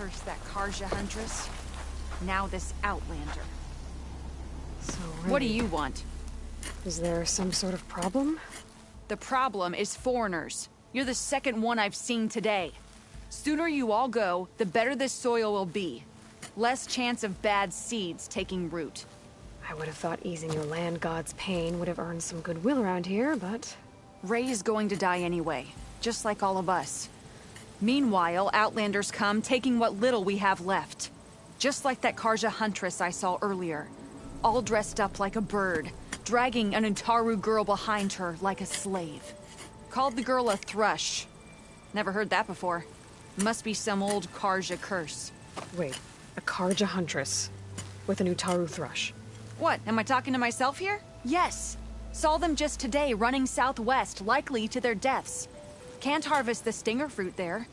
First that Karja Huntress, now this Outlander. So, What do you want? Is there some sort of problem? The problem is foreigners. You're the second one I've seen today. Sooner you all go, the better this soil will be. Less chance of bad seeds taking root. I would have thought easing your land god's pain would have earned some goodwill around here, but... Ray is going to die anyway, just like all of us. Meanwhile, Outlanders come, taking what little we have left. Just like that Karja Huntress I saw earlier. All dressed up like a bird, dragging an Utaru girl behind her like a slave. Called the girl a thrush. Never heard that before. Must be some old Karja curse. Wait, a Karja Huntress with an Utaru thrush. What, am I talking to myself here? Yes. Saw them just today running southwest, likely to their deaths. Can't harvest the stinger fruit there.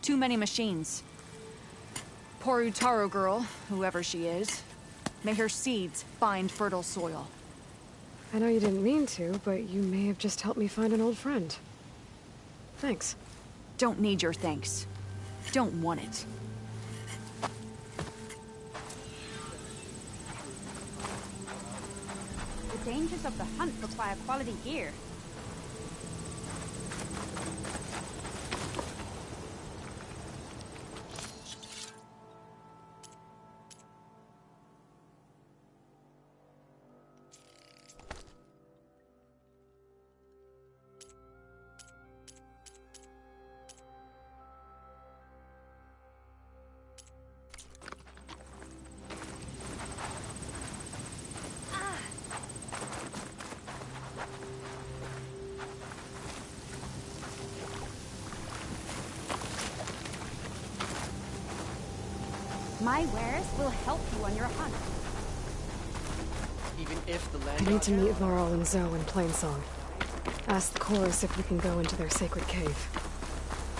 Too many machines. Poor Utaru girl, whoever she is. May her seeds find fertile soil. I know you didn't mean to, but you may have just helped me find an old friend. Thanks. Don't need your thanks. Don't want it. The dangers of the hunt require quality gear. My wares will help you on your hunt. Even if the I land need to meet Varl and Zoe in Plainsong. Ask the chorus if we can go into their sacred cave.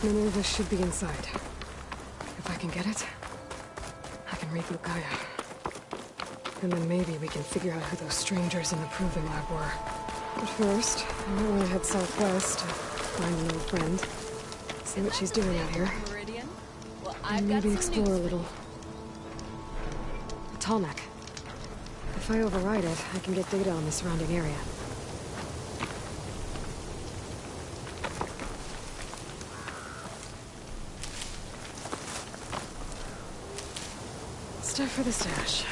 Minerva should be inside. If I can get it, I can reboot Gaia. And then maybe we can figure out who those strangers in the Proving Lab were. But first, I might want to head southwest to find an old friend. See what she's doing out here. Meridian? Well, And maybe explore a little. A Tallneck. If I override it, I can get data on the surrounding area. Stuff for the stash.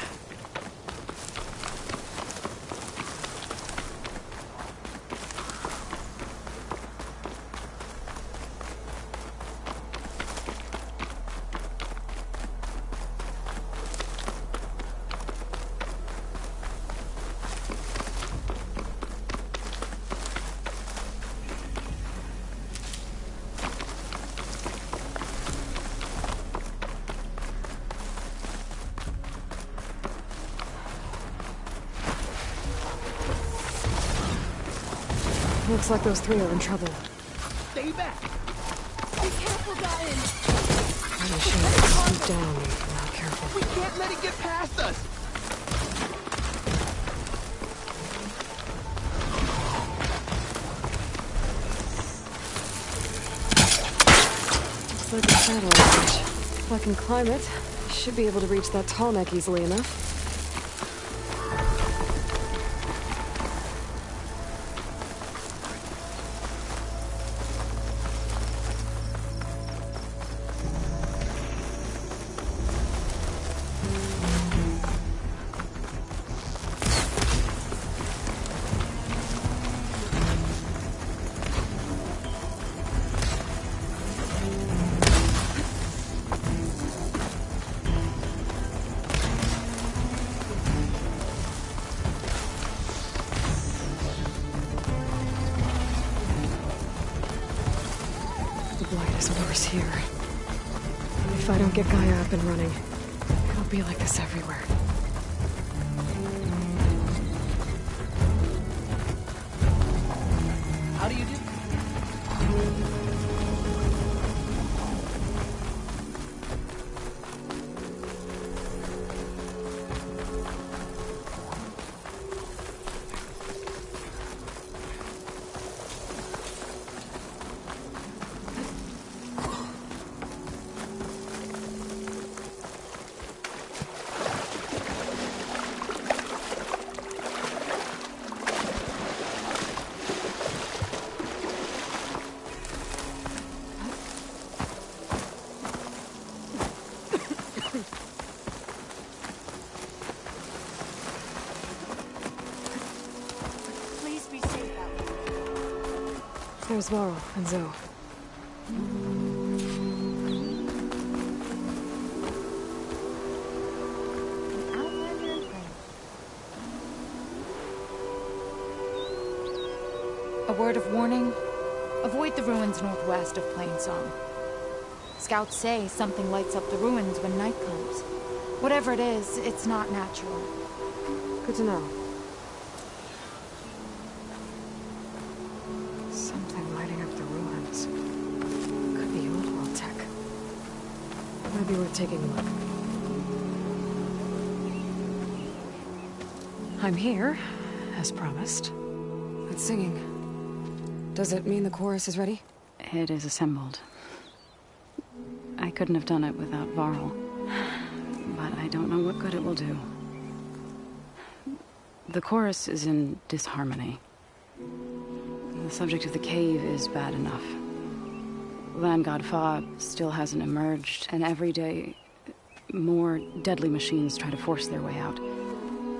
Looks like those three are in trouble. Stay back! Be careful, Gaia! I'm ashamed to swoop down if we're not careful. We can't let it get past us! Looks like a satellite bridge. If I can climb it, I should be able to reach that Tallneck easily enough. Worse here. If I don't get Gaia up and running, it'll be like this everywhere. How do you do? There's Varl and Zoe. Outlander and friend. A word of warning. Avoid the ruins northwest of Plainsong. Scouts say something lights up the ruins when night comes. Whatever it is, it's not natural. Good to know. Something lighting up the ruins. Could be old world tech. Might be worth taking a look. I'm here, as promised. It's singing. Does it mean the chorus is ready? It is assembled. I couldn't have done it without Varl. But I don't know what good it will do. The chorus is in disharmony. The subject of the cave is bad enough. Land God Fa still hasn't emerged, and every day, more deadly machines try to force their way out,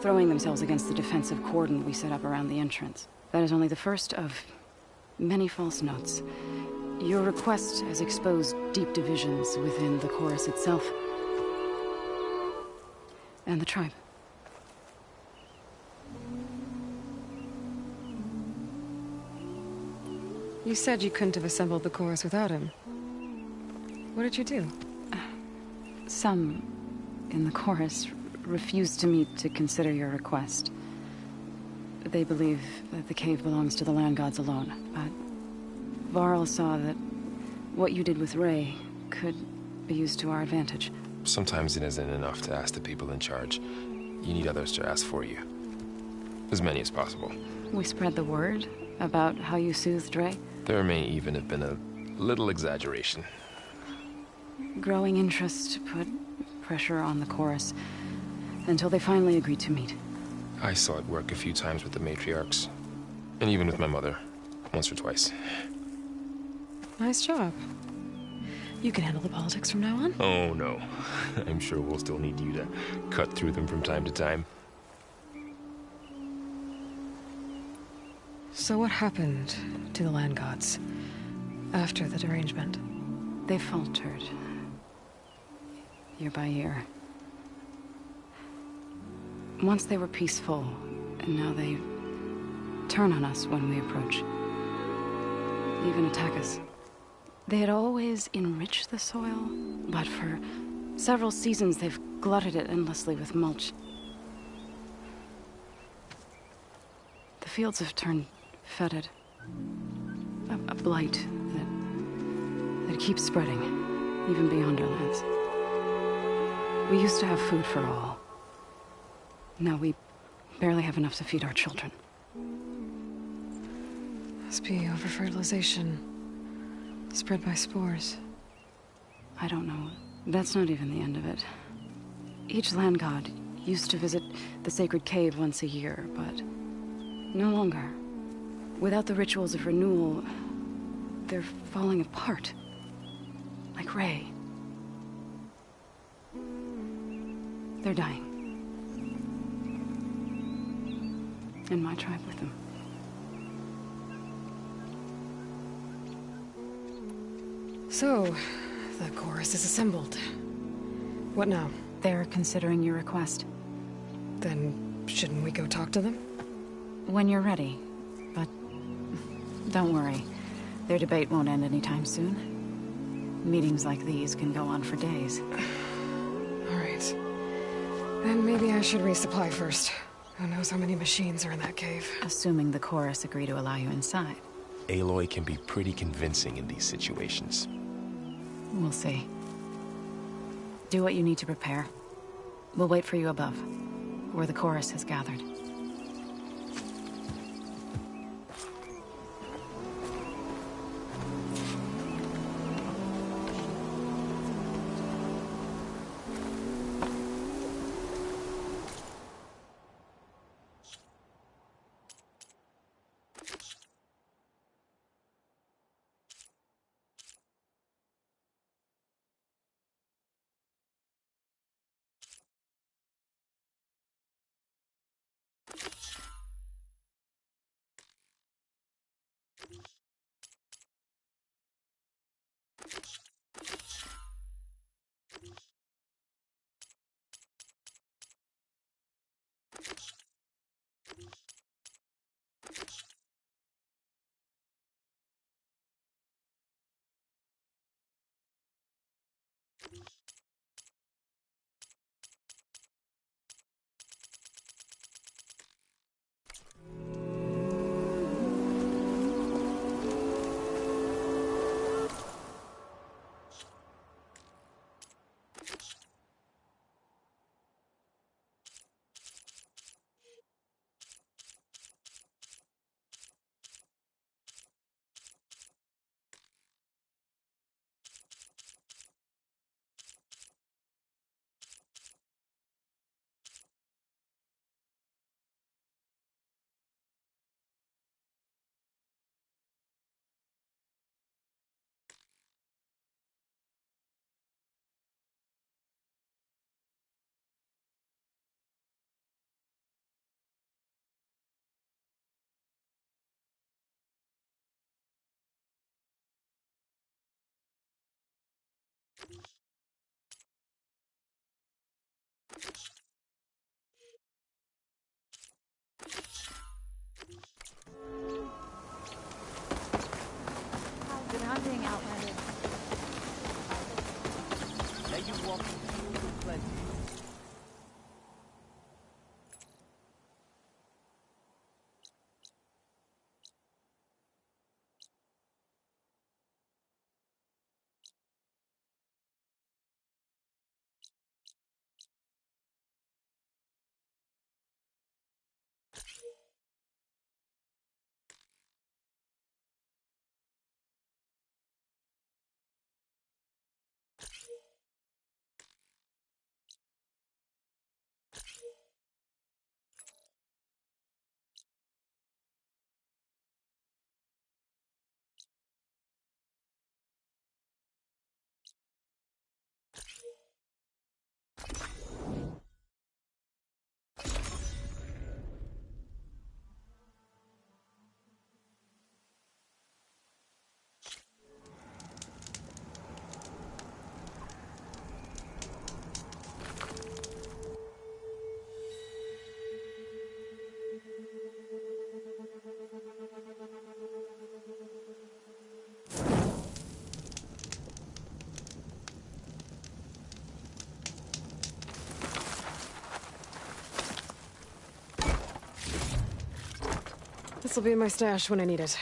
throwing themselves against the defensive cordon we set up around the entrance. That is only the first of many false notes. Your request has exposed deep divisions within the chorus itself. And the tribe. You said you couldn't have assembled the chorus without him. What did you do? Some in the chorus refused to meet to consider your request. They believe that the cave belongs to the land gods alone, but Varl saw that what you did with Ray could be used to our advantage. Sometimes it isn't enough to ask the people in charge. You need others to ask for you. As many as possible. We spread the word about how you soothed Ray. There may even have been a little exaggeration. Growing interest put pressure on the chorus until they finally agreed to meet. I saw it work a few times with the matriarchs. And even with my mother. Once or twice. Nice job. You can handle the politics from now on? Oh, no. I'm sure we'll still need you to cut through them from time to time. So what happened to the land gods after the derangement? They faltered. Year by year. Once they were peaceful, and now they turn on us when we approach. Even attack us. They had always enriched the soil, but for several seasons they've glutted it endlessly with mulch. The fields have turned fetid. A blight that keeps spreading, even beyond our lands. We used to have food for all. Now we barely have enough to feed our children. Must be over-fertilization. Spread by spores. I don't know. That's not even the end of it. Each land god used to visit the sacred cave once a year, but no longer. Without the rituals of renewal, they're falling apart. Like Ray. They're dying. And my tribe with them. So, the chorus is assembled. What now? They're considering your request. Then, shouldn't we go talk to them? When you're ready. But don't worry. Their debate won't end anytime soon. Meetings like these can go on for days. Alright. Then maybe I should resupply first. Who knows how many machines are in that cave? Assuming the chorus agree to allow you inside. Aloy can be pretty convincing in these situations. We'll see. Do what you need to prepare. We'll wait for you above, where the chorus has gathered. Good hunting, Outlander. Let you walk in plenty. This'll be in my stash when I need it.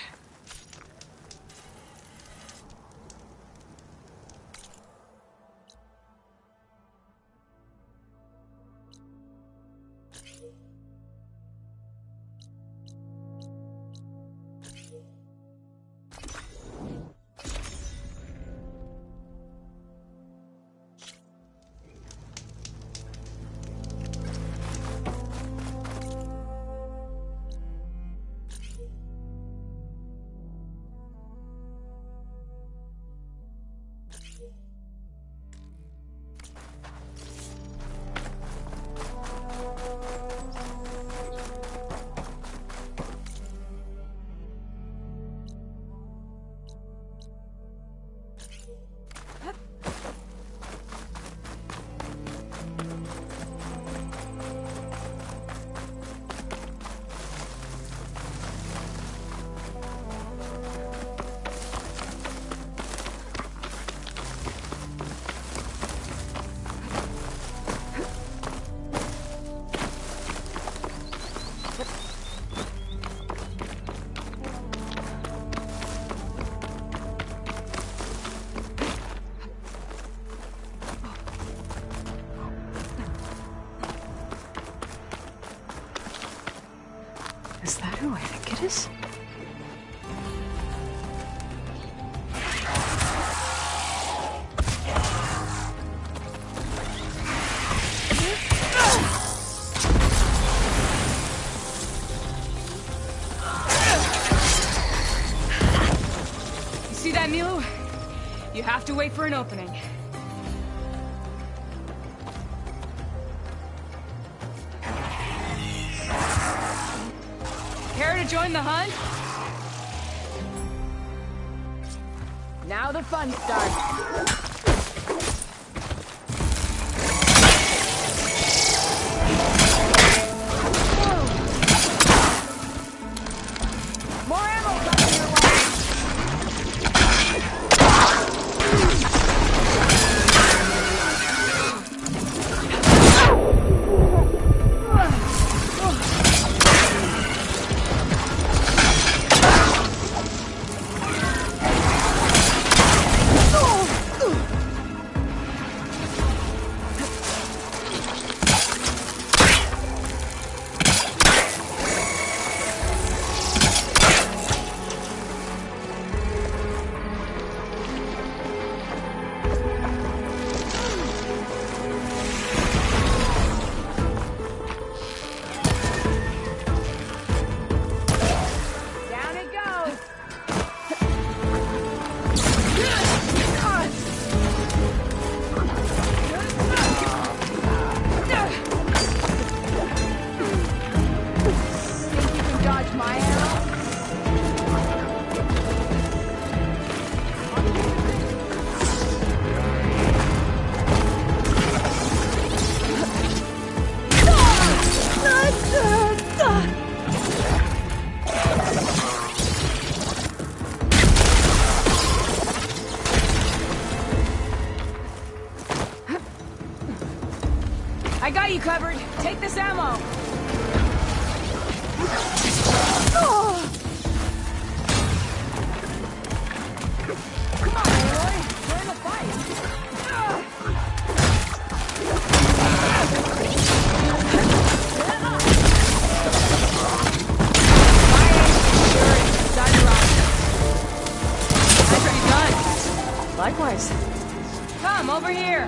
Is that who I think it is? You see that, Milu? You have to wait for an opening. Care to join the hunt? Now the fun starts. More ammo coming your way. I got you covered. Take this ammo. Come on, Aloy. We're in a fight. Likewise. Come, over here!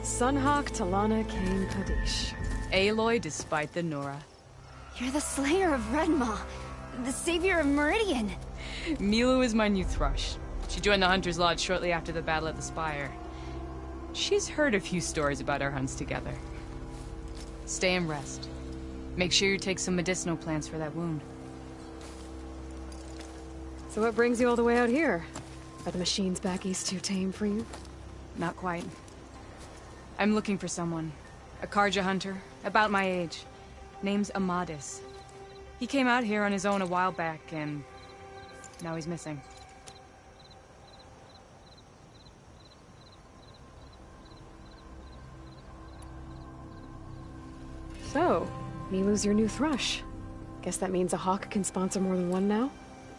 Sunhawk Talana Kane Kadish. Aloy despite the Nora. You're the slayer of Redmaw, the savior of Meridian. Milu is my new thrush. She joined the Hunter's Lodge shortly after the Battle of the Spire. She's heard a few stories about our hunts together. Stay and rest. Make sure you take some medicinal plants for that wound. So what brings you all the way out here? Are the machines back east too tame for you? Not quite. I'm looking for someone. A Karja hunter, about my age. Name's Amadis. He came out here on his own a while back, and now he's missing. So, Milu's your new thrush. Guess that means a hawk can sponsor more than one now?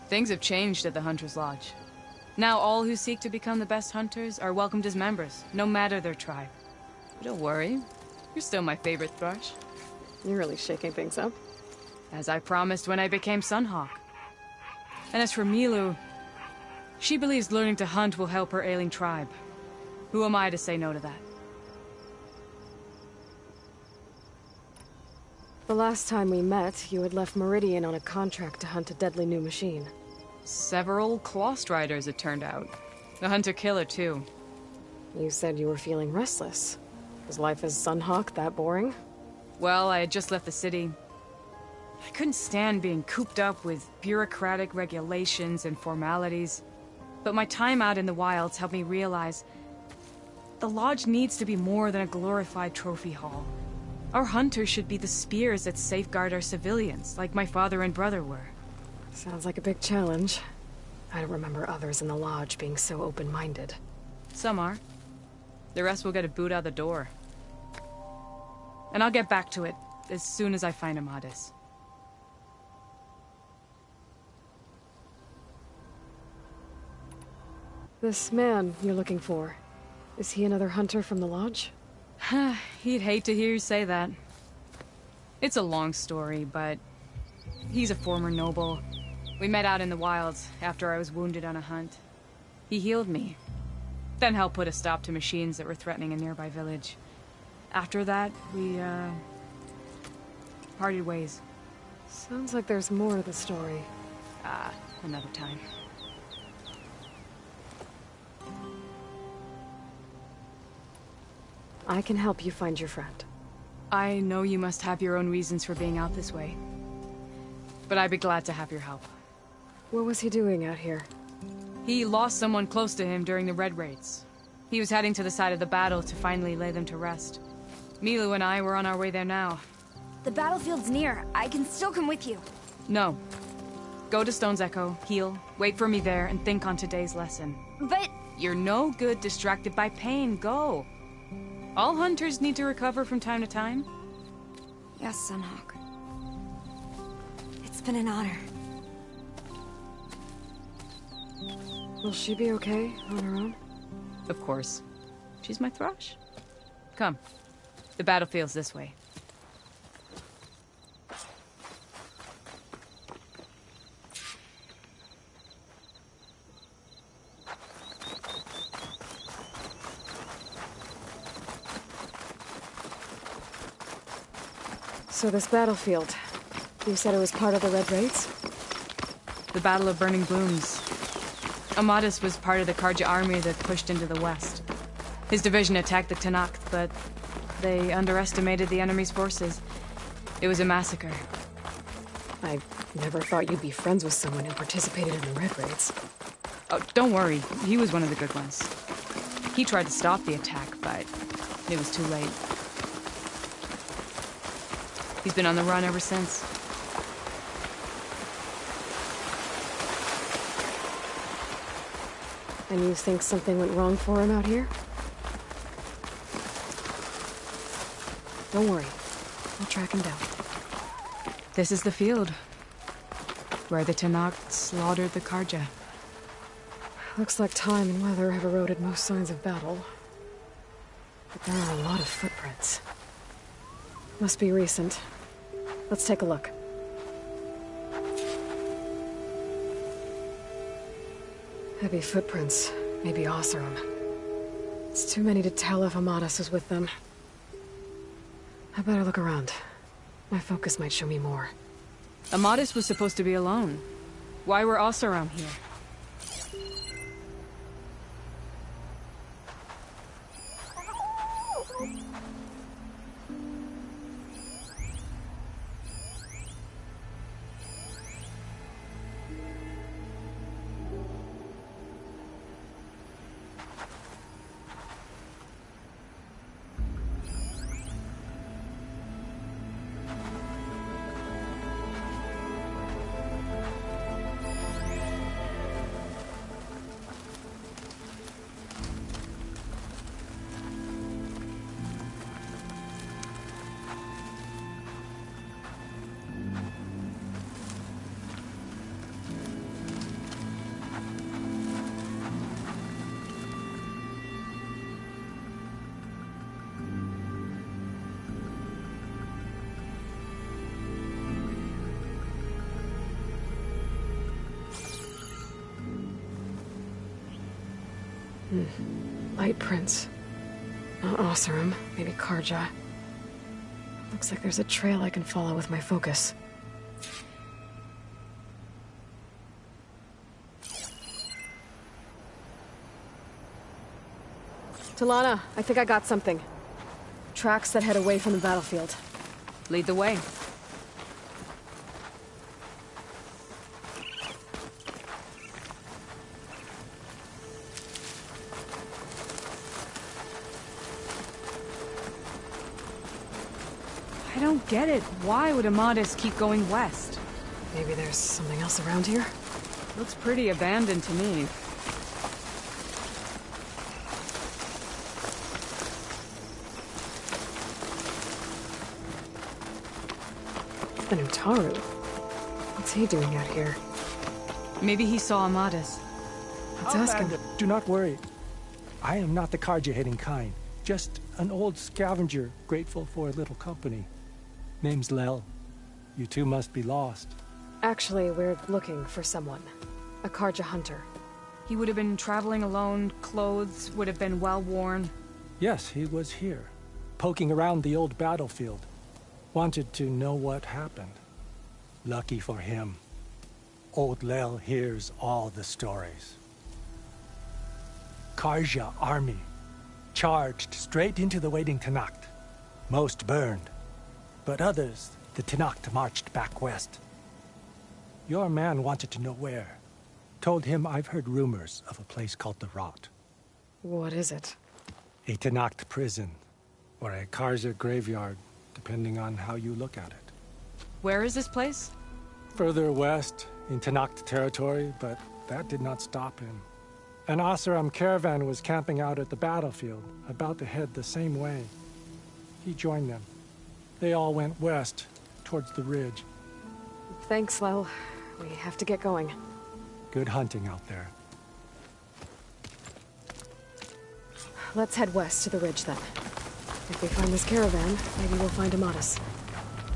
Things have changed at the Hunter's Lodge. Now all who seek to become the best hunters are welcomed as members, no matter their tribe. But don't worry, you're still my favorite thrush. You're really shaking things up. As I promised when I became Sunhawk. And as for Milu, she believes learning to hunt will help her ailing tribe. Who am I to say no to that? The last time we met, you had left Meridian on a contract to hunt a deadly new machine. Several Claw Striders, it turned out. A hunter-killer, too. You said you were feeling restless. Was life as Sunhawk that boring? Well, I had just left the city. I couldn't stand being cooped up with bureaucratic regulations and formalities. But my time out in the wilds helped me realize the Lodge needs to be more than a glorified trophy hall. Our hunters should be the spears that safeguard our civilians, like my father and brother were. Sounds like a big challenge. I don't remember others in the Lodge being so open-minded. Some are. The rest will get a boot out the door. And I'll get back to it as soon as I find Amadis. This man you're looking for, is he another hunter from the Lodge? He'd hate to hear you say that. It's a long story, but he's a former noble. We met out in the wilds after I was wounded on a hunt. He healed me, then helped put a stop to machines that were threatening a nearby village. After that, we, parted ways. Sounds like there's more to the story. Another time. I can help you find your friend. I know you must have your own reasons for being out this way. But I'd be glad to have your help. What was he doing out here? He lost someone close to him during the Red Raids. He was heading to the side of the battle to finally lay them to rest. Milu and I were on our way there now. The battlefield's near. I can still come with you. No. Go to Stone's Echo, heal, wait for me there, and think on today's lesson. But... You're no good distracted by pain. Go. All hunters need to recover from time to time. Yes, Sunhawk. It's been an honor. Will she be okay on her own? Of course. She's my thrush. Come. The battlefield's this way. So this battlefield, You said it was part of the Red Raids? The Battle of Burning Blooms. Amadis was part of the Karja army that pushed into the west. His division attacked the Tenakth, but they underestimated the enemy's forces. It was a massacre. I never thought you'd be friends with someone who participated in the Red Raids. Oh, don't worry. He was one of the good ones. He tried to stop the attack, but it was too late. He's been on the run ever since. And you think something went wrong for him out here? Don't worry. I'll track him down. This is the field where the Tenakth slaughtered the Karja. Looks like time and weather have eroded most signs of battle. But there are a lot of footprints. Must be recent. Let's take a look. Heavy footprints. Maybe Oseram. It's too many to tell if Amadis is with them. I better look around. My focus might show me more. Amadis was supposed to be alone. Why were Oseram here? Light prints. Not Oseram, maybe Karja. Looks like there's a trail I can follow with my focus. Talana, I think I got something. Tracks that head away from the battlefield. Lead the way. I don't get it. Why would Amadis keep going west? Maybe there's something else around here? Looks pretty abandoned to me. The Nutaru. What's he doing out here? Maybe he saw Amadis. Let's ask him. Outlander, do not worry. I am not the Karja-hating kind. Just an old scavenger grateful for a little company. Name's Lel. You two must be lost. Actually, we're looking for someone. A Karja hunter. He would have been traveling alone, clothes would have been well worn. Yes, he was here, poking around the old battlefield. Wanted to know what happened. Lucky for him, old Lel hears all the stories. Karja army charged straight into the waiting Tenakth. Most burned, but others, the Tenakth marched back west. Your man wanted to know where. Told him I've heard rumors of a place called the Rot. What is it? A Tenakth prison, or a Karja graveyard, depending on how you look at it. Where is this place? Further west, in Tenakth territory, but that did not stop him. An Oseram caravan was camping out at the battlefield, about to head the same way. He joined them. They all went west, towards the ridge. Thanks, Lel. We have to get going. Good hunting out there. Let's head west to the ridge, then. If we find this caravan, maybe we'll find Amadis.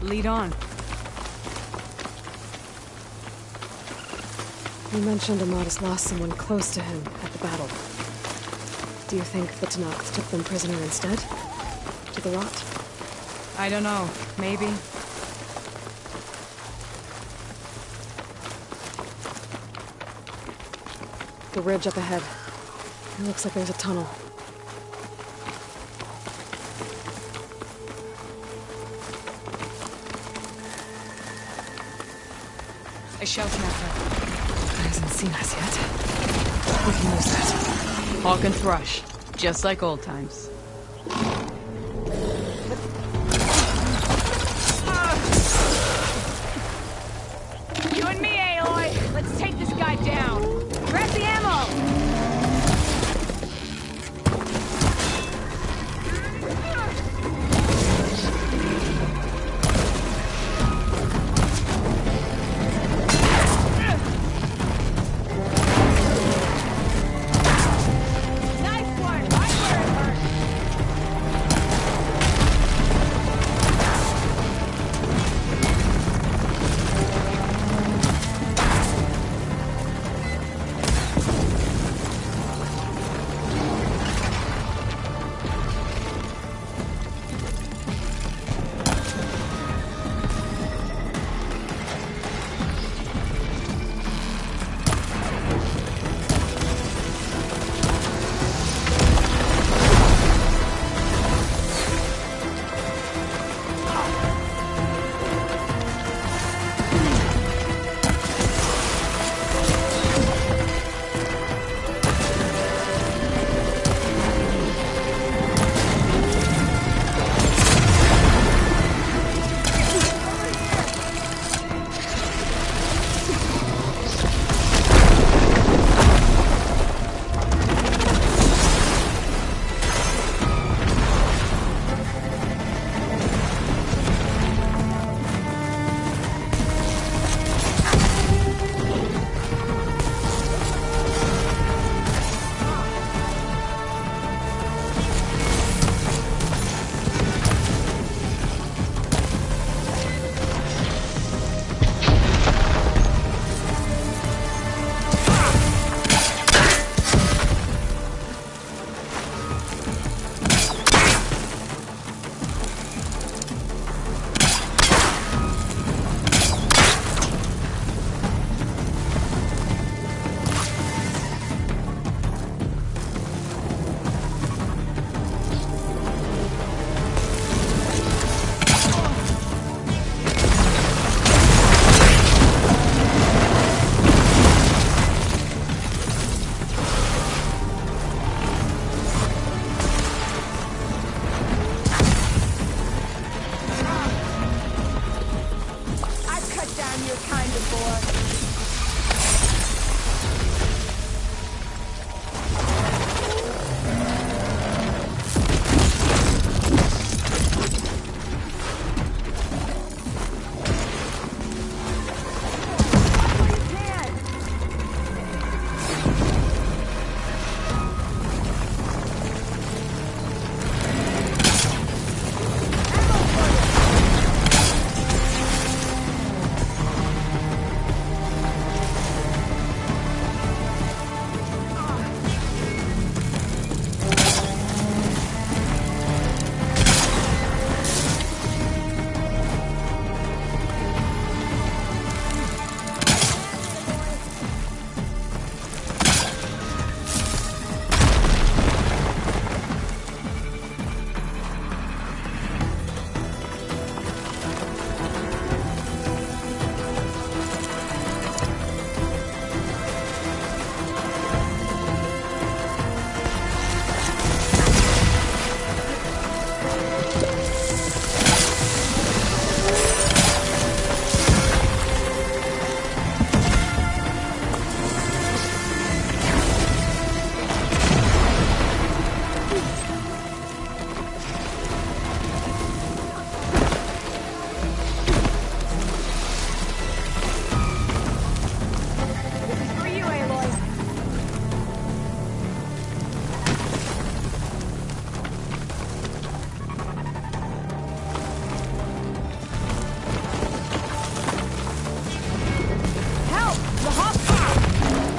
Lead on. You mentioned Amadis lost someone close to him at the battle. Do you think the Tenakth took them prisoner instead? To the Rot? I don't know. Maybe. The ridge up ahead. It looks like there's a tunnel. A shell snapper. It hasn't seen us yet. We can use that. Hawk and thrush. Just like old times. You and me, Aloy! Let's take this guy down! Grab the ammo!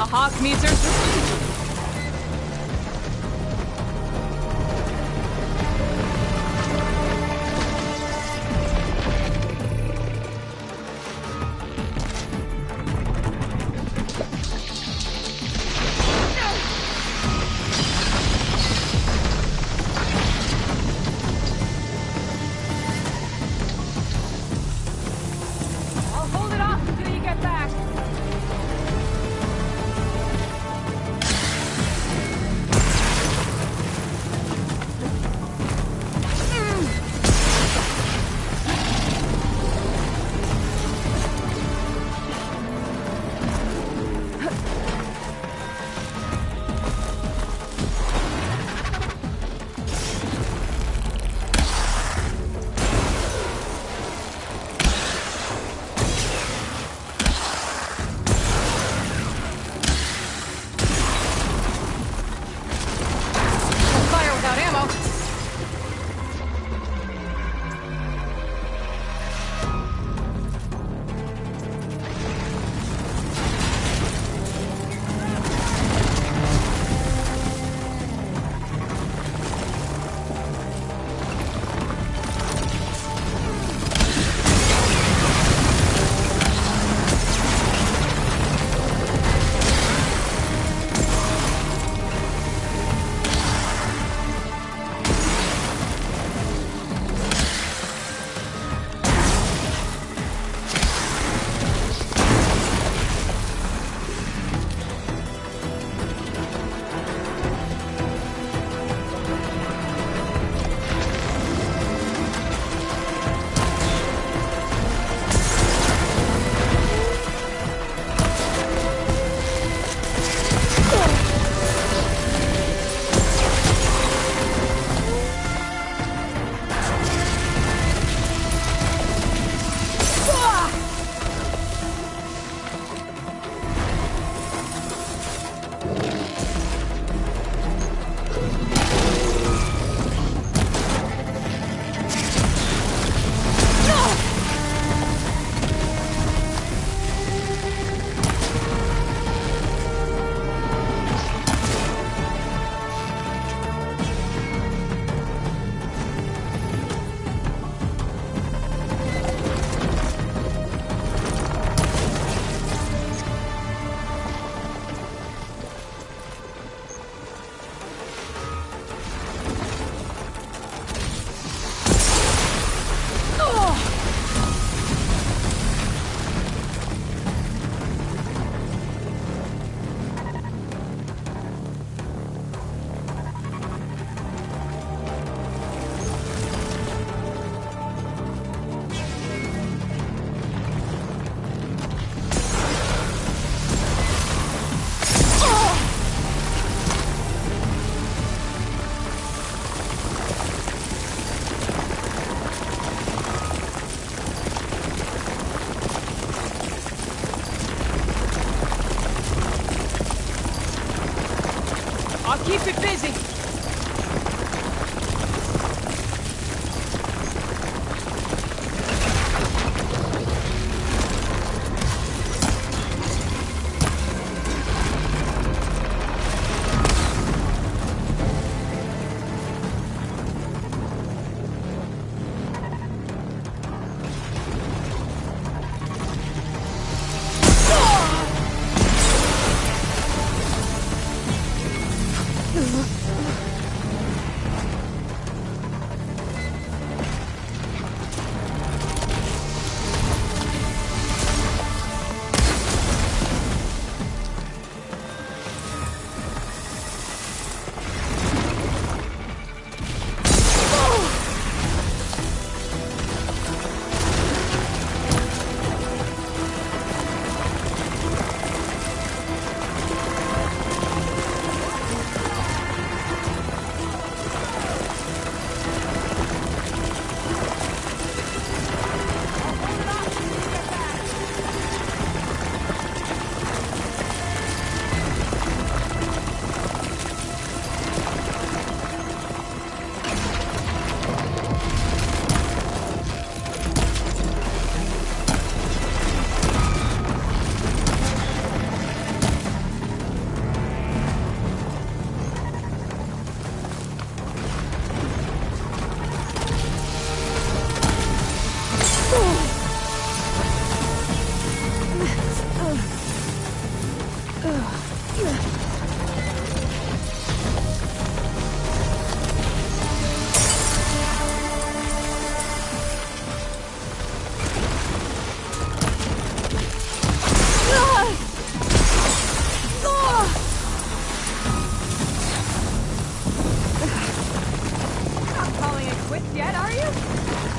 Hawk meets Earth.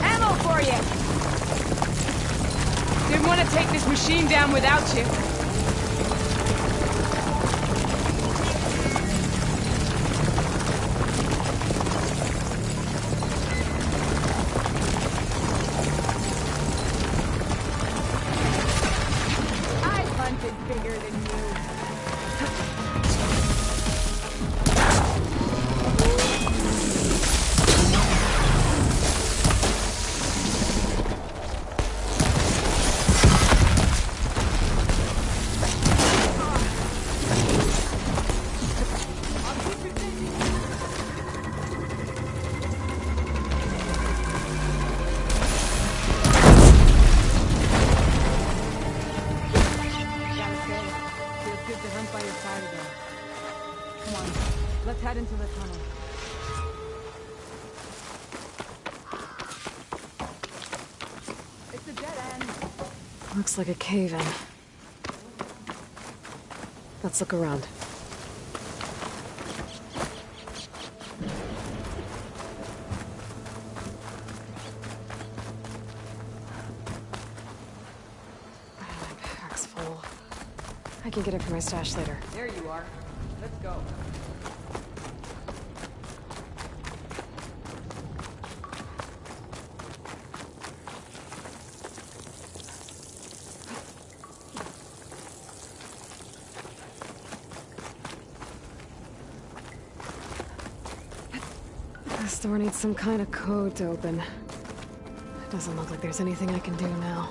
Ammo for you! Didn't want to take this machine down without you. I've hunted bigger than you. Let's head into the tunnel. It's a dead end. Looks like a cave-in. Let's look around. My pack's full. I can get it from my stash later. There you are. Let's go. This door needs some kind of code to open. It doesn't look like there's anything I can do now.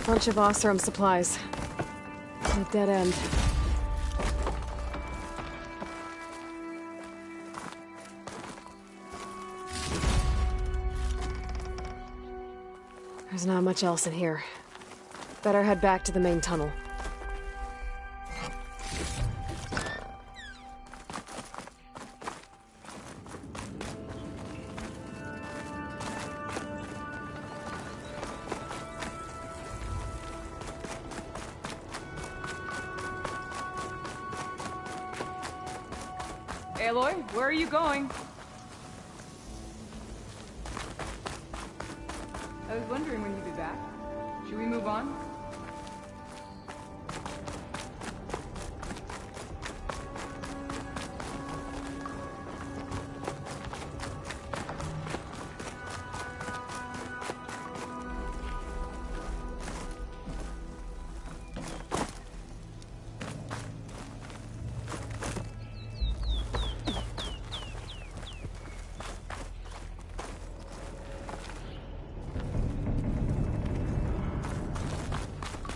Bunch of Oseram supplies. A dead end. There's not much else in here. Better head back to the main tunnel. Aloy, where are you going? I was wondering when you'd be back. Should we move on?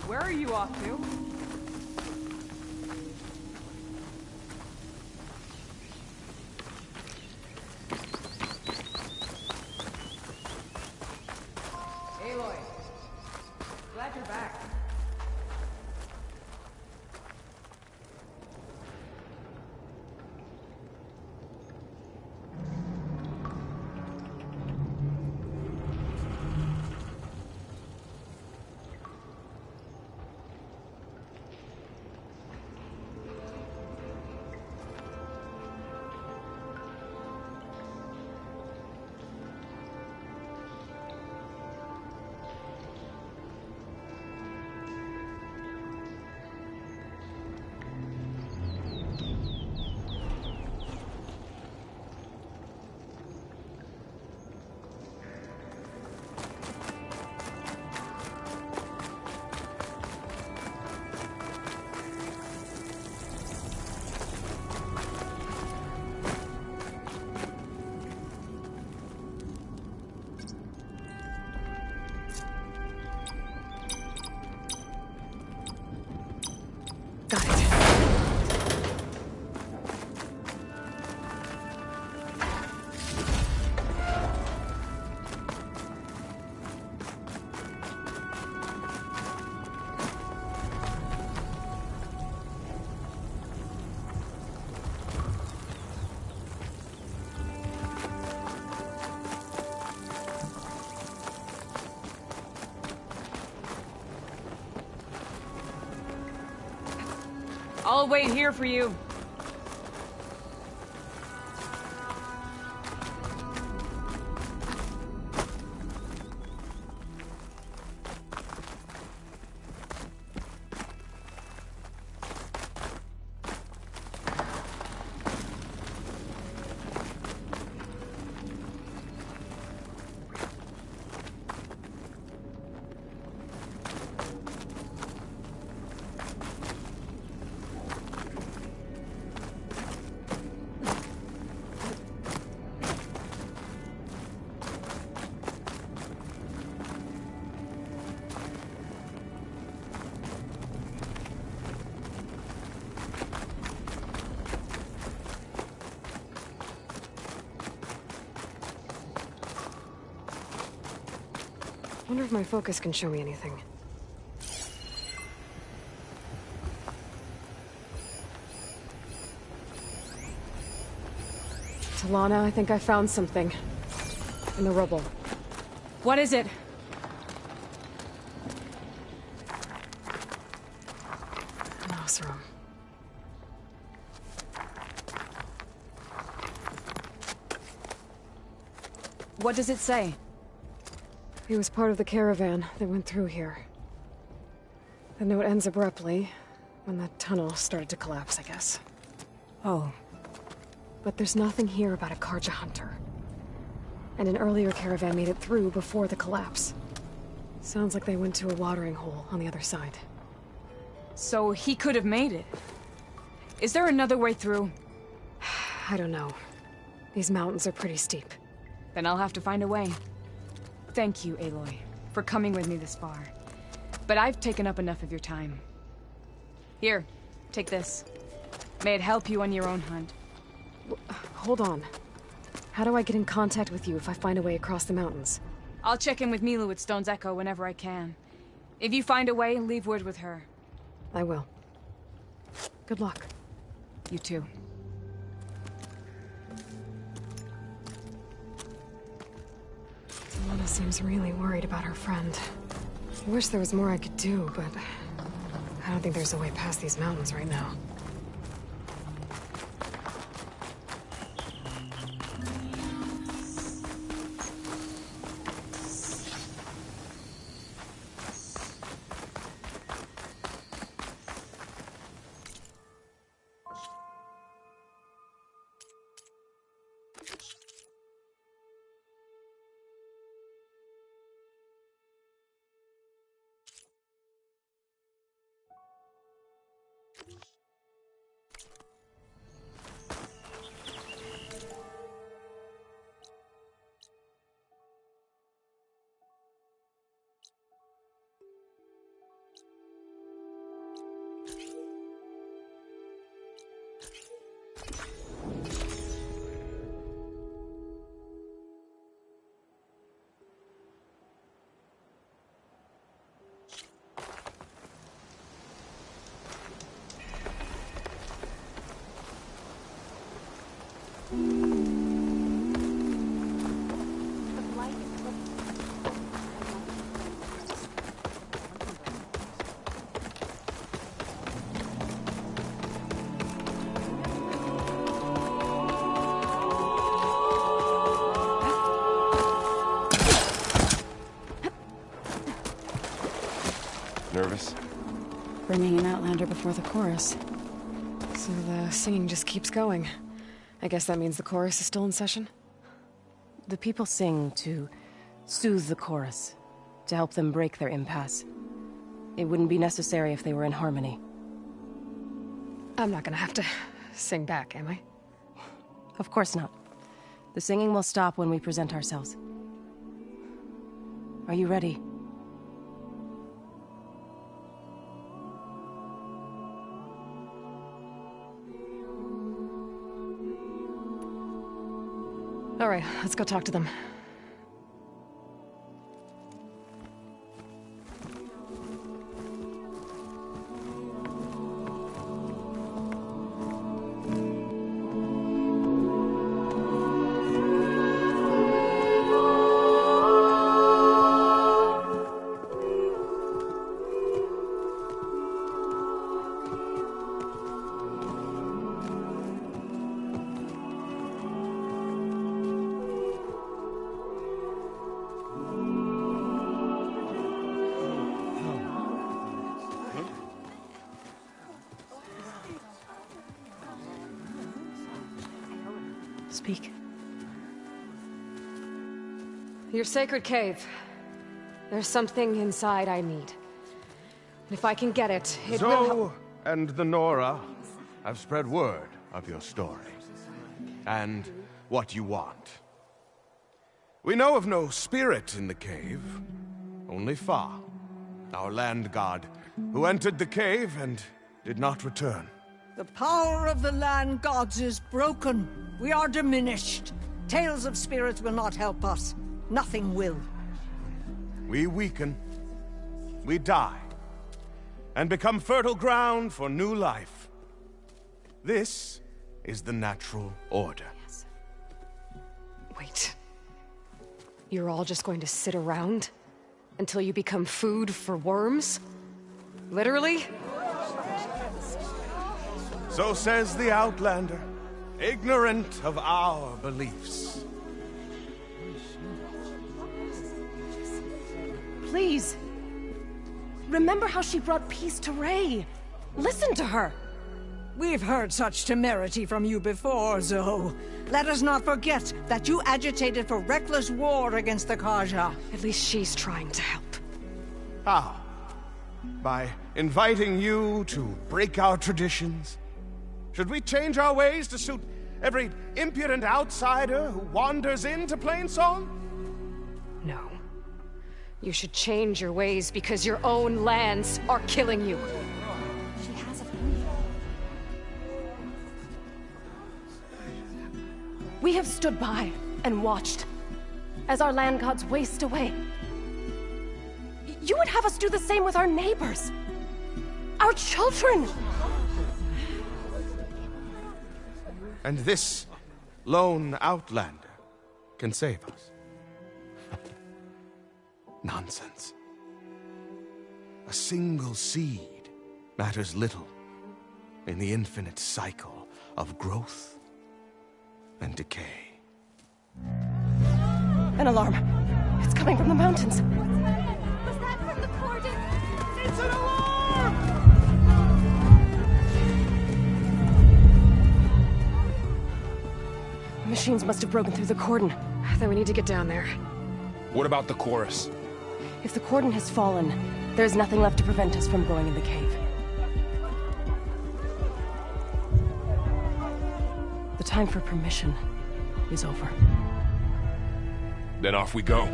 Where are you off to? Aloy, glad you're back. I'll wait here for you. Wonder if my focus can show me anything. Talana, I think I found something. In the rubble. What is it? An Oseram. What does it say? He was part of the caravan that went through here. The note ends abruptly, when that tunnel started to collapse, I guess. Oh. But there's nothing here about a Karja hunter. And an earlier caravan made it through before the collapse. Sounds like they went to a watering hole on the other side. So he could have made it. Is there another way through? I don't know. These mountains are pretty steep. Then I'll have to find a way. Thank you, Aloy, for coming with me this far. But I've taken up enough of your time. Here, take this. May it help you on your own hunt. Hold on. How do I get in contact with you if I find a way across the mountains? I'll check in with Milu at Stone's Echo whenever I can. If you find a way, leave word with her. I will. Good luck. You too. Talana seems really worried about her friend. I wish there was more I could do, but I don't think there's a way past these mountains right now. Nervous? Bringing an Outlander before the chorus. So the singing just keeps going. I guess that means the chorus is still in session? The people sing to soothe the chorus, to help them break their impasse. It wouldn't be necessary if they were in harmony. I'm not gonna have to sing back, am I? Of course not. The singing will stop when we present ourselves. Are you ready? All right, let's go talk to them. speak? Your sacred cave. There's something inside I need. And if I can get it, it will help. Zoe and the Nora have spread word of your story. And what you want. We know of no spirit in the cave. Only Fa, our land god, who entered the cave and did not return. The power of the land gods is broken. We are diminished. Tales of spirits will not help us. Nothing will. We weaken. We die. And become fertile ground for new life. This is the natural order. Yes. Wait. You're all just going to sit around? Until you become food for worms? Literally? So says the Outlander, ignorant of our beliefs. Please. Remember how she brought peace to Ray. Listen to her. We've heard such temerity from you before, Zoe. Let us not forget that you agitated for reckless war against the Carja. At least she's trying to help. How? By inviting you to break our traditions? Should we change our ways to suit every impudent outsider who wanders into Plainsong? No. You should change your ways because your own lands are killing you. She has a point. We have stood by and watched as our land gods waste away. You would have us do the same with our neighbors, our children. And this lone Outlander can save us. Nonsense. A single seed matters little in the infinite cycle of growth and decay. An alarm. It's coming from the mountains. Was that from the cordon? It's an alarm! Machines must have broken through the cordon. Then we need to get down there. What about the chorus? If the cordon has fallen, there's nothing left to prevent us from going in the cave. The time for permission is over. Then off we go.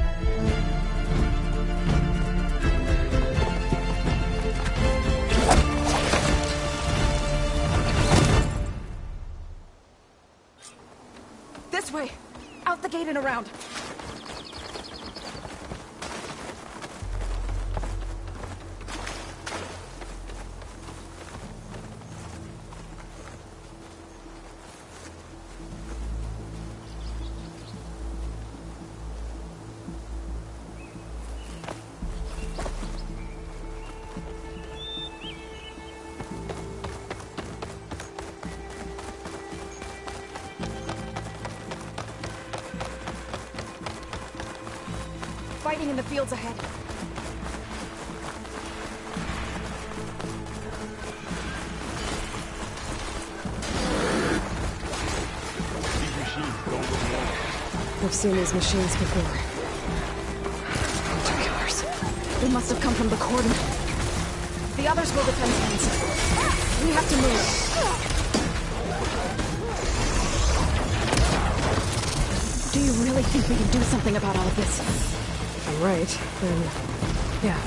This way! Out the gate and around! Fighting in the fields ahead. I've seen these machines before. Killers. They must have come from the cordon. The others will defend things. We have to move. Do you really think we can do something about all of this? If I'm right, then... yeah.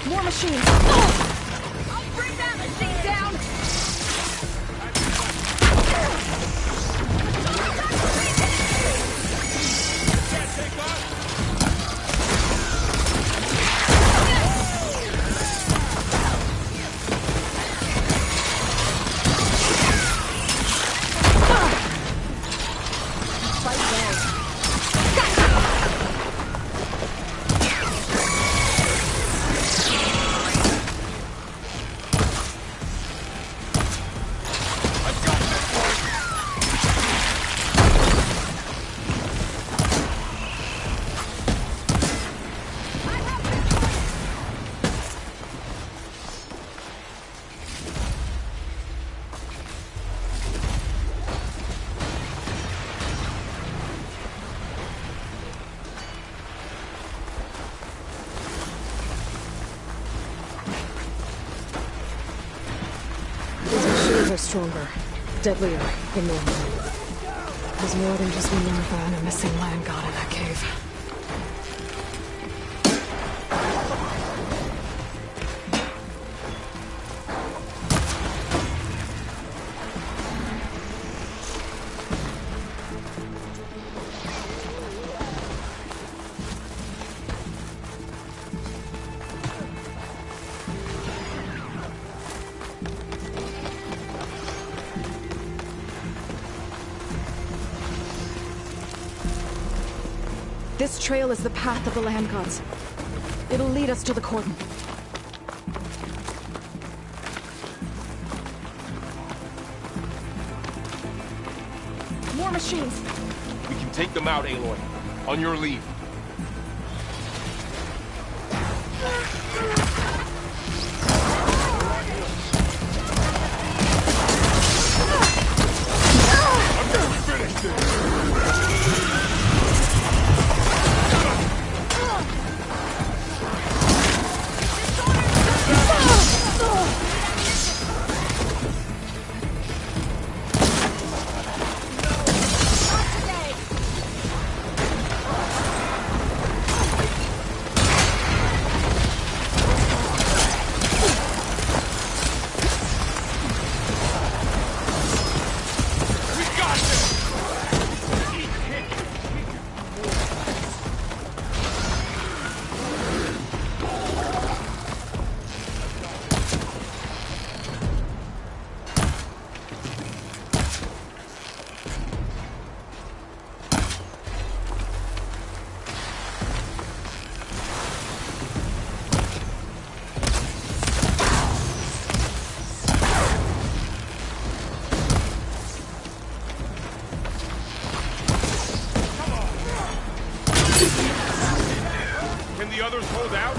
More machines! I'll bring that machine down! are stronger, deadlier than normal. There's more than just Minerva and a missing land god in that cave. This trail is the path of the land gods. It'll lead us to the cordon. More machines! We can take them out, Aloy. On your leave. I'm gonna finish this! Can the others hold out?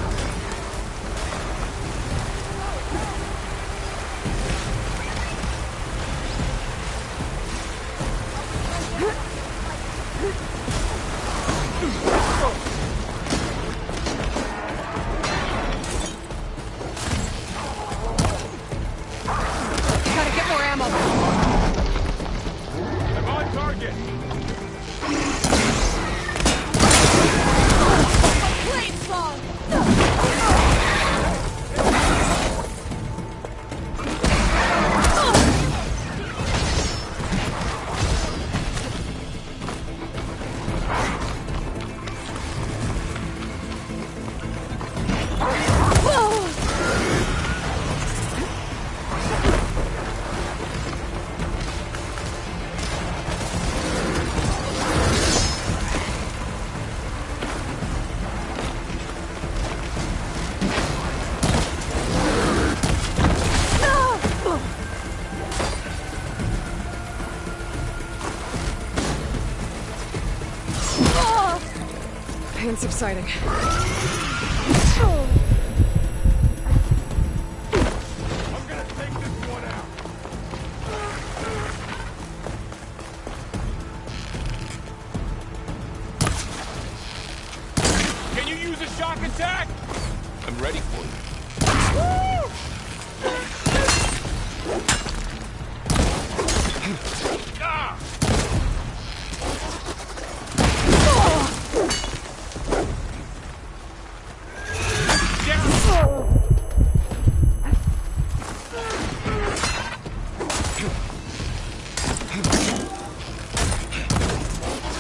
Gotta get more ammo! I'm on target! Pain subsiding. I'm gonna take this one out. Can you use a shock attack? I'm ready for you. Ah!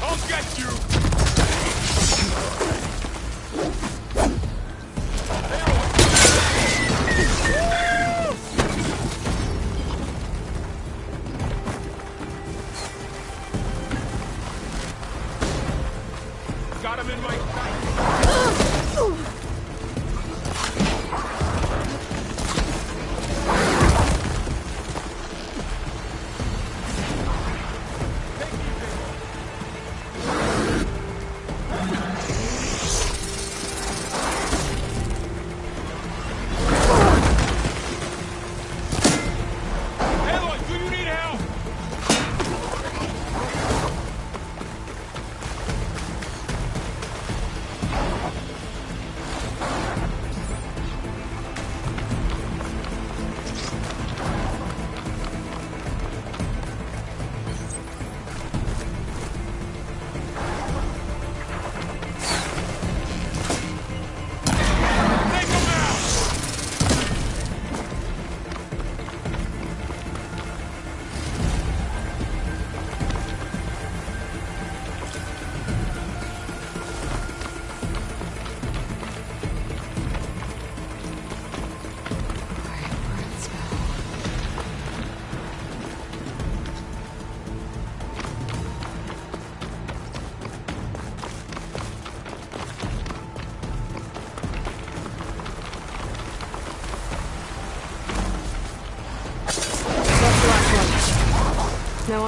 I'll get you!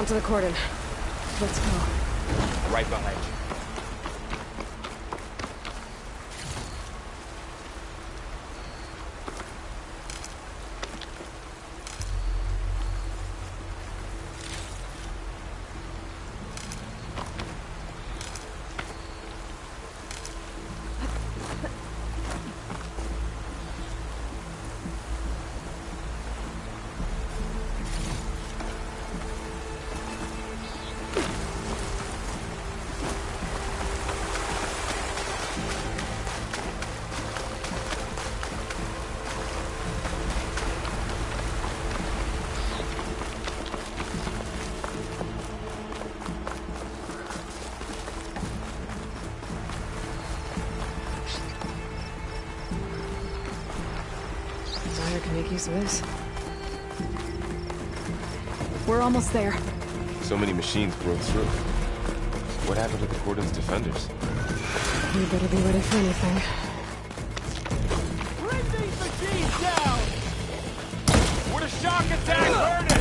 onto the cordon. Let's go. Right behind you. Zyre can make use of this. We're almost there. So many machines broke through. What happened to the Cordon's defenders? We better be ready for anything. Bring these machines down! Would a shock attack hurt it?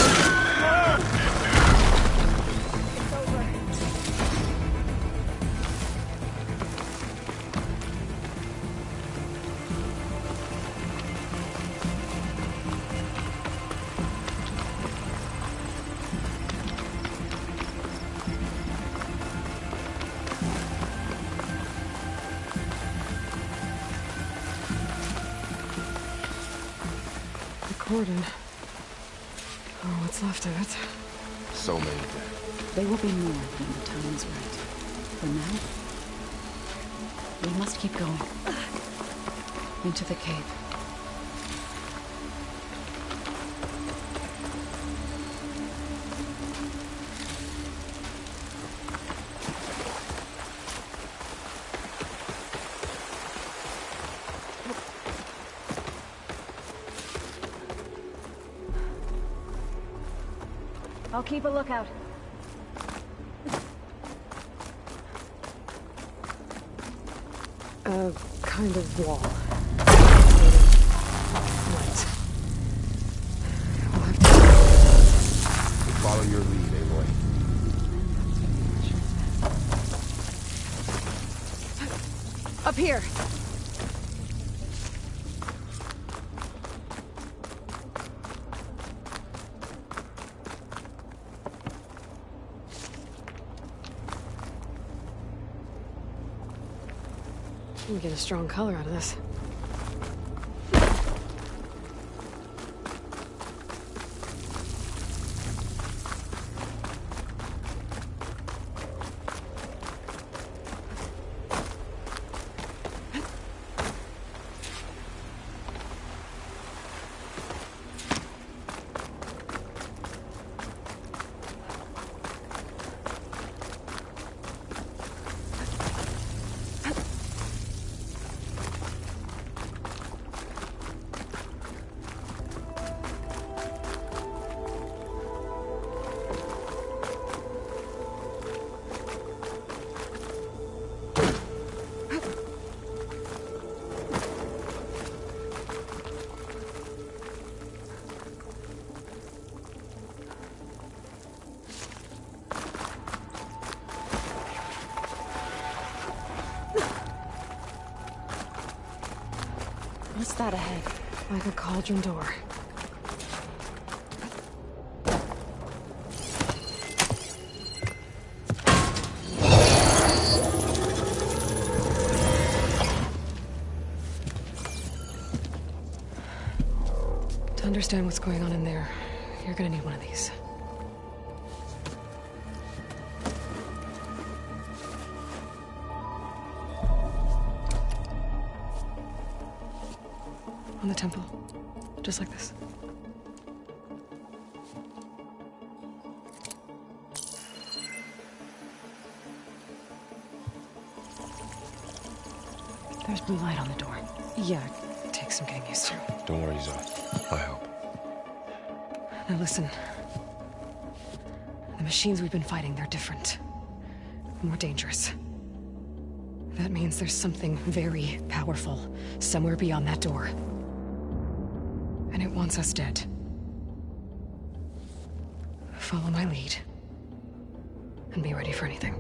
Cordon. Oh, what's left of it? So many dead. They will be more when the time is right. For now, we must keep going. Into the cave. I'll keep a lookout. A kind of wall. Right. We'll have to Follow your lead, Aloy. up here. We get a strong color out of this. What's that ahead? Like a cauldron door. To understand what's going on in there, you're gonna need one of these. On the temple. Just like this. There's blue light on the door. Yeah, it takes some getting used to. Don't worry, Zoe. I help. Now listen. The machines we've been fighting, they're different. More dangerous. That means there's something very powerful somewhere beyond that door. And it wants us dead. Follow my lead, and be ready for anything.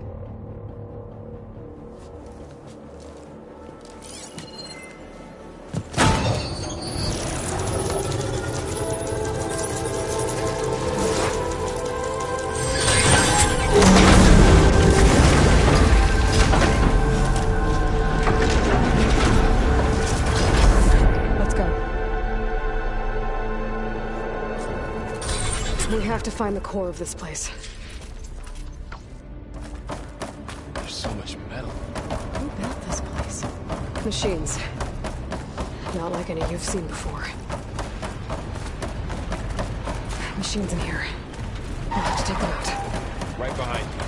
We have to find the core of this place. There's so much metal. Who built this place? Machines. Not like any you've seen before. Machines in here. We'll have to take them out. Right behind you.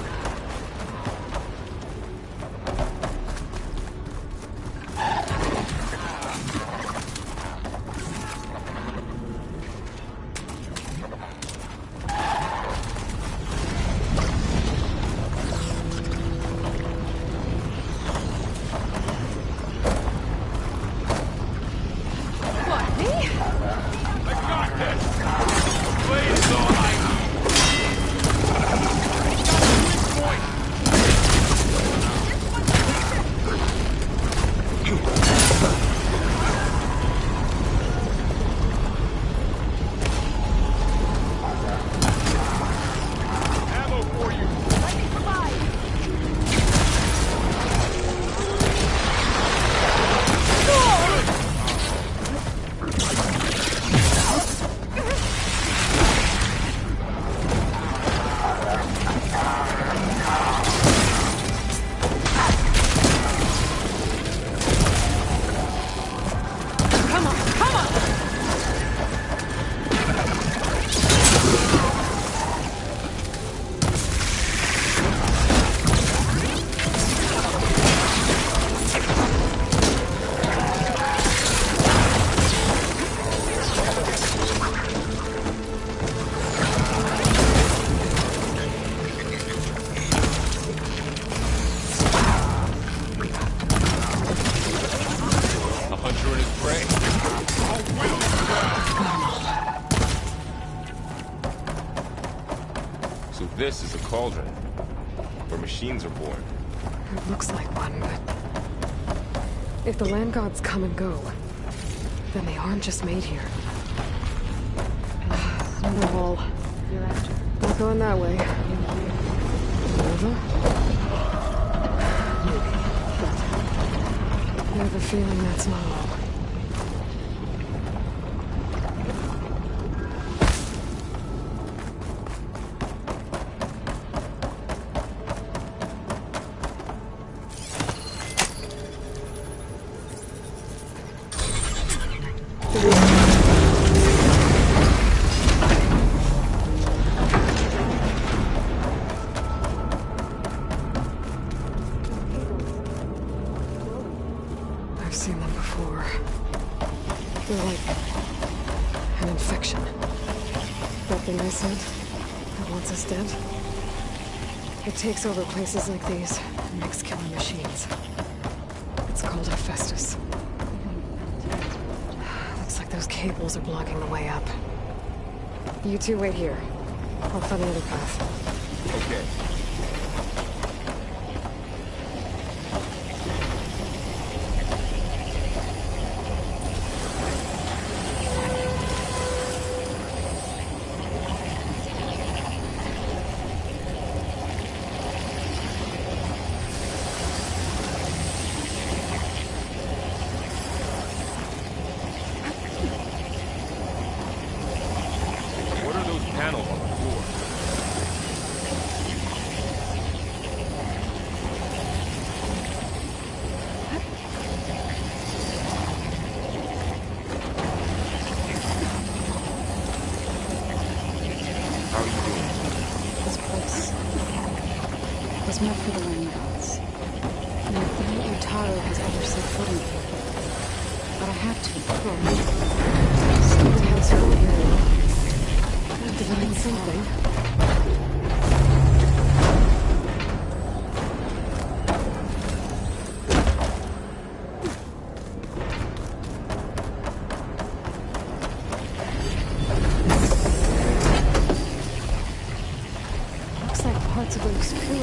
This is a cauldron, where machines are born. It looks like one, but... if the land gods come and go, then they aren't just made here. Another wall. Not going that way. Over? Maybe, but... I have a feeling that's not all. I've seen them before. They're like an infection. That thing I said that wants us dead. It takes over places like these and makes killer machines. It's called Hephaestus. Looks like those cables are blocking the way up. You two wait here. I'll find another path. Okay. Panels on the floor. How are you doing? This place was meant for the land gods. And I think Utaro has ever set foot in here. But I have to. Something has food here. Divine something. Looks like parts of an experience.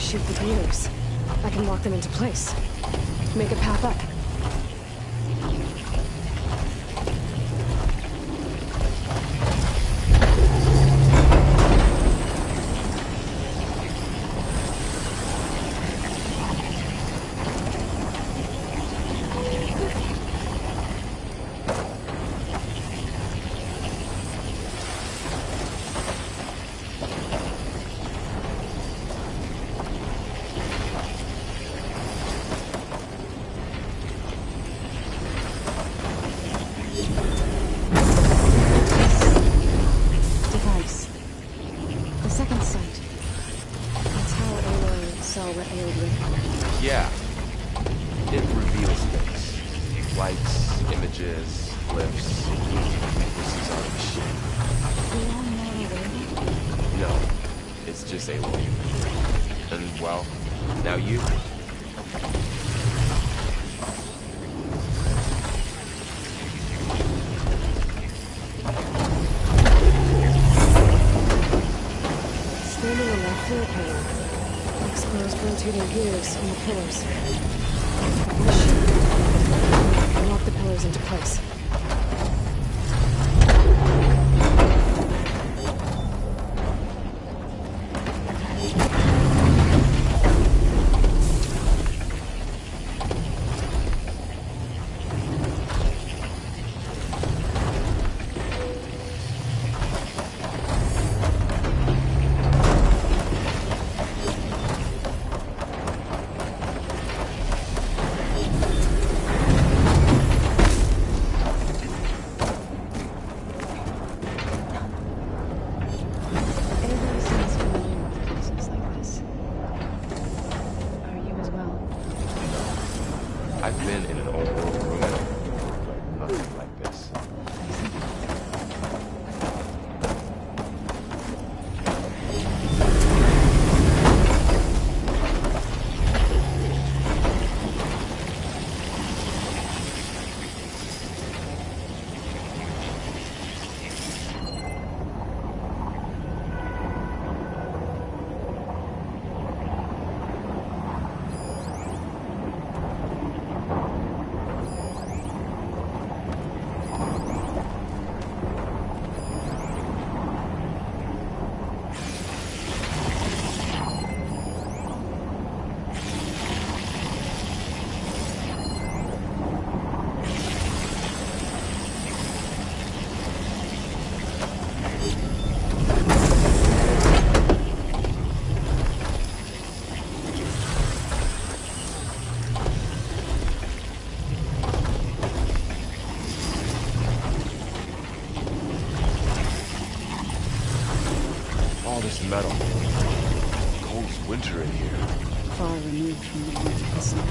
shoot the gears, I can lock them into place. Make a path up. Yeah. It reveals things. Lights, images, glyphs. This is our machine. No. It's just Aloy. And, well, now you. Standing on that floor panel. Exposed rotating gears on the pillars. Lock the pillars into place. I've been in an old world ruin, but nothing like this. All this metal. Cold as winter in here. Far removed from the warmth of the sun.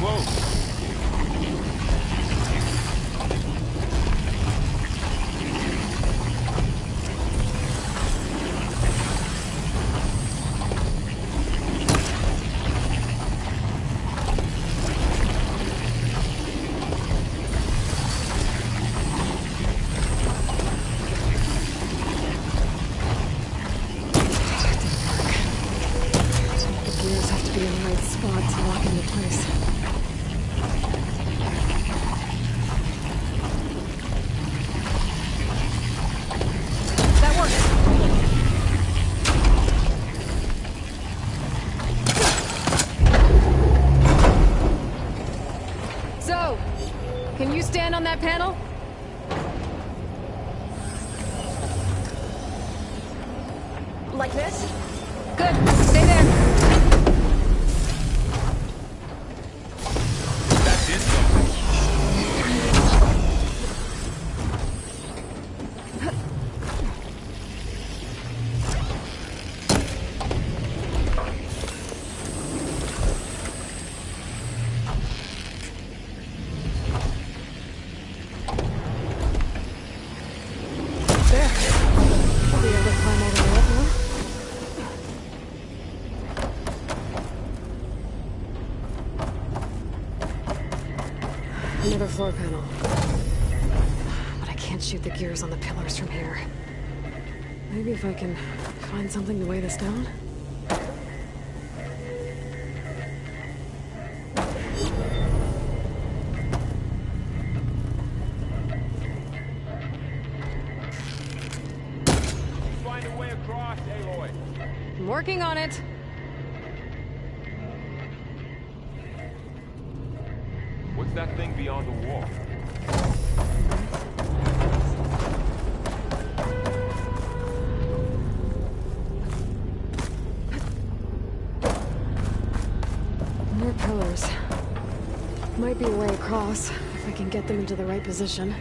close. Can you stand on that panel? Like this? Good. Stay there. That did something. Another floor panel. But I can't shoot the gears on the pillars from here. Maybe if I can find something to weigh this down? Find a way across, Aloy. I'm working on it. What's that thing beyond the wall? More pillars. Might be a way across, if I can get them into the right position.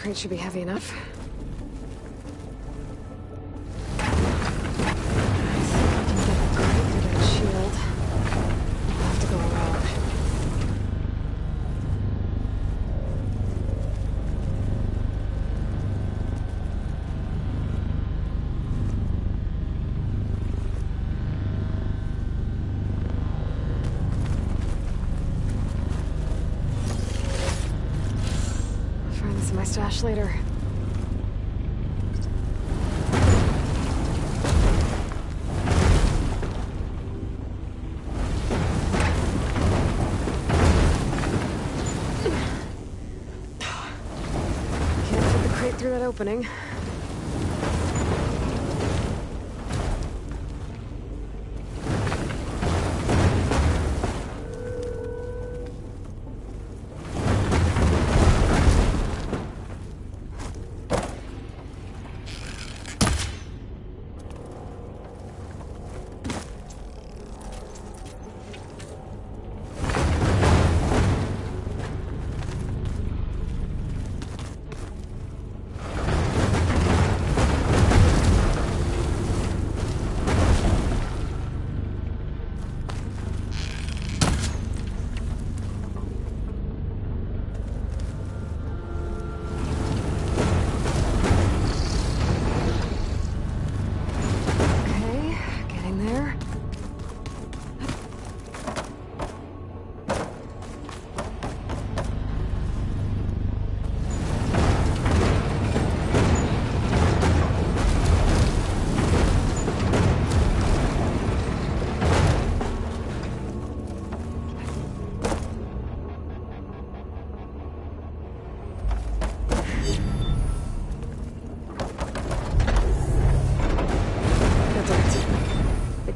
crate should be heavy enough. I think I can get the crate through that shield. I'll have to go around. My stash later. Can't fit the crate through that opening.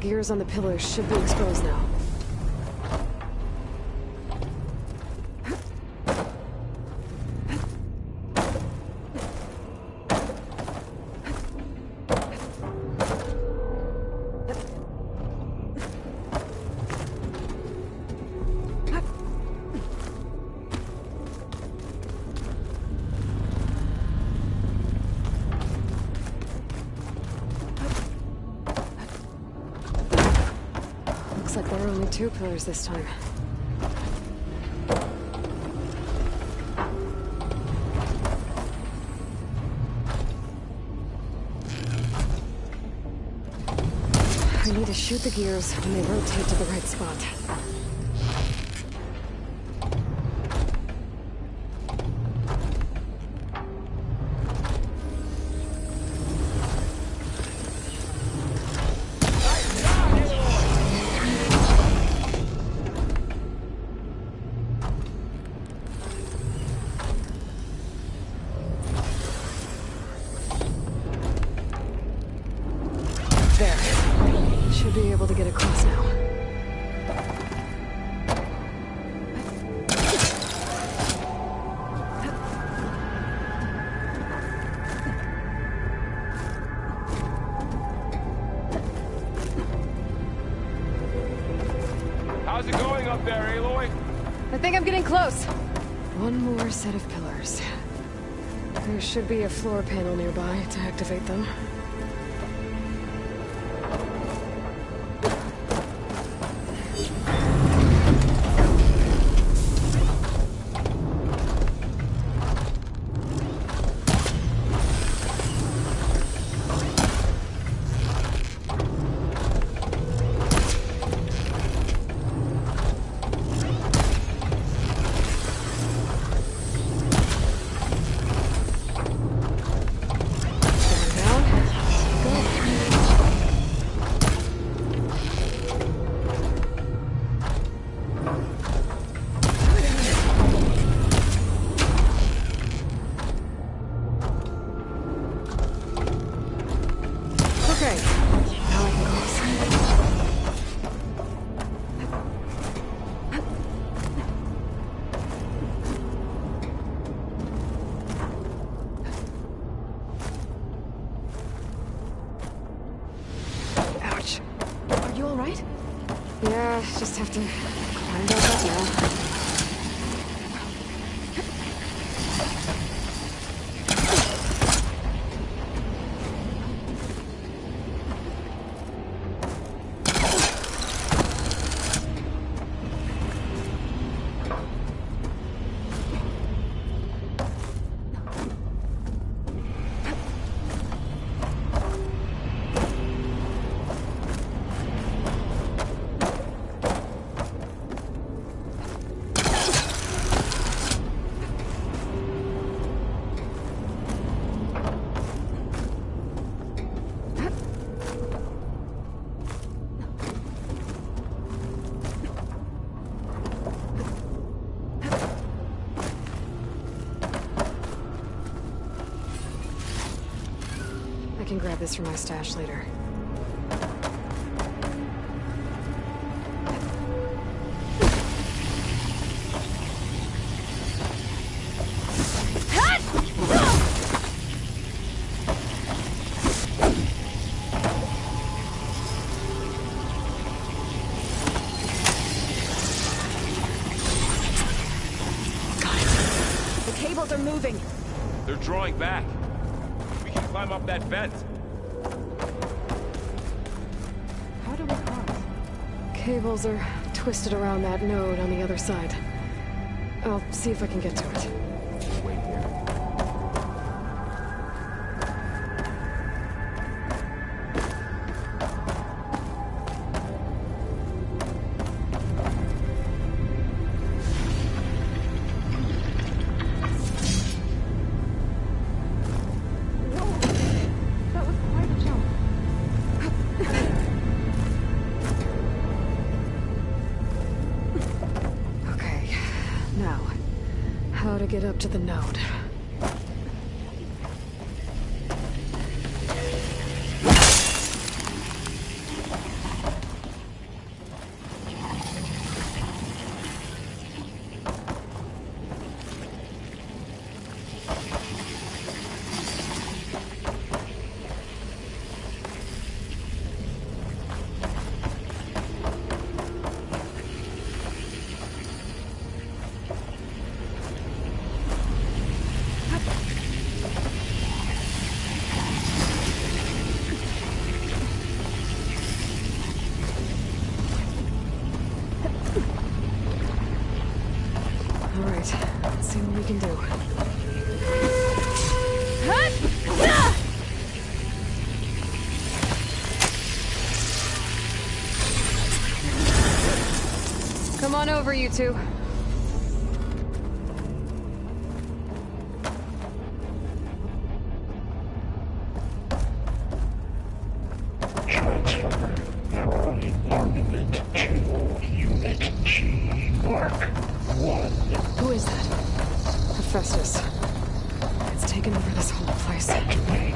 Gears on the pillars should be exposed now. Looks like there are only 2 pillars this time. I need to shoot the gears when they rotate to the right spot. Should be able to get across now. How's it going up there, Aloy? I think I'm getting close. One more set of pillars. There should be a floor panel nearby to activate them. Okay, now I can cross. Ouch. Are you all right? Yeah, just have to climb back up now. can grab this from my stash later. The cables are moving. They're drawing back. We can climb up that vent. How do we cross? Cables are twisted around that node on the other side. I'll see if I can get to it. Wait here. That was quite a jump. Okay, now, how to get up to the node. All right, let's see what we can do. Come on over, you two. Armament 2, Unit G, Mark 1. Who is that? Hephaestus. It's taken over this whole place. Activate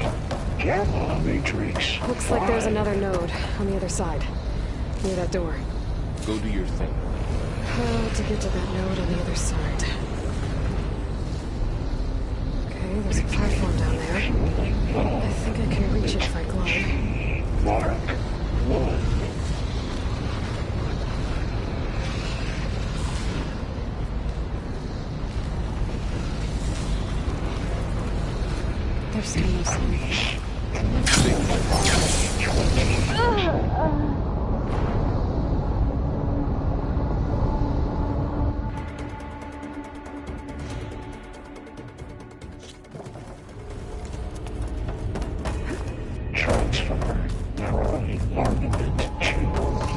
Gamma Matrix. Looks like there's another node on the other side. Near that door. Go do your thing. How to get to that node on the other side. Okay, there's a platform down there. I think I can reach it if I glide. Mark 1. There's still no sign. Transfer. Prime Armament 2,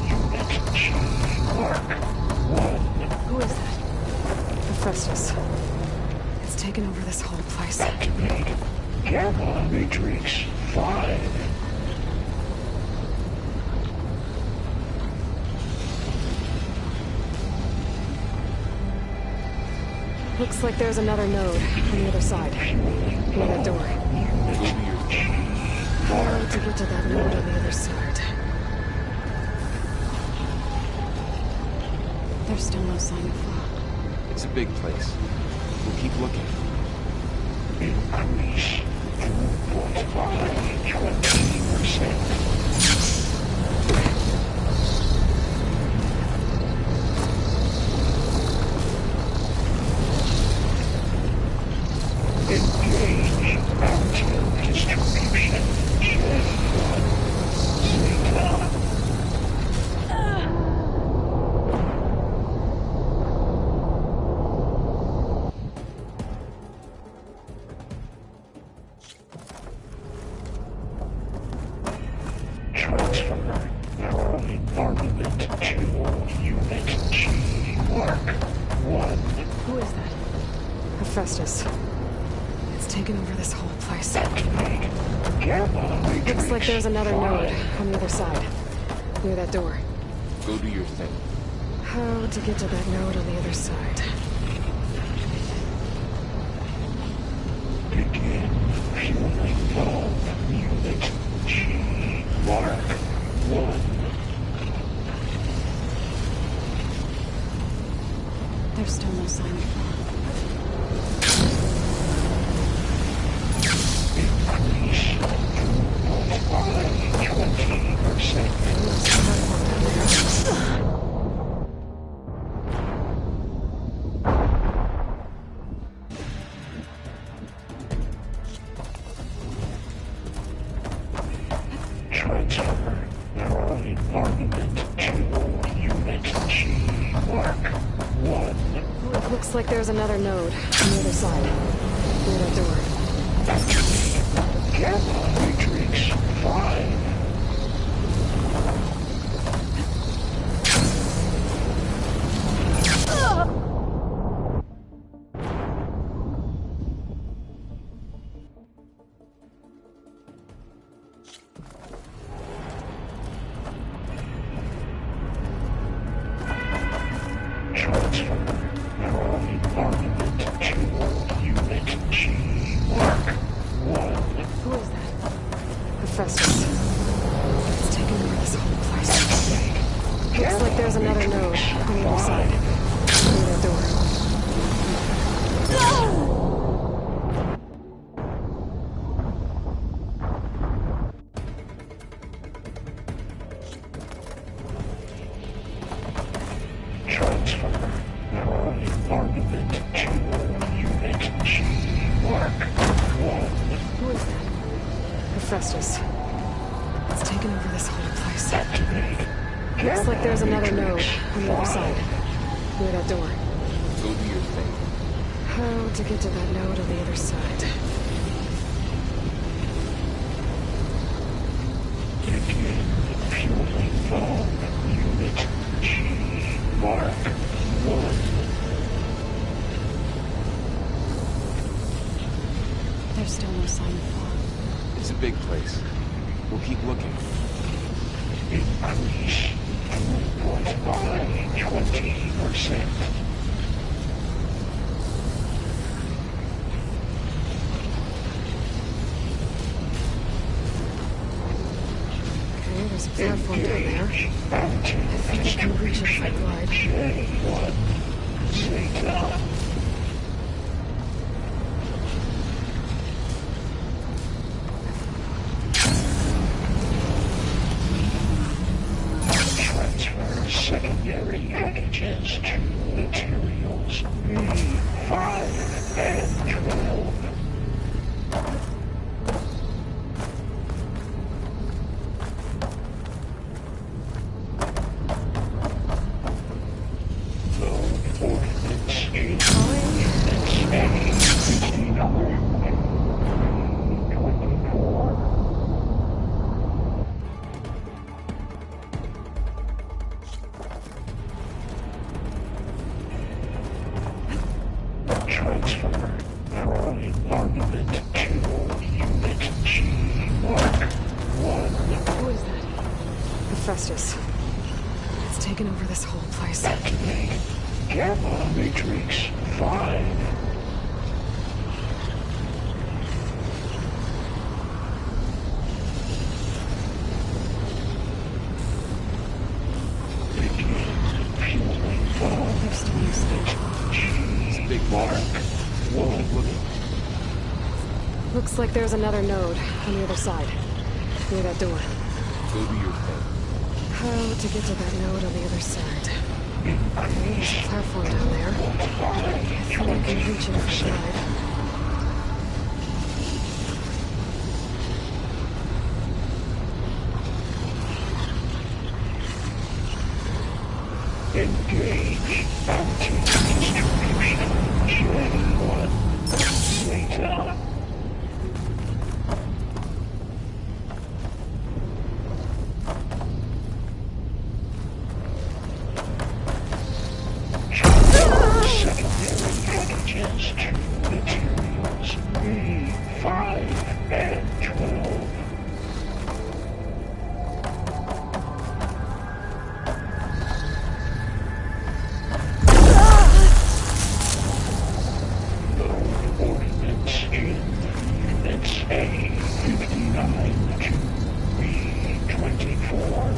Unit G, Mark 1. Who is that? Hephaestus. It's taken over this whole place. Activate Gamma Matrix 5. Looks like there's another node on the other side. Near that door. How to get to that node on the other side. There's still no sign of fog. It's a big place. We'll keep looking. Increase throughput by 20%. Engage mountain distribution. Gen 1. Zeta. Transfer. Prime Armament 2, Unit G, Mark 1. Who is that? Hephaestus. It's taken over this whole place. Activate Gamma Matrix. Looks like there's another 5. node on the other side. Near that door. Go do your thing. How to get to that node on the other side. Begin fueling bulb. Unit sign of fog. Transfer Early Armament to Unit G. Mark 1. Looks like there's another node on the other side. Near that door. Activate Gamma Matrix 5. Transfer Early Armament to Unit G. Mark 1. Who is that? Hephaestus. It's taken over this whole place. Looks like there's another node on the other side. Near that door. Transfer Early Armament to Unit G. Mark 1. Who is that? Hephaestus. It's taken over this whole place. Activate Looks like there's another node on the other side. Near that door. Go do your thing. How to get to that node on the other side? Begin fueling bomb. Unit G. Mark 1. There's still no sign of fog. It's a big place. We'll keep looking. Increase throughput by 20%. Okay, there's a platform down there. I think I can reach it if I glide. J1 Zeta. Transfer secondary packages to materials B5 and 12. Ordnance incoming. A59. 24. Transfer Early Armament to Unit G. Mark 1. Who is that? Hephaestus. It's taken over this whole place. Activate Gamma Matrix 5. Begin fueling bomb. There's still no sign. It's a big Mark 1. Looks like there's another node on the other side. Near that door. Go do your thing. How to get to that node on the other side? Okay, there's a platform down there. I think I can reach it if I glide. Engage anti-distribution. J1 Zeta. Secondary packages to materials B5 and 12. Ordnance in Units A59 to B24.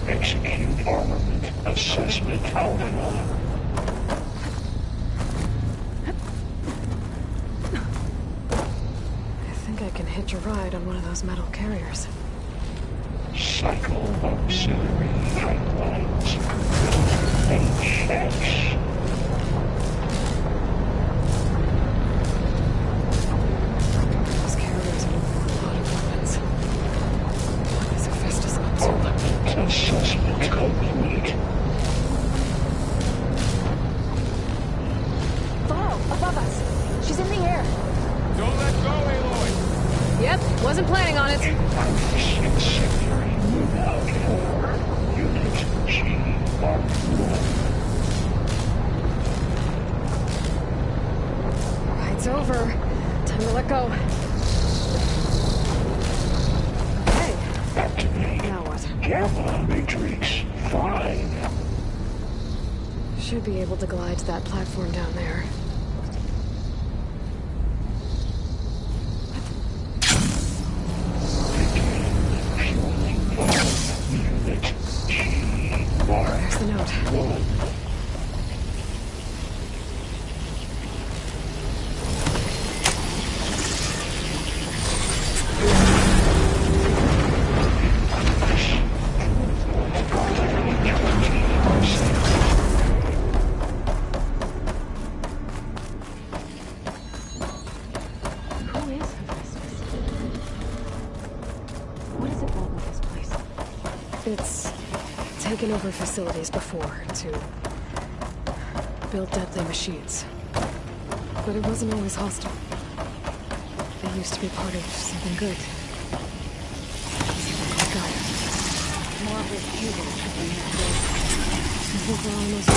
Execute armament assessment outline. I think I can hitch a ride on one of those metal carriers. Cycle auxiliary pipelines. HX. Those carriers are a lot of weapons. What is Hephaestus up to? Armament assessment complete. Varro, above us. She's in the air. Don't let go, Aloy! Yep, wasn't planning on it. Incendiary without core. Unit G Mark 1. Ride's over. Time to let go. Hey. Activate. Now what? Gamma Matrix 5. Should be able to glide to that platform down there. Unit G Mark There's the note. 1. Who is Hephaestus? What does it want with this place? It's taken over facilities before to build deadly machines. But it wasn't always hostile. They used to be part of something good. Something called Gaia. More of this evil trickling that I think we're almost...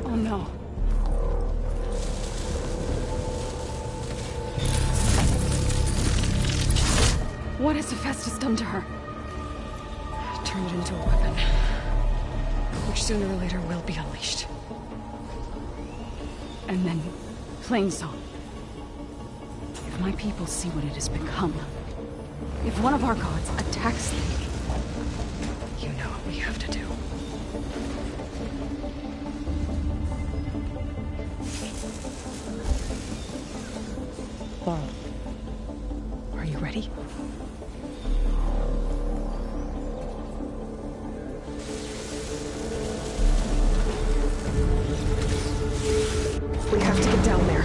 Oh no. What has Hephaestus done to her? Turned it into a weapon. Which sooner or later will be unleashed. And then, Plainsong. If my people see what it has become, if one of our gods attacks them, You know what we have to do. Varro, are you ready? We have to get down there.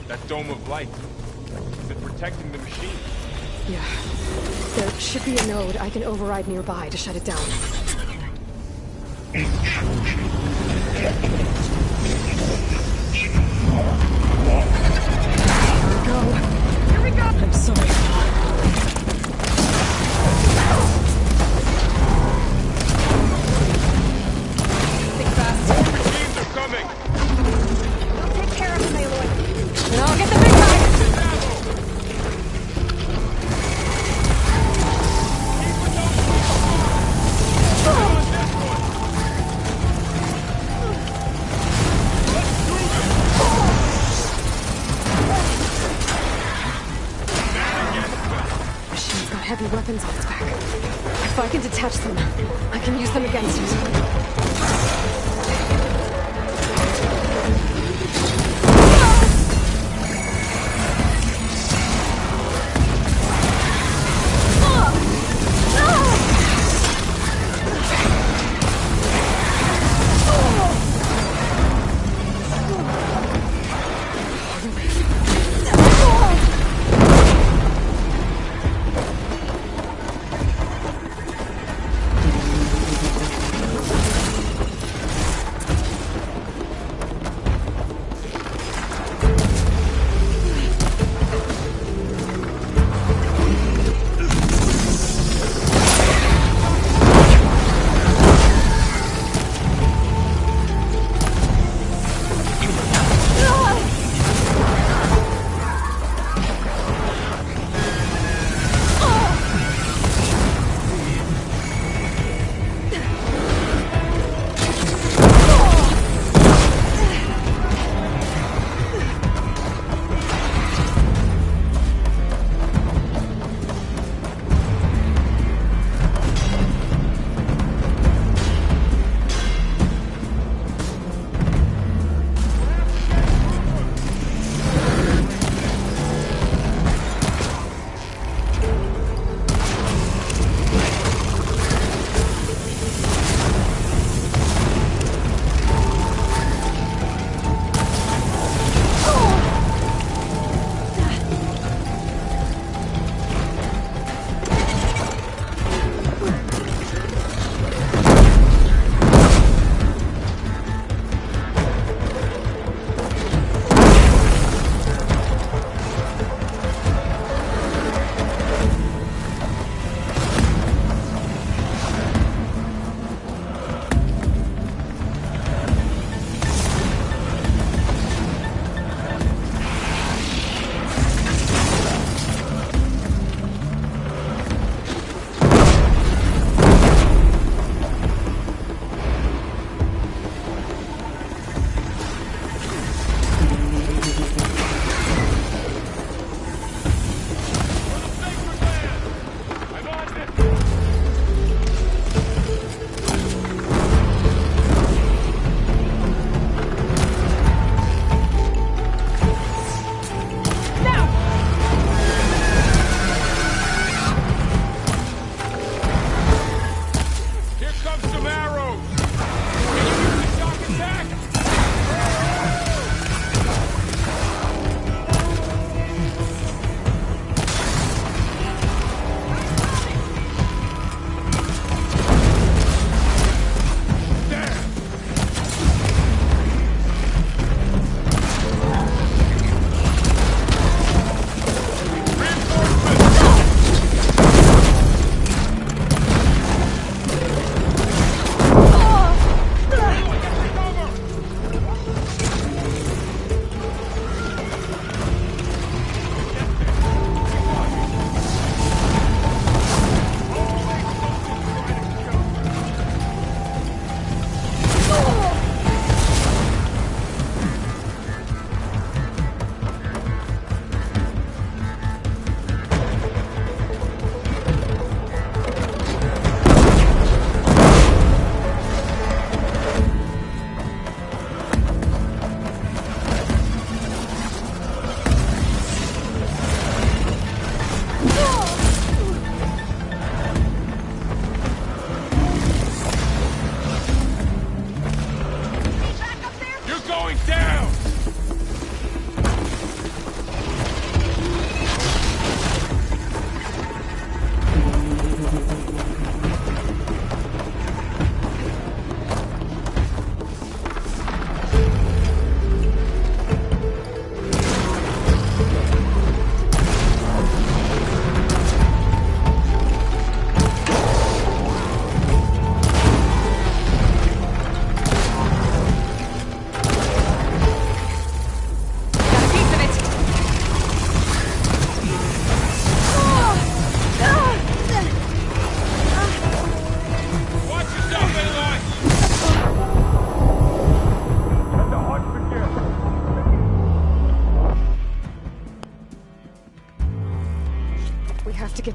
That dome of light. Is it protecting the machine? Yeah. There should be a node I can override nearby to shut it down. Intrusion detected. Go. Here we go! I'm sorry. Think fast. Machines are coming! We'll take care of him, Aloy. And I'll get the big guy! Machine's got heavy weapons on its back. If I can detach them, I can use them against it.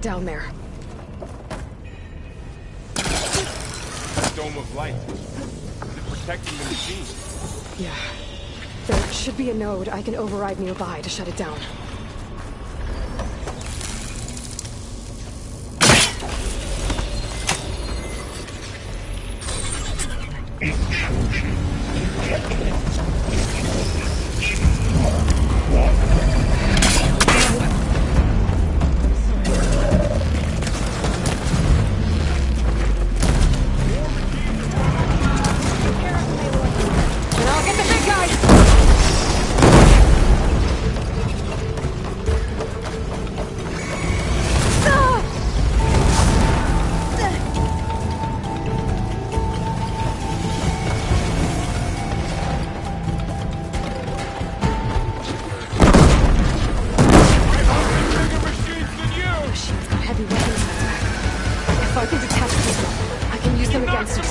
down there. Dome of light. Is it protecting the machine? Yeah. There should be a node I can override nearby to shut it down. Intrusion detected. Mark 1. And I'll get the big guy! Machine's got heavy weapons in its back. If I can detach people, I can use them against it.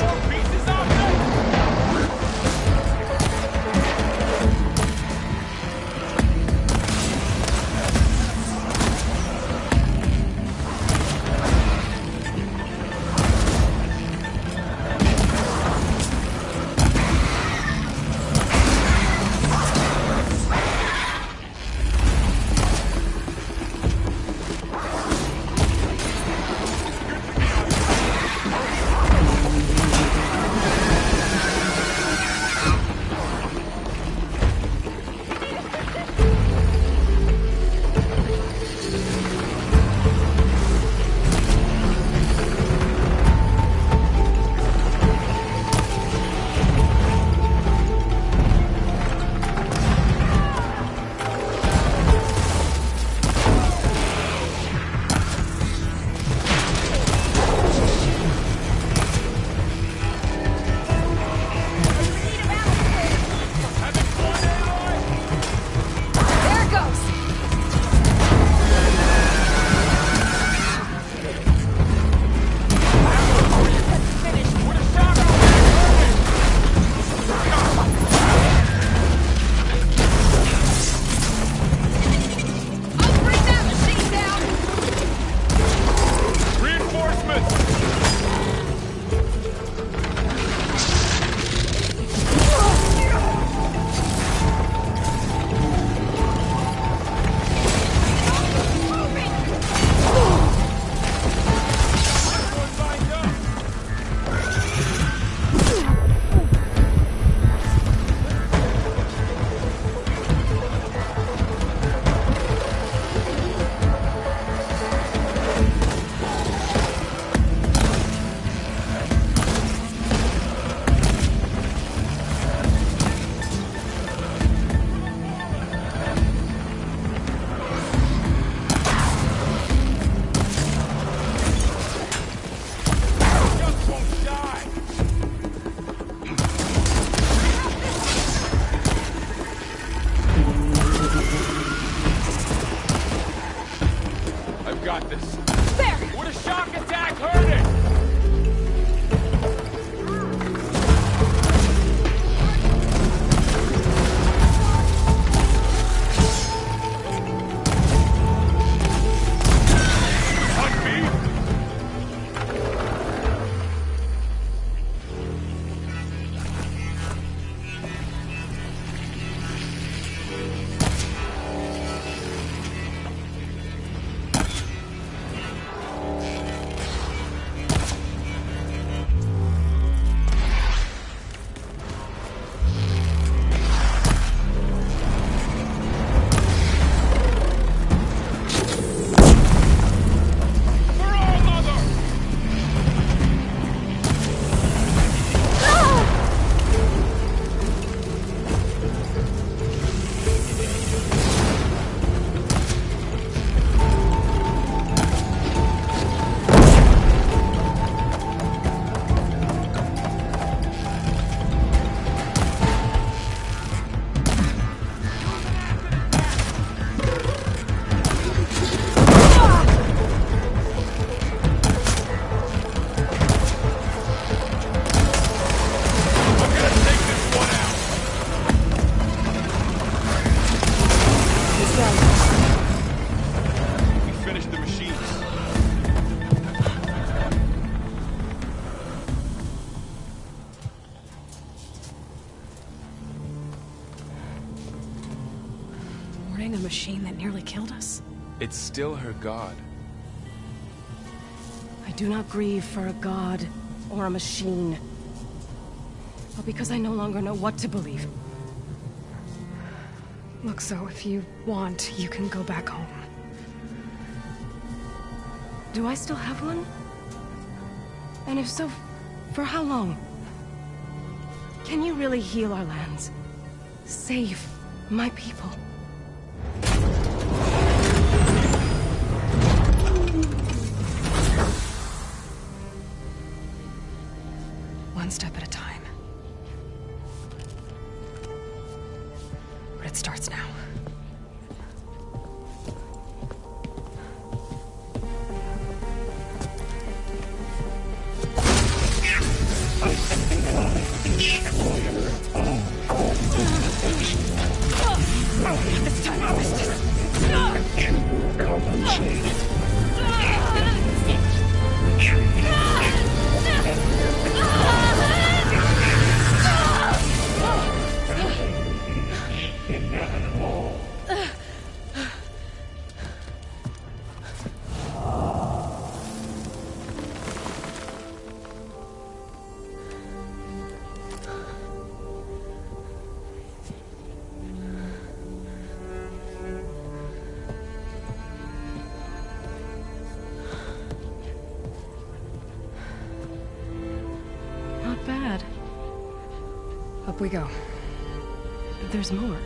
the machine that nearly killed us? It's still her god. I do not grieve for a god or a machine, but because I no longer know what to believe. Look, so if you want, you can go back home. Do I still have one? And if so, for how long? Can you really heal our lands? Save my people? One step at a time. But it starts now. This time I missed it. To compensate. Inevitable. Not bad. Up we go. There's more.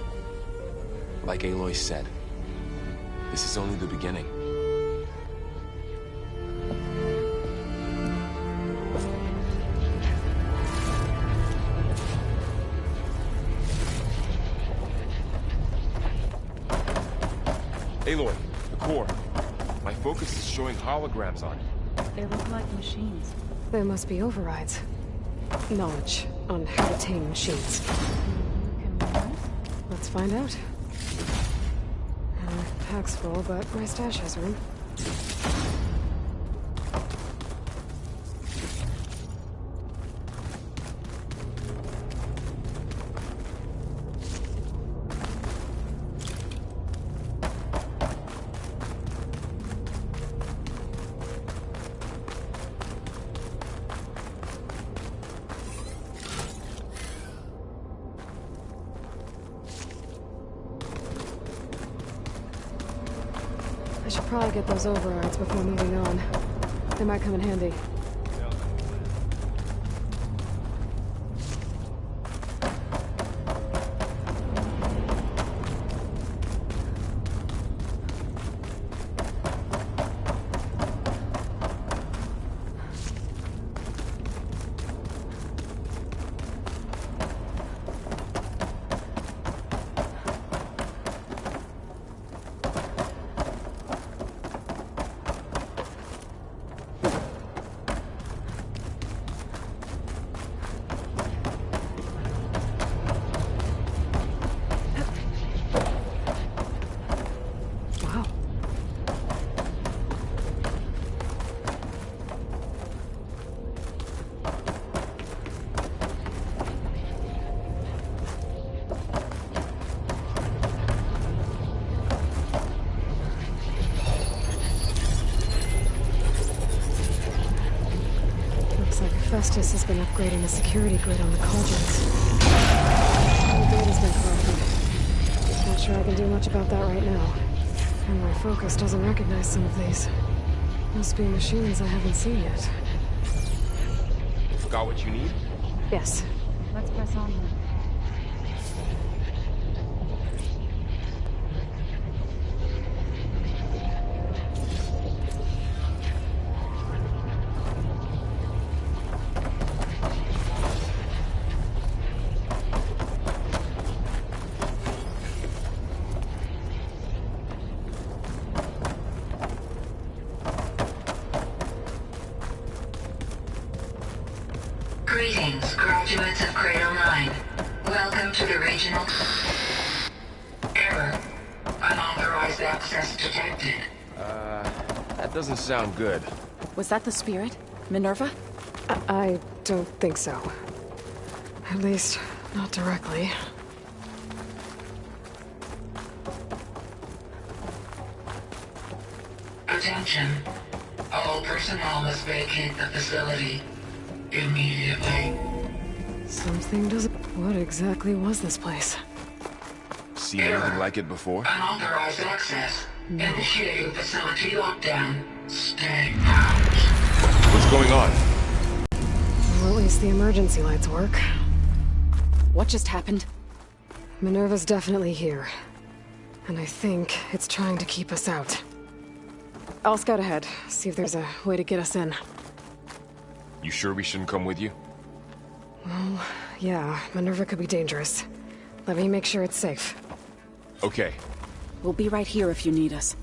Like Aloy said, this is only the beginning. Aloy, the core. My focus is showing holograms on it. They look like machines. There must be overrides. Knowledge on how to tame machines. Let's find out. Pack's full, but my stash has room. I should probably get those overrides before moving on. They might come in handy. Festus has been upgrading the security grid on the cauldrons. The data's been corrupted. Not sure I can do much about that right now. And my focus doesn't recognize some of these. Must be machines I haven't seen yet. Got what you need? Yes. Let's press on then. Greetings, graduates of Cradle 9. Welcome to the regional... Error. Unauthorized access detected. That doesn't sound good. Was that the spirit? Minerva? I don't think so. At least, not directly. Attention. All personnel must vacate the facility immediately. Something doesn't... What exactly was this place? Seen anything like it before? Unauthorized access. Initiating facility lockdown. Stay out. What's going on? Well, at least the emergency lights work. What just happened? Minerva's definitely here. And I think it's trying to keep us out. I'll scout ahead, see if there's a way to get us in. You sure we shouldn't come with you? Well, yeah, Minerva could be dangerous. Let me make sure it's safe. Okay. We'll be right here if you need us.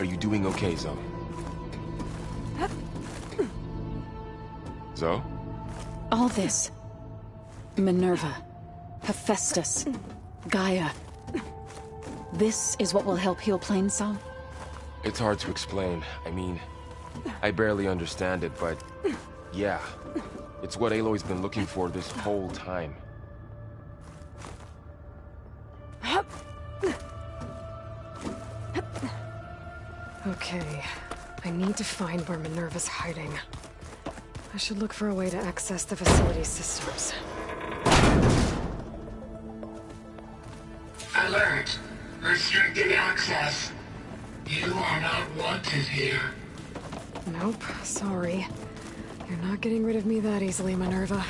Are you doing okay, Zoe? Zoe? All this. Minerva. Hephaestus. Gaia. This is what will help heal Plainsong? It's hard to explain. I mean, I barely understand it, but... yeah. It's what Aloy's been looking for this whole time. Okay. I need to find where Minerva's hiding. I should look for a way to access the facility's systems. Alert. Restricted access. You are not wanted here. Nope, sorry. You're not getting rid of me that easily, Minerva.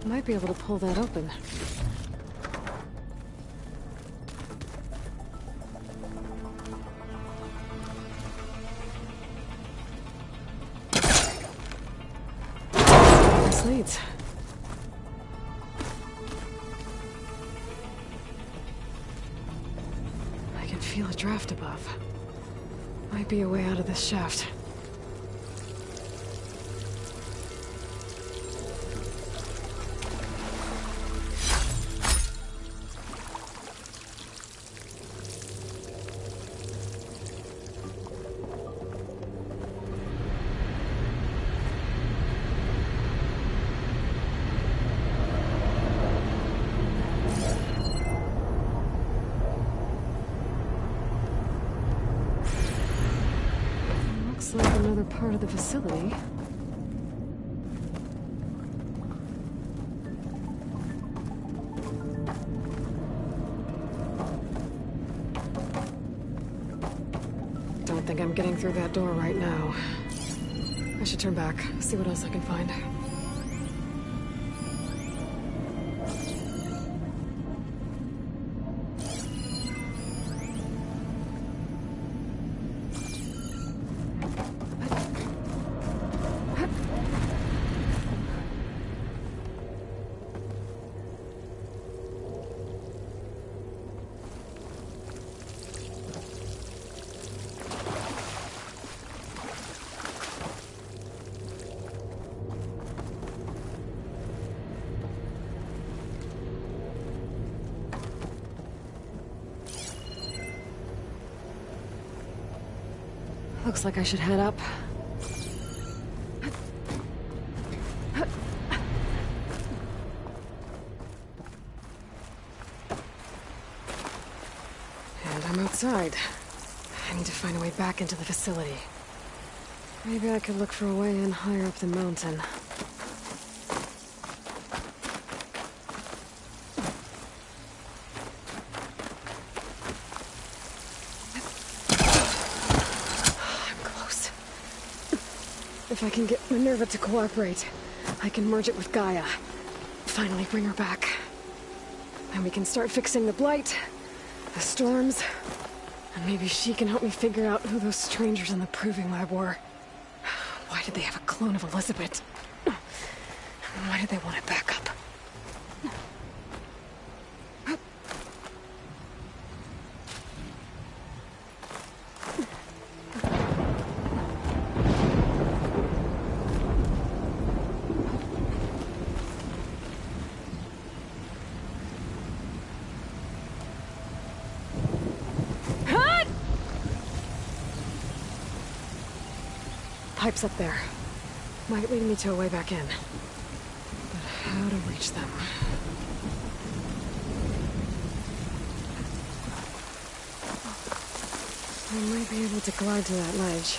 Might be able to pull that open. Nice leads. I can feel a draft above. Might be a way out of this shaft. Looks like another part of the facility. Don't think I'm getting through that door right now. I should turn back, see what else I can find. Looks like I should head up. And I'm outside. I need to find a way back into the facility. Maybe I could look for a way in higher up the mountain. If I can get Minerva to cooperate, I can merge it with Gaia. Finally bring her back. Then we can start fixing the Blight, the storms, and maybe she can help me figure out who those strangers in the Proving Lab were. Why did they have a clone of Elizabeth? Why did they want it back up? Pipe's up there. Might lead me to a way back in. But how to reach them? I might be able to glide to that ledge.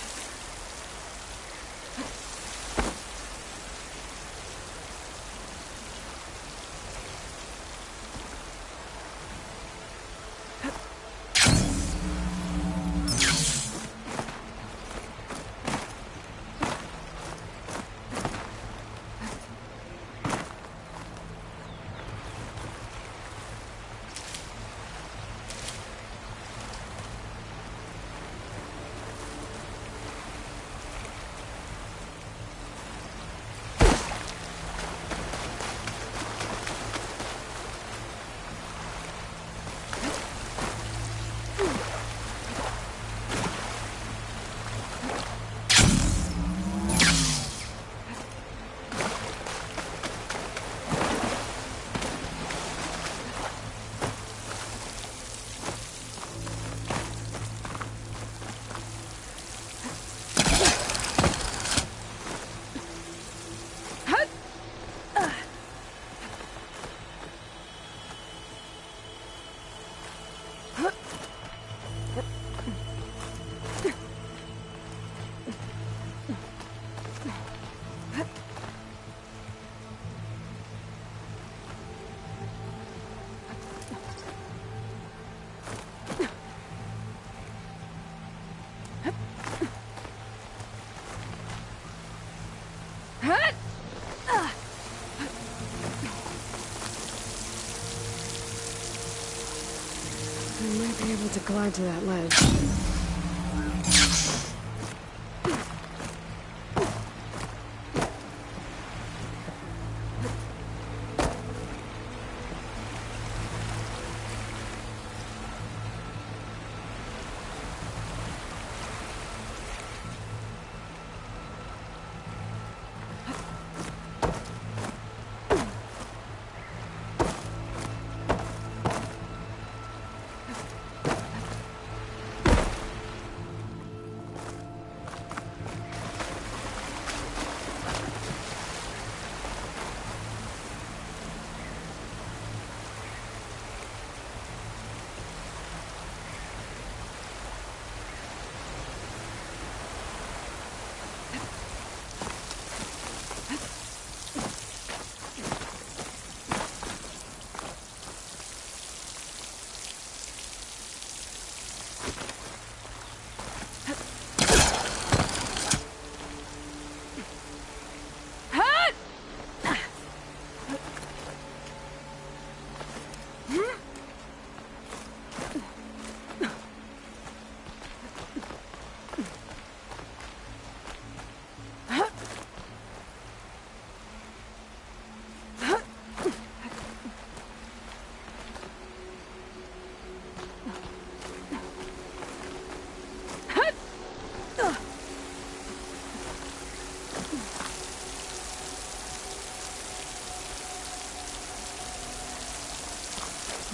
I might be able to glide to that ledge.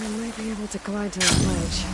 I might be able to glide to that ledge.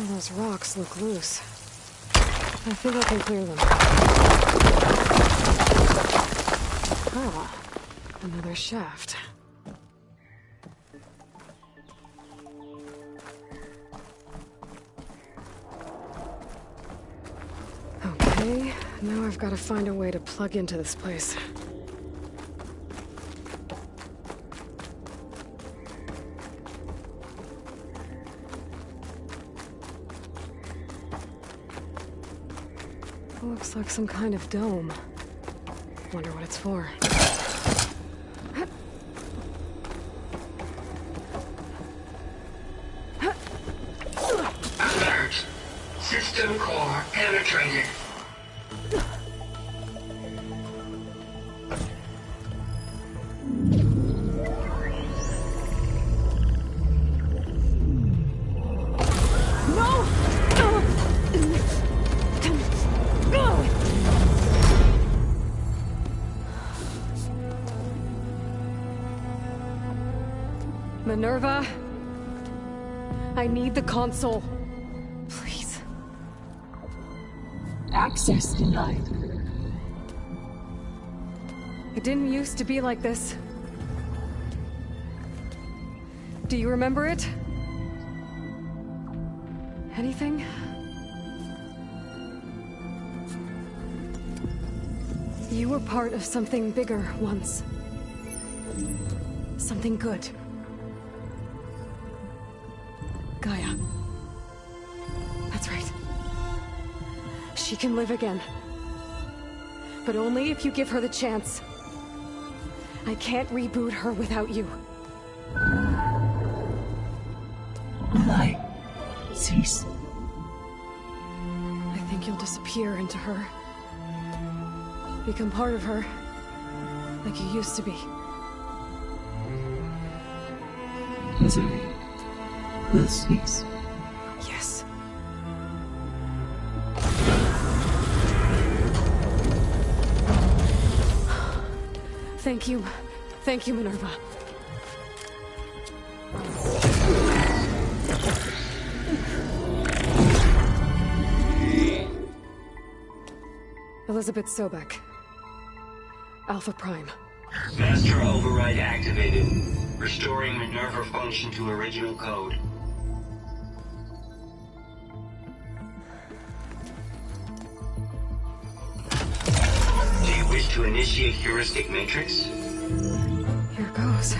Some of those rocks look loose. I think I can clear them. Ah, another shaft. Okay, now I've got to find a way to plug into this place. Looks like some kind of dome. Wonder what it's for. Alert! System core penetrated. Minerva, I need the console. Please. Access denied. It didn't used to be like this. Do you remember it? Anything? You were part of something bigger once. Something good. Gaia. That's right. She can live again. But only if you give her the chance. I can't reboot her without you. Light. Cease. I think you'll disappear into her. Become part of her. Like you used to be. Misery will cease. Yes. Thank you. Thank you, Minerva. Elizabeth Sobek. Alpha Prime. Master override activated. Restoring Minerva function to original code. Do you wish to initiate heuristic matrix? Here goes.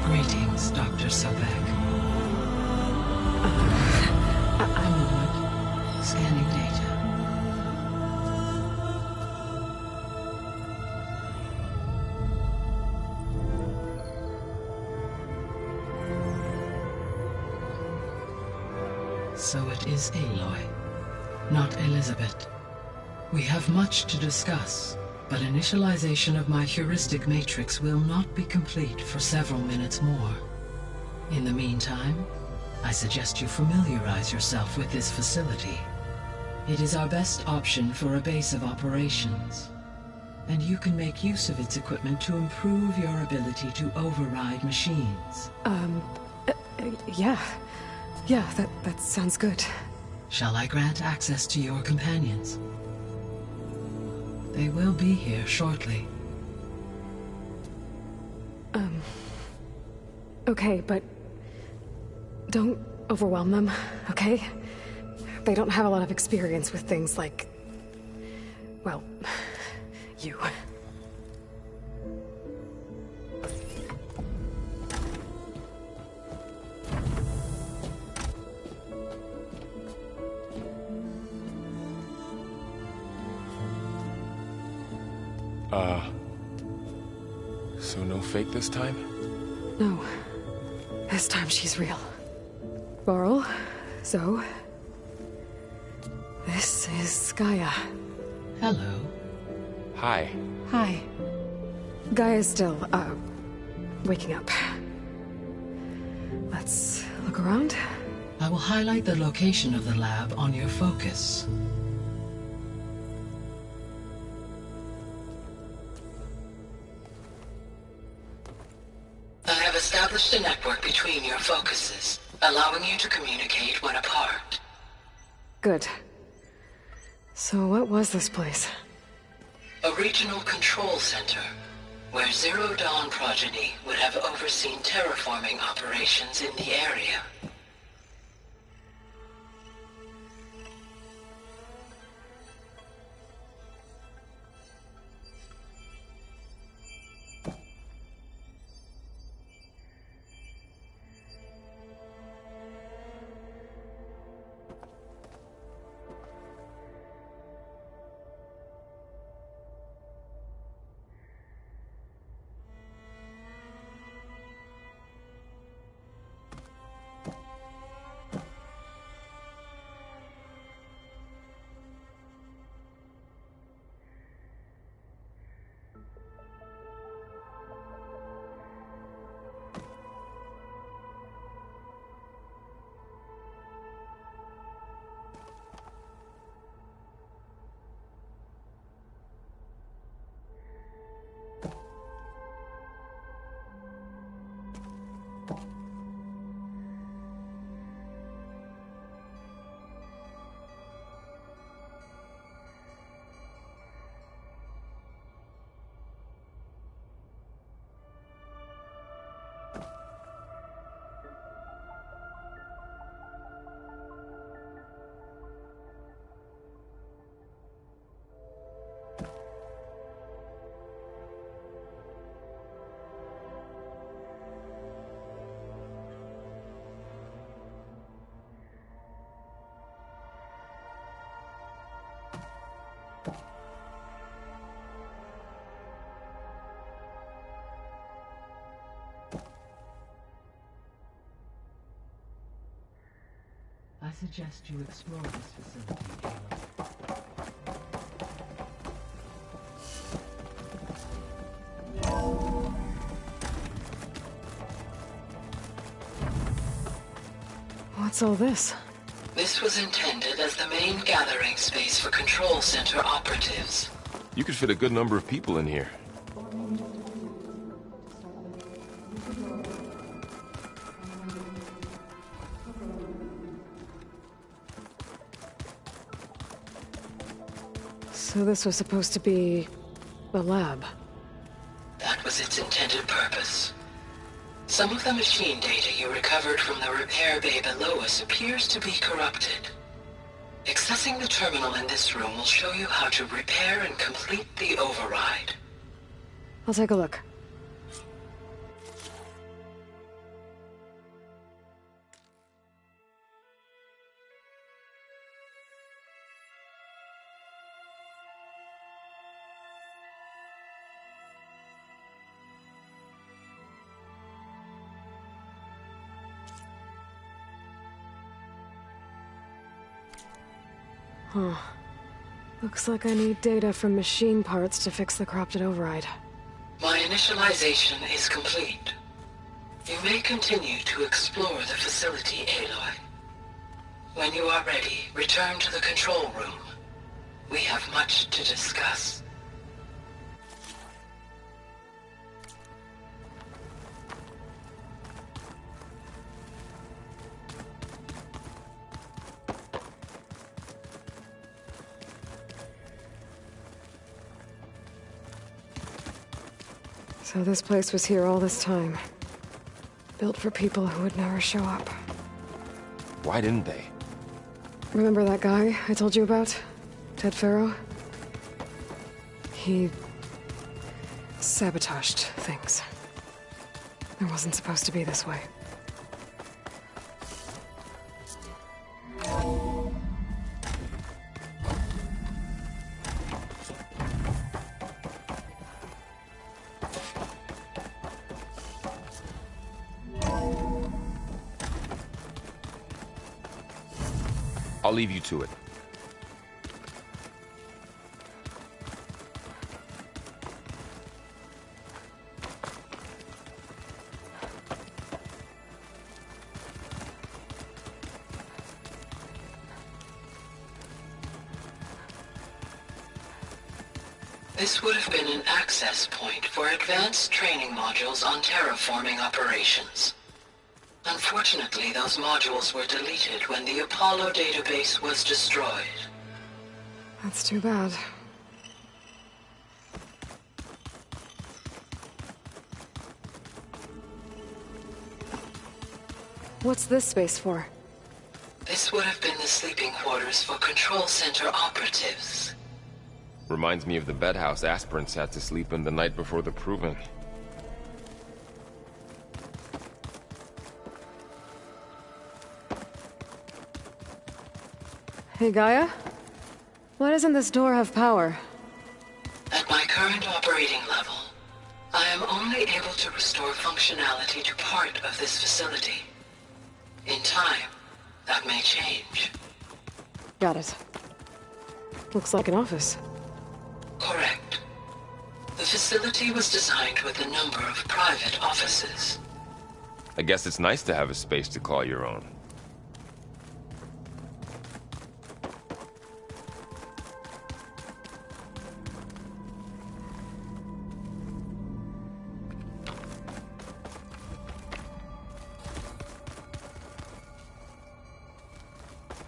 Greetings, Dr. Sobek. Onward. Scanning data. So it is Aloy, not Elizabeth. We have much to discuss, but initialization of my heuristic matrix will not be complete for several minutes more. In the meantime, I suggest you familiarize yourself with this facility. It is our best option for a base of operations, and you can make use of its equipment to improve your ability to override machines. Yeah. Yeah, that sounds good. Shall I grant access to your companions? They will be here shortly. Okay, but don't overwhelm them, okay? They don't have a lot of experience with things like, well, you. So no fake this time? No. This time she's real. Varl, Zoe. This is Gaia. Hello. Hi. Hi. Gaia's still, waking up. Let's look around. I will highlight the location of the lab on your focus. I have established a network between your focuses, allowing you to communicate when apart. Good. So what was this place? A regional control center, where Zero Dawn progeny would have overseen terraforming operations in the area. I suggest you explore this facility, Aloy. What's all this? This was intended as the main gathering space for Control Center operatives. You could fit a good number of people in here. So this was supposed to be a lab. That was its intended purpose. Some of the machine data you recovered from the repair bay below us appears to be corrupted. Accessing the terminal in this room will show you how to repair and complete the override. I'll take a look. Huh. Looks like I need data from machine parts to fix the corrupted override. My initialization is complete. You may continue to explore the facility, Aloy. When you are ready, return to the control room. We have much to discuss. So this place was here all this time. Built for people who would never show up. Why didn't they? Remember that guy I told you about? Ted Faro? He sabotaged things. It wasn't supposed to be this way. I'll leave you to it. This would have been an access point for advanced training modules on terraforming operations. Unfortunately, those modules were deleted when the Apollo database was destroyed. That's too bad. What's this space for? This would have been the sleeping quarters for Control Center operatives. Reminds me of the bedhouse aspirants had to sleep in the night before the proving. Hey, Gaia? Why doesn't this door have power? At my current operating level, I am only able to restore functionality to part of this facility. In time, that may change. Got it. Looks like an office. Correct. The facility was designed with a number of private offices. I guess it's nice to have a space to call your own.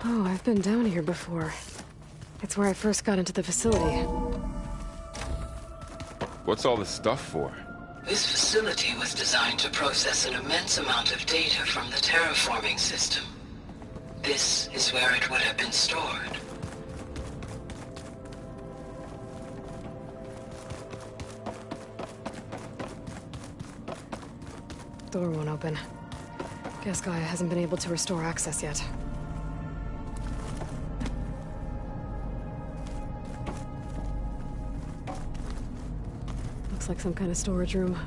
Oh, I've been down here before. It's where I first got into the facility. What's all this stuff for? This facility was designed to process an immense amount of data from the terraforming system. This is where it would have been stored. Door won't open. Guess Gaia hasn't been able to restore access yet. Looks like some kind of storage room.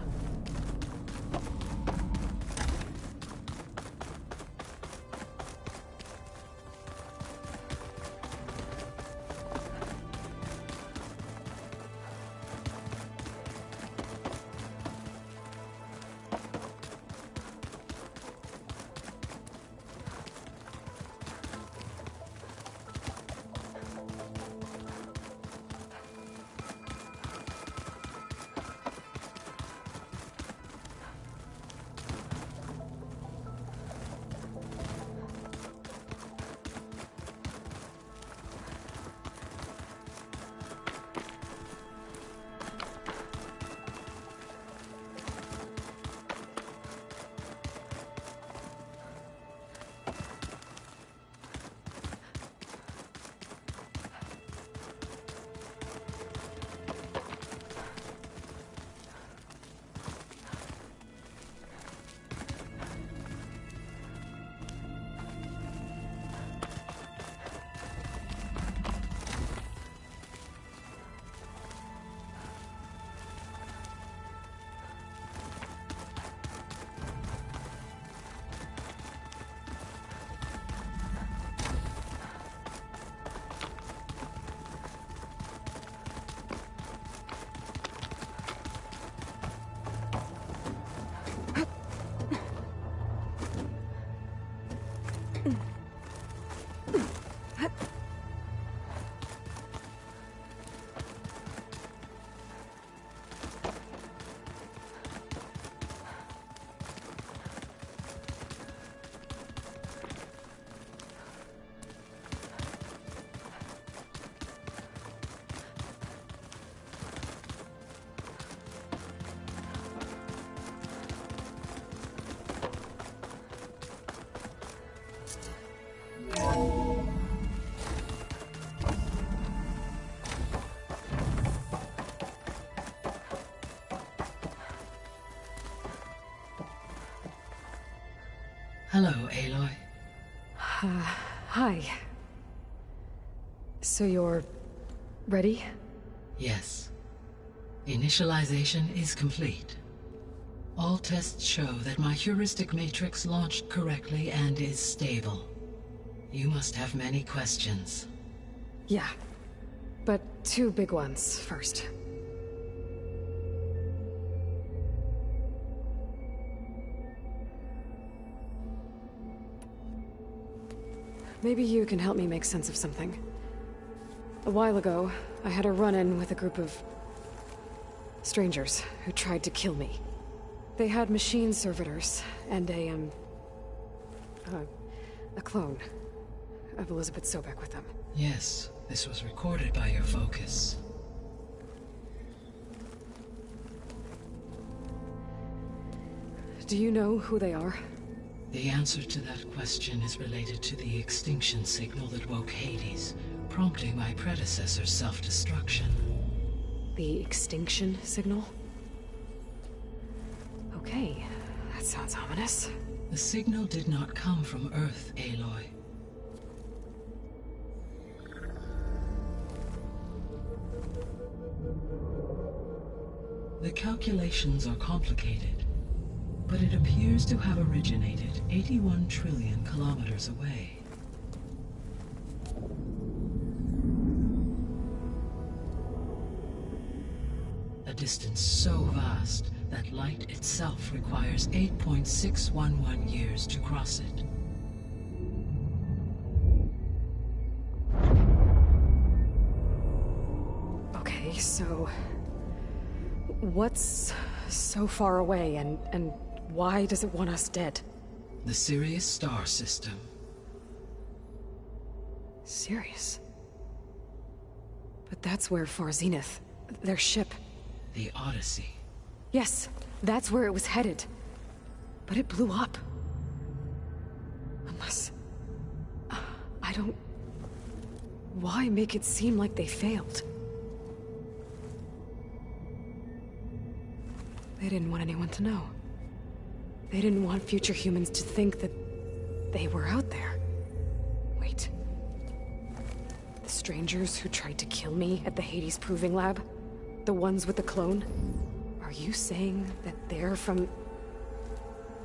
Hello, Aloy. Hi. So you're... ready? Yes. Initialization is complete. All tests show that my heuristic matrix launched correctly and is stable. You must have many questions. Yeah. But two big ones first. Maybe you can help me make sense of something. A while ago, I had a run-in with a group of Strangers who tried to kill me. They had machine servitors and a clone of Elizabeth Sobek with them. Yes, this was recorded by your focus. Do you know who they are? The answer to that question is related to the extinction signal that woke Hades, prompting my predecessor's self-destruction. The extinction signal? Okay, that sounds ominous. The signal did not come from Earth, Aloy. The calculations are complicated, but it appears to have originated 81 trillion kilometers away. A distance so vast that light itself requires 8.611 years to cross it. Okay, so... what's so far away, and why does it want us dead? The Sirius star system. Sirius? But that's where Far Zenith, their ship... The Odyssey. Yes, that's where it was headed. But it blew up. Unless... I don't... Why make it seem like they failed? They didn't want anyone to know. They didn't want future humans to think that they were out there. Wait. The strangers who tried to kill me at the Hades Proving Lab? The ones with the clone? Are you saying that they're from...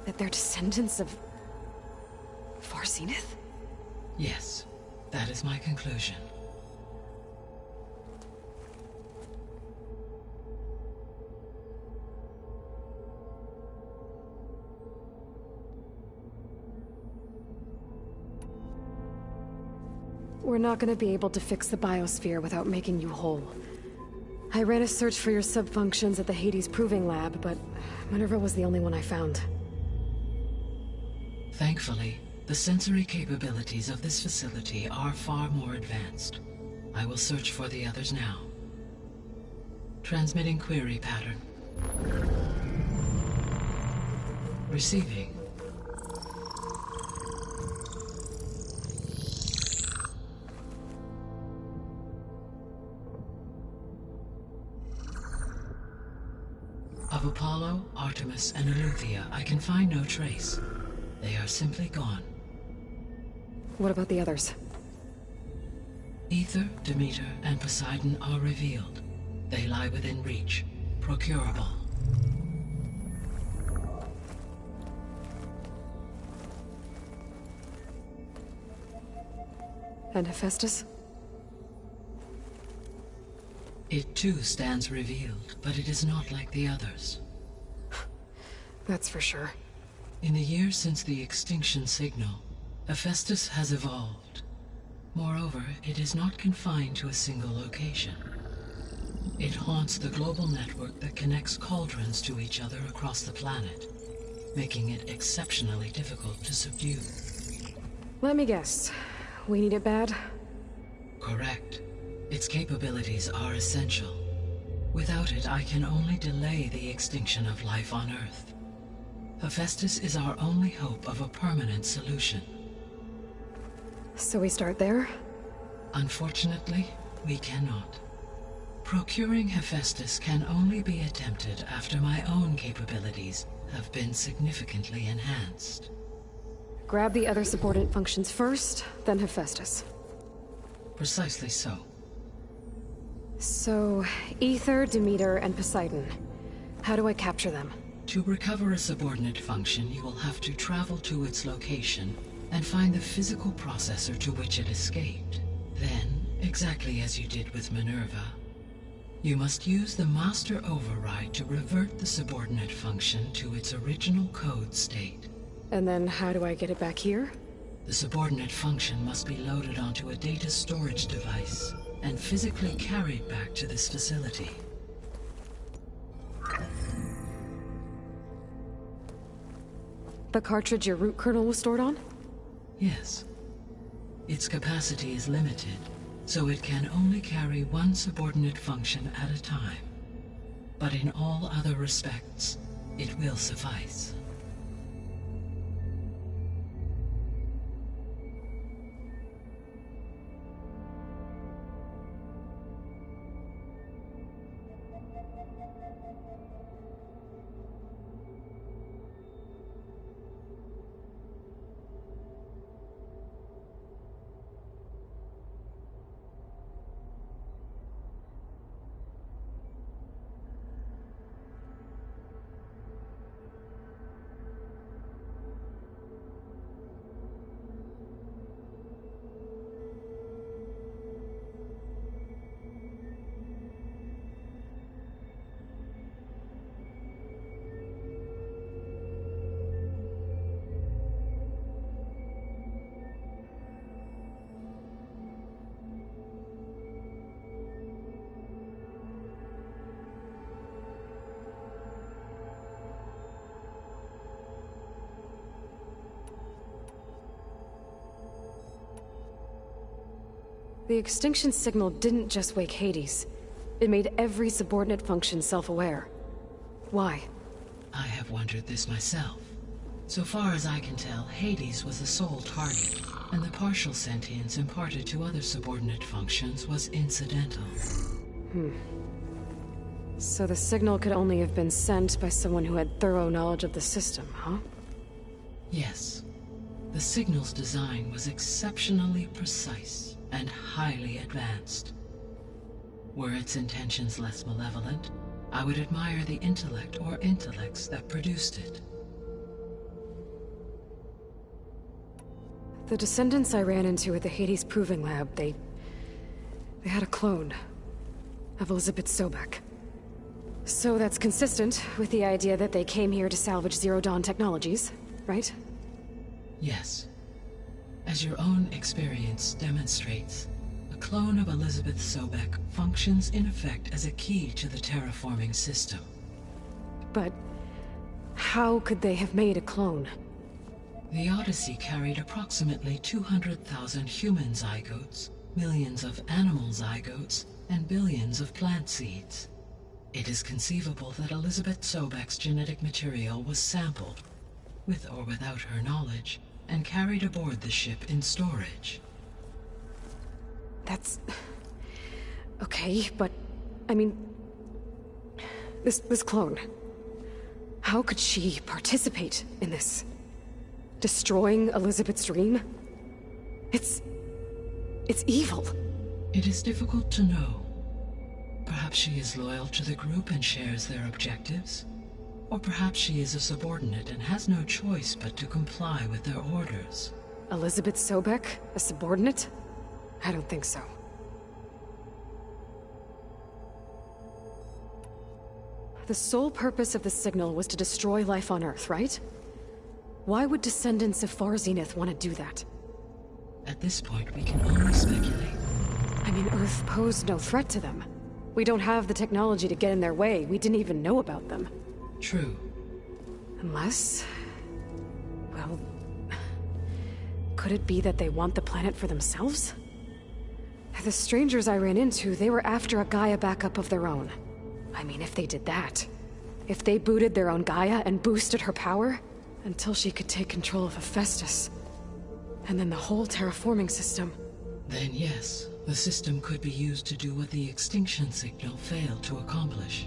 that they're descendants of... Far Zenith? Yes, that is my conclusion. We're not gonna be able to fix the biosphere without making you whole. I ran a search for your subfunctions at the Hades Proving Lab, but Minerva was the only one I found. Thankfully, the sensory capabilities of this facility are far more advanced. I will search for the others now. Transmitting query pattern. Receiving. Of Apollo, Artemis, and Eleuthia, I can find no trace. They are simply gone. What about the others? Aether, Demeter, and Poseidon are revealed. They lie within reach, procurable. And Hephaestus? It too stands revealed, but it is not like the others. That's for sure. In the years since the extinction signal, Hephaestus has evolved. Moreover, it is not confined to a single location. It haunts the global network that connects cauldrons to each other across the planet, making it exceptionally difficult to subdue. Let me guess. We need it bad? Correct. Its capabilities are essential. Without it, I can only delay the extinction of life on Earth. Hephaestus is our only hope of a permanent solution. So we start there? Unfortunately, we cannot. Procuring Hephaestus can only be attempted after my own capabilities have been significantly enhanced. Grab the other subordinate functions first, then Hephaestus. Precisely so. So, Aether, Demeter, and Poseidon. How do I capture them? To recover a subordinate function, you will have to travel to its location and find the physical processor to which it escaped. Then, exactly as you did with Minerva, you must use the Master Override to revert the subordinate function to its original code state. And then how do I get it back here? The subordinate function must be loaded onto a data storage device and physically carried back to this facility. The cartridge your root kernel was stored on? Yes. Its capacity is limited, so it can only carry one subordinate function at a time. But in all other respects, it will suffice. The extinction signal didn't just wake Hades. It made every subordinate function self-aware. Why? I have wondered this myself. So far as I can tell, Hades was the sole target, and the partial sentience imparted to other subordinate functions was incidental. So the signal could only have been sent by someone who had thorough knowledge of the system, huh? Yes. The signal's design was exceptionally precise and highly advanced. Were its intentions less malevolent, I would admire the intellect or intellects that produced it. The descendants I ran into at the Hades Proving Lab, they had a clone of Elizabeth Sobek. So that's consistent with the idea that they came here to salvage Zero Dawn technologies, right? Yes. As your own experience demonstrates, a clone of Elizabeth Sobek functions in effect as a key to the terraforming system. But how could they have made a clone? The Odyssey carried approximately 200,000 human zygotes, millions of animal zygotes, and billions of plant seeds. It is conceivable that Elizabeth Sobek's genetic material was sampled, with or without her knowledge, and carried aboard the ship in storage. That's... okay, but... I mean... This clone... How could she participate in this? Destroying Elizabeth's dream? It's evil. It is difficult to know. Perhaps she is loyal to the group and shares their objectives. Or perhaps she is a subordinate and has no choice but to comply with their orders. Elizabeth Sobek? A subordinate? I don't think so. The sole purpose of the signal was to destroy life on Earth, right? Why would descendants of Far Zenith want to do that? At this point, we can only speculate. I mean, Earth posed no threat to them. We don't have the technology to get in their way. We didn't even know about them. True. Unless... well... could it be that they want the planet for themselves? The strangers I ran into, they were after a Gaia backup of their own. I mean, if they did that... if they booted their own Gaia and boosted her power... until she could take control of Hephaestus... and then the whole terraforming system... Then yes, the system could be used to do what the extinction signal failed to accomplish.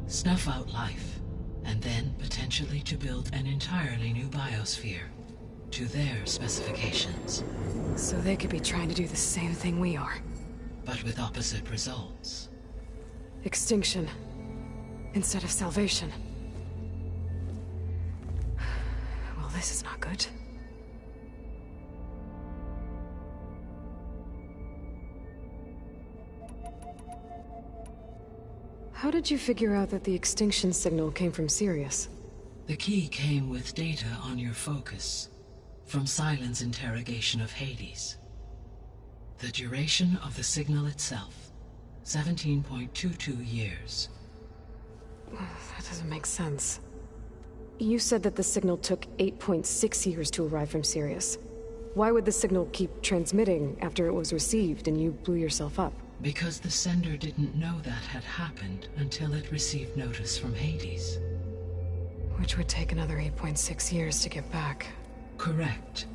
Snuff out life, and then potentially to build an entirely new biosphere. To their specifications. So they could be trying to do the same thing we are. But with opposite results. Extinction. Instead of salvation. Well, this is not good. How did you figure out that the extinction signal came from Sirius? The key came with data on your focus, from Silent's interrogation of Hades. The duration of the signal itself, 17.22 years. That doesn't make sense. You said that the signal took 8.6 years to arrive from Sirius. Why would the signal keep transmitting after it was received and you blew yourself up? Because the sender didn't know that had happened until it received notice from Hades. Which would take another 8.6 years to get back. Correct.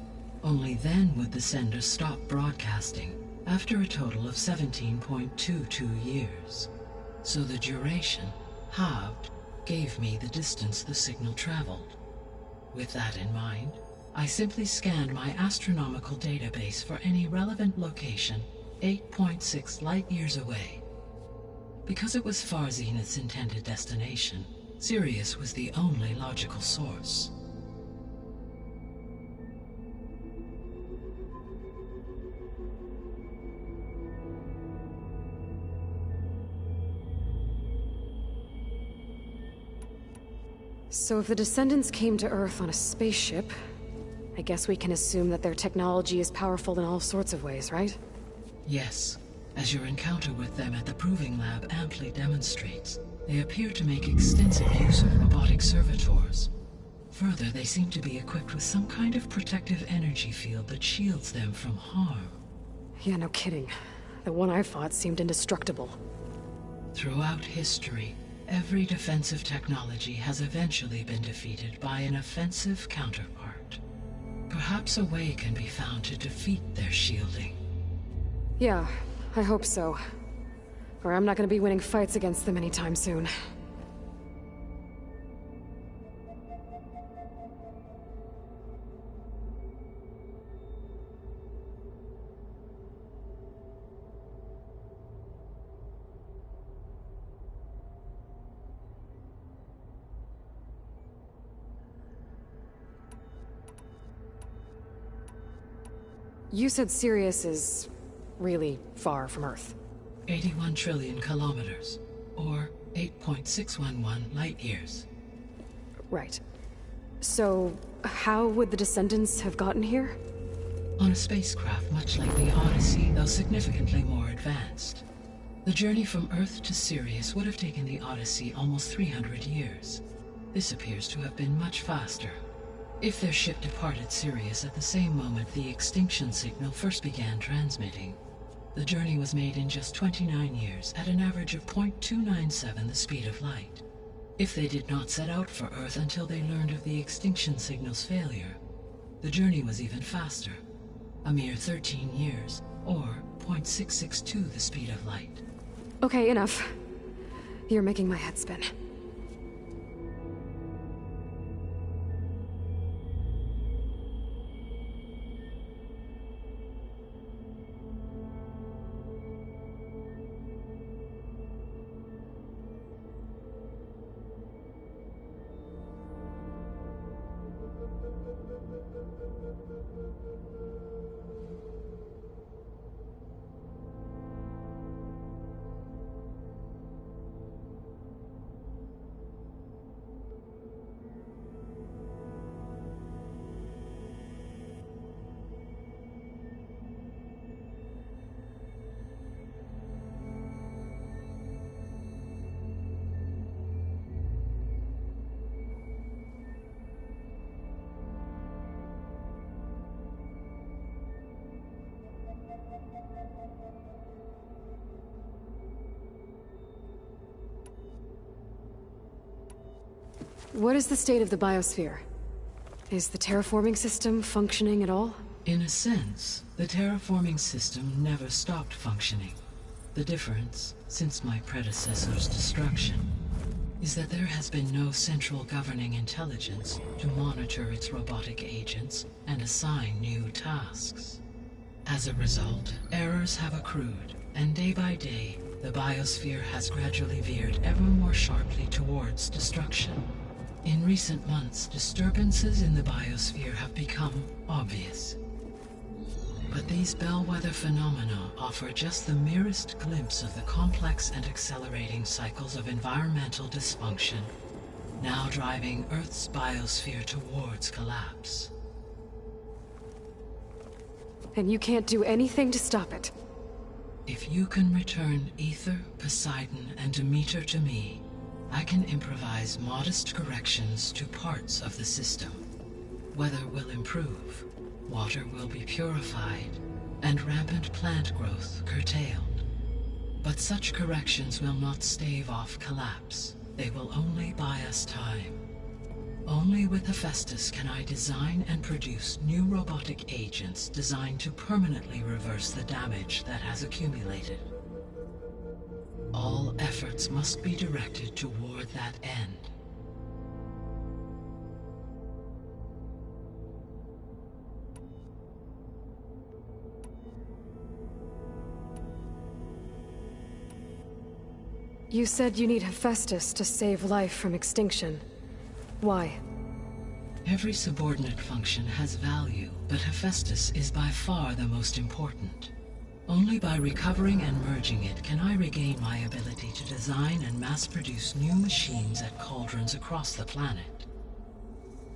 Only then would the sender stop broadcasting, after a total of 17.22 years. So the duration, halved, gave me the distance the signal traveled. With that in mind, I simply scanned my astronomical database for any relevant location 8.6 light-years away. Because it was far Zenith's intended destination, Sirius was the only logical source. So if the Descendants came to Earth on a spaceship, I guess we can assume that their technology is powerful in all sorts of ways, right? Yes, as your encounter with them at the Proving Lab amply demonstrates, they appear to make extensive use of robotic servitors. Further, they seem to be equipped with some kind of protective energy field that shields them from harm. Yeah, no kidding. The one I fought seemed indestructible. Throughout history, every defensive technology has eventually been defeated by an offensive counterpart. Perhaps a way can be found to defeat their shielding. Yeah, I hope so. Or I'm not gonna be winning fights against them anytime soon. You said Sirius is really far from Earth. 81 trillion kilometers, or 8.611 light-years. Right. So, how would the Descendants have gotten here? On a spacecraft much like the Odyssey, though significantly more advanced. The journey from Earth to Sirius would have taken the Odyssey almost 300 years. This appears to have been much faster. If their ship departed Sirius at the same moment the extinction signal first began transmitting, the journey was made in just 29 years at an average of 0.297 the speed of light. If they did not set out for Earth until they learned of the extinction signal's failure, the journey was even faster, a mere 13 years, or 0.662 the speed of light. Okay, enough. You're making my head spin. What is the state of the biosphere? Is the terraforming system functioning at all? In a sense, the terraforming system never stopped functioning. The difference, since my predecessor's destruction, is that there has been no central governing intelligence to monitor its robotic agents and assign new tasks. As a result, errors have accrued, and day by day, the biosphere has gradually veered ever more sharply towards destruction. In recent months, disturbances in the biosphere have become obvious. But these bellwether phenomena offer just the merest glimpse of the complex and accelerating cycles of environmental dysfunction, now driving Earth's biosphere towards collapse. And you can't do anything to stop it? If you can return Aether, Poseidon, and Demeter to me, I can improvise modest corrections to parts of the system. Weather will improve, water will be purified, and rampant plant growth curtailed. But such corrections will not stave off collapse. They will only buy us time. Only with Hephaestus can I design and produce new robotic agents designed to permanently reverse the damage that has accumulated. All efforts must be directed toward that end. You said you need Hephaestus to save life from extinction. Why? Every subordinate function has value, but Hephaestus is by far the most important. Only by recovering and merging it can I regain my ability to design and mass-produce new machines at cauldrons across the planet.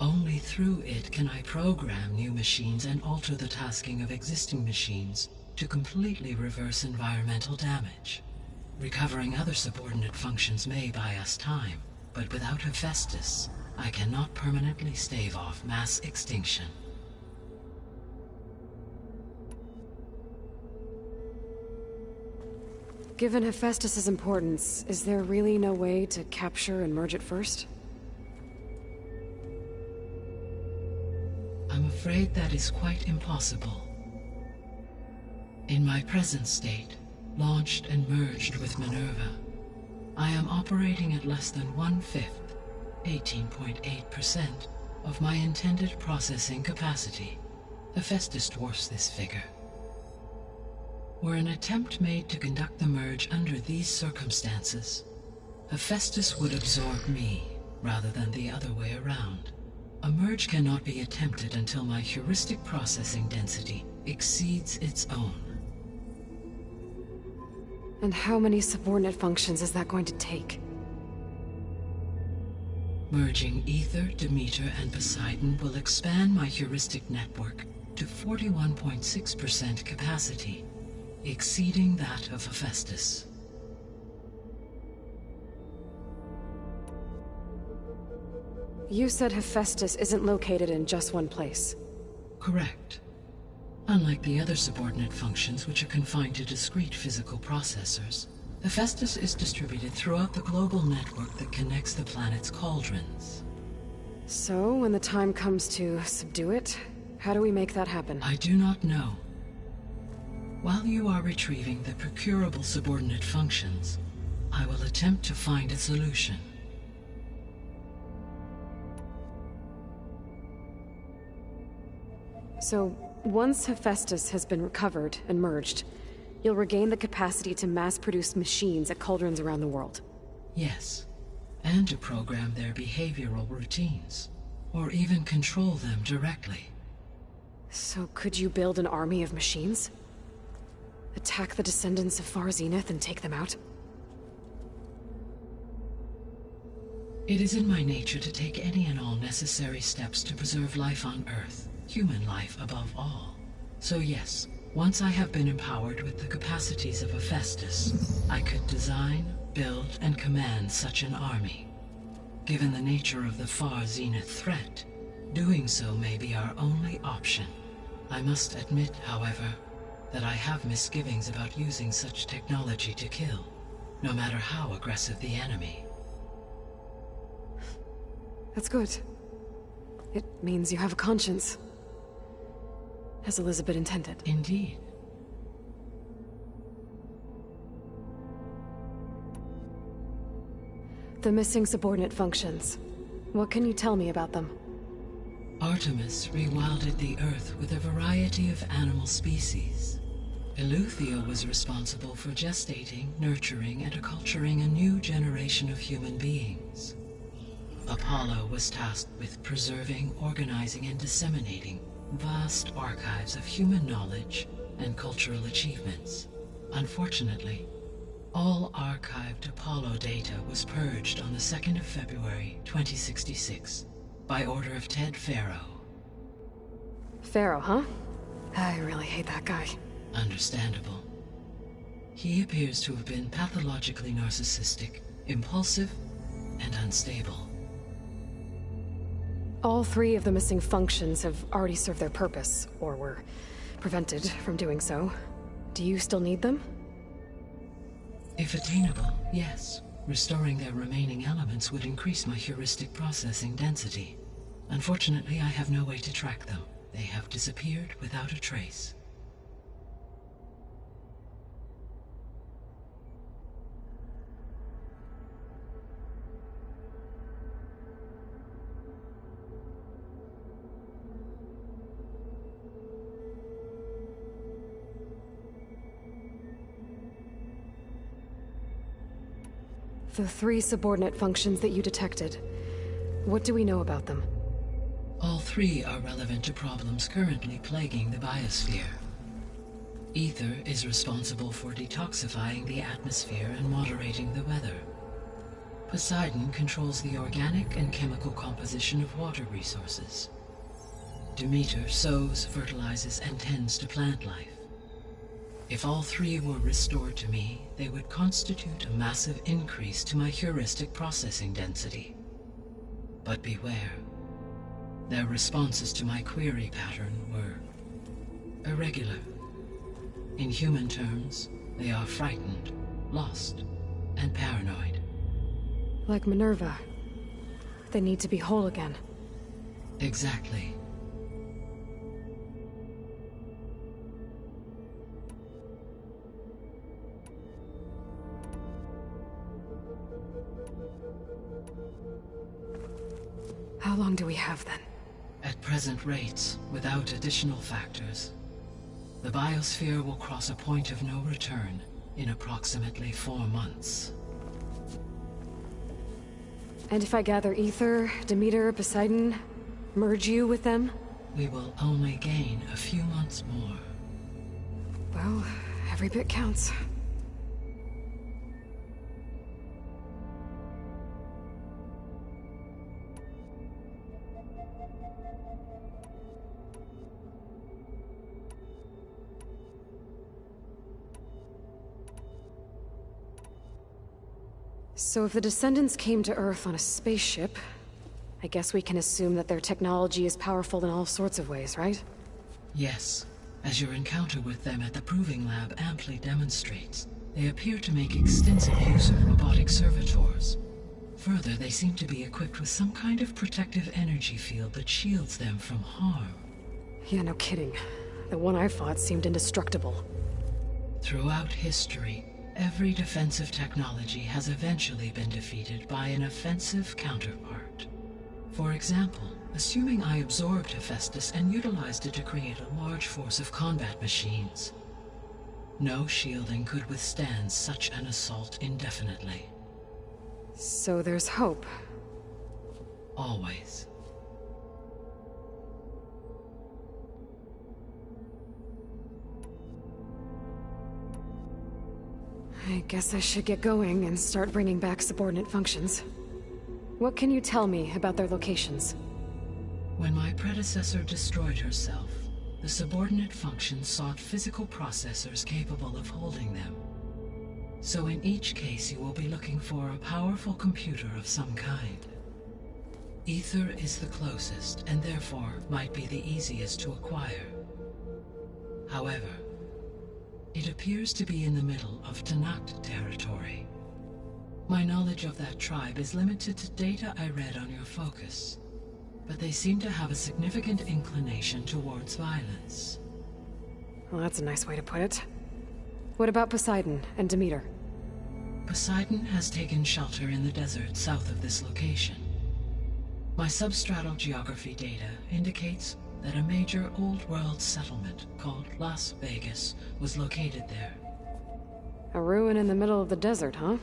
Only through it can I program new machines and alter the tasking of existing machines to completely reverse environmental damage. Recovering other subordinate functions may buy us time, but without Hephaestus, I cannot permanently stave off mass extinction. Given Hephaestus's importance, is there really no way to capture and merge it first? I'm afraid that is quite impossible. In my present state, launched and merged with Minerva, I am operating at less than 1/5, 18.8%, of my intended processing capacity. Hephaestus dwarfs this figure. Were an attempt made to conduct the merge under these circumstances, Hephaestus would absorb me, rather than the other way around. A merge cannot be attempted until my heuristic processing density exceeds its own. And how many subordinate functions is that going to take? Merging Ether, Demeter, and Poseidon will expand my heuristic network to 41.6% capacity, exceeding that of Hephaestus. You said Hephaestus isn't located in just one place. Correct. Unlike the other subordinate functions, which are confined to discrete physical processors, Hephaestus is distributed throughout the global network that connects the planet's cauldrons. So, when the time comes to subdue it, how do we make that happen? I do not know. While you are retrieving the procurable subordinate functions, I will attempt to find a solution. So, once Hephaestus has been recovered and merged, you'll regain the capacity to mass-produce machines at cauldrons around the world. Yes, and to program their behavioral routines, or even control them directly. So could you build an army of machines? Attack the descendants of Far Zenith and take them out? It is in my nature to take any and all necessary steps to preserve life on Earth, human life above all. So yes, once I have been empowered with the capacities of Hephaestus, I could design, build, and command such an army. Given the nature of the Far Zenith threat, doing so may be our only option. I must admit, however, that I have misgivings about using such technology to kill, no matter how aggressive the enemy. That's good. It means you have a conscience. As Elizabeth intended. Indeed. The missing subordinate functions. What can you tell me about them? Artemis rewilded the Earth with a variety of animal species. Eleuthia was responsible for gestating, nurturing, and acculturating a new generation of human beings. Apollo was tasked with preserving, organizing, and disseminating vast archives of human knowledge and cultural achievements. Unfortunately, all archived Apollo data was purged on the 2nd of February, 2066, by order of Ted Faro. Faro, huh? I really hate that guy. Understandable. He appears to have been pathologically narcissistic, impulsive, and unstable. All three of the missing functions have already served their purpose, or were prevented from doing so. Do you still need them? If attainable, yes. Restoring their remaining elements would increase my heuristic processing density. Unfortunately, I have no way to track them. They have disappeared without a trace. The three subordinate functions that you detected, what do we know about them? All three are relevant to problems currently plaguing the biosphere. Ether is responsible for detoxifying the atmosphere and moderating the weather. Poseidon controls the organic and chemical composition of water resources. Demeter sows, fertilizes, and tends to plant life. If all three were restored to me, they would constitute a massive increase to my heuristic processing density. But beware. Their responses to my query pattern were irregular. In human terms, they are frightened, lost, and paranoid. Like Minerva. They need to be whole again. Exactly. How long do we have then? At present rates, without additional factors, the biosphere will cross a point of no return in approximately 4 months. And if I gather Ether, Demeter, Poseidon, merge you with them? We will only gain a few months more. Well, every bit counts. So if the Descendants came to Earth on a spaceship, I guess we can assume that their technology is powerful in all sorts of ways, right? Yes. As your encounter with them at the Proving Lab amply demonstrates, they appear to make extensive use of robotic servitors. Further, they seem to be equipped with some kind of protective energy field that shields them from harm. Yeah, no kidding. The one I fought seemed indestructible. Throughout history, every defensive technology has eventually been defeated by an offensive counterpart. For example, assuming I absorbed Hephaestus and utilized it to create a large force of combat machines. No shielding could withstand such an assault indefinitely. So there's hope. Always. I guess I should get going and start bringing back subordinate functions. What can you tell me about their locations? When my predecessor destroyed herself, the subordinate functions sought physical processors capable of holding them. So in each case you will be looking for a powerful computer of some kind. Ether is the closest, and therefore might be the easiest to acquire. However, it appears to be in the middle of Tenakth territory. My knowledge of that tribe is limited to data I read on your focus, but they seem to have a significant inclination towards violence. Well, that's a nice way to put it. What about Poseidon and Demeter? Poseidon has taken shelter in the desert south of this location. My substratal geography data indicates that a major old-world settlement called Las Vegas was located there. A ruin in the middle of the desert, huh?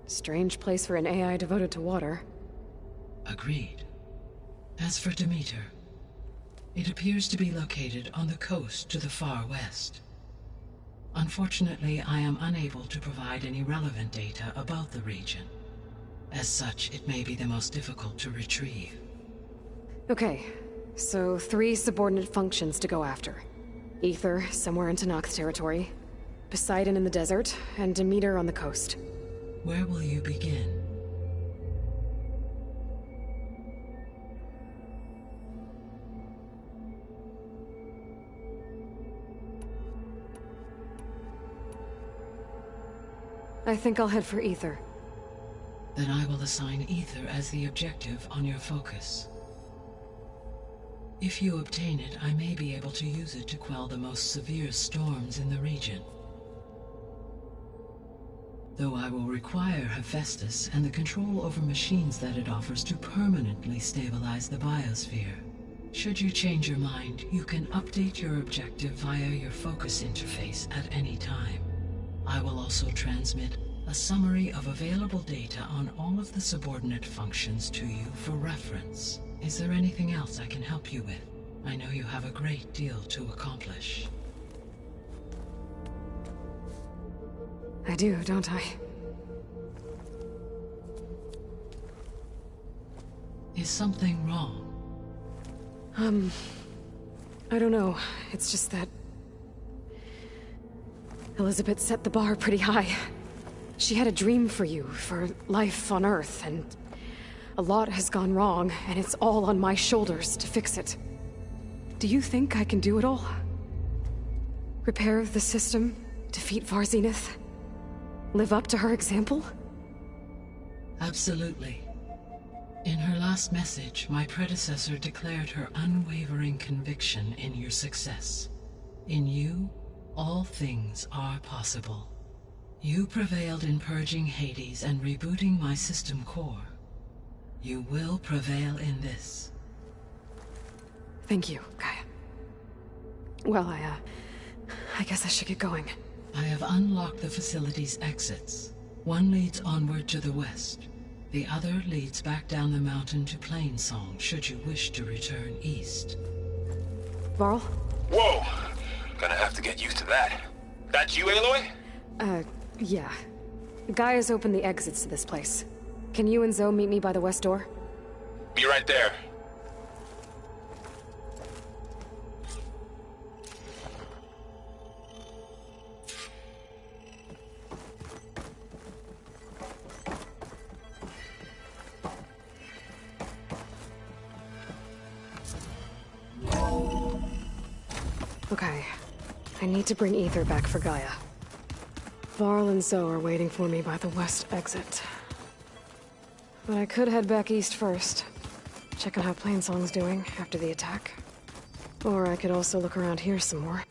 Strange place for an AI devoted to water. Agreed. As for Demeter, it appears to be located on the coast to the far west. Unfortunately, I am unable to provide any relevant data about the region. As such, it may be the most difficult to retrieve. Okay, so 3 subordinate functions to go after. Ether, somewhere in Tenakth territory. Poseidon in the desert, and Demeter on the coast. Where will you begin? I think I'll head for Ether. Then I will assign Ether as the objective on your focus. If you obtain it, I may be able to use it to quell the most severe storms in the region. Though I will require Hephaestus and the control over machines that it offers to permanently stabilize the biosphere. Should you change your mind, you can update your objective via your focus interface at any time. I will also transmit a summary of available data on all of the subordinate functions to you for reference. Is there anything else I can help you with? I know you have a great deal to accomplish. I do, don't I? Is something wrong? I don't know. It's just that... Elizabeth set the bar pretty high. She had a dream for you, for life on Earth, and a lot has gone wrong, and it's all on my shoulders to fix it. Do you think I can do it all? Repair the system, defeat Varzenith, live up to her example? Absolutely. In her last message, my predecessor declared her unwavering conviction in your success. In you, all things are possible. You prevailed in purging Hades and rebooting my system core. You will prevail in this. Thank you, Gaia. Well, I guess I should get going. I have unlocked the facility's exits. One leads onward to the west. The other leads back down the mountain to Plainsong, should you wish to return east. Varl? Whoa! Gonna have to get used to that. That's you, Aloy? Yeah. Gaia's opened the exits to this place. Can you and Zoe meet me by the west door? Be right there. Okay. I need to bring Ether back for Gaia. Varl and Zoe are waiting for me by the west exit. But I could head back east first. Check on how Plainsong's doing after the attack. Or I could also look around here some more.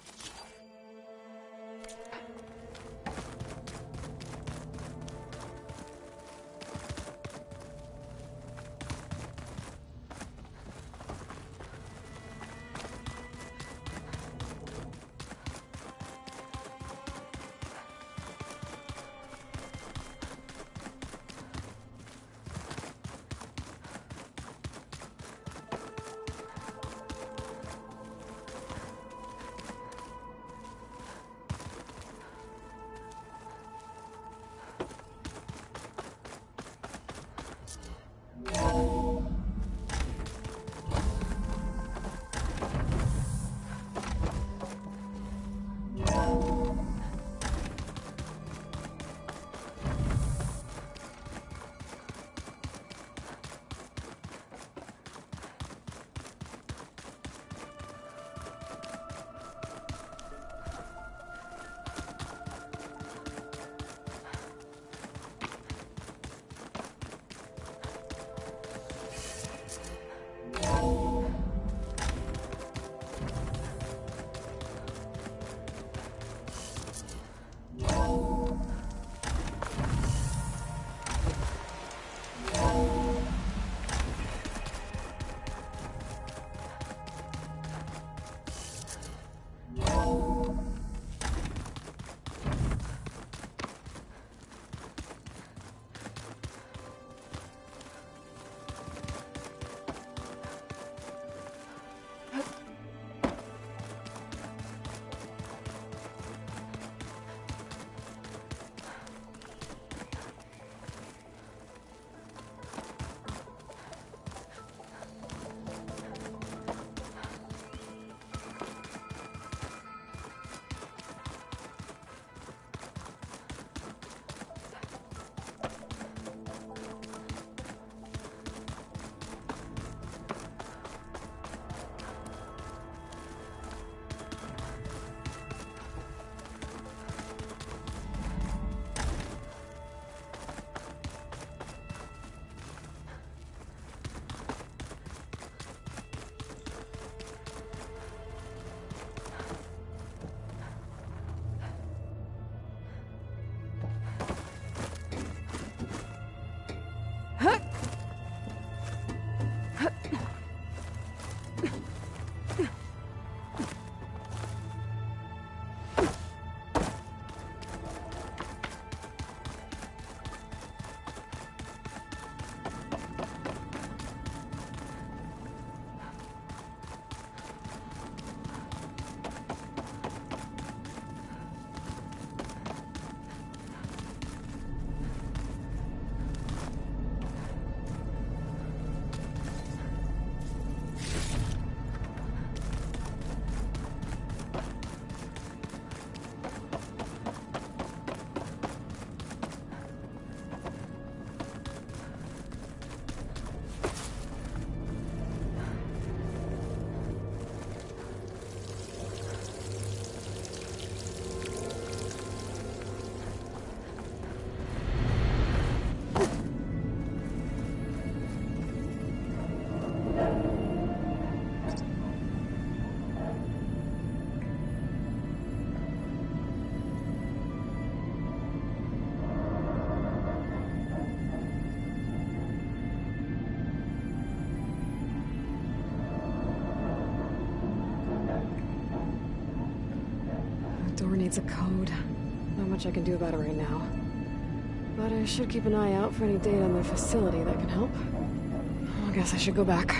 needs a code. Not much I can do about it right now. But I should keep an eye out for any data on their facility that can help. I guess I should go back.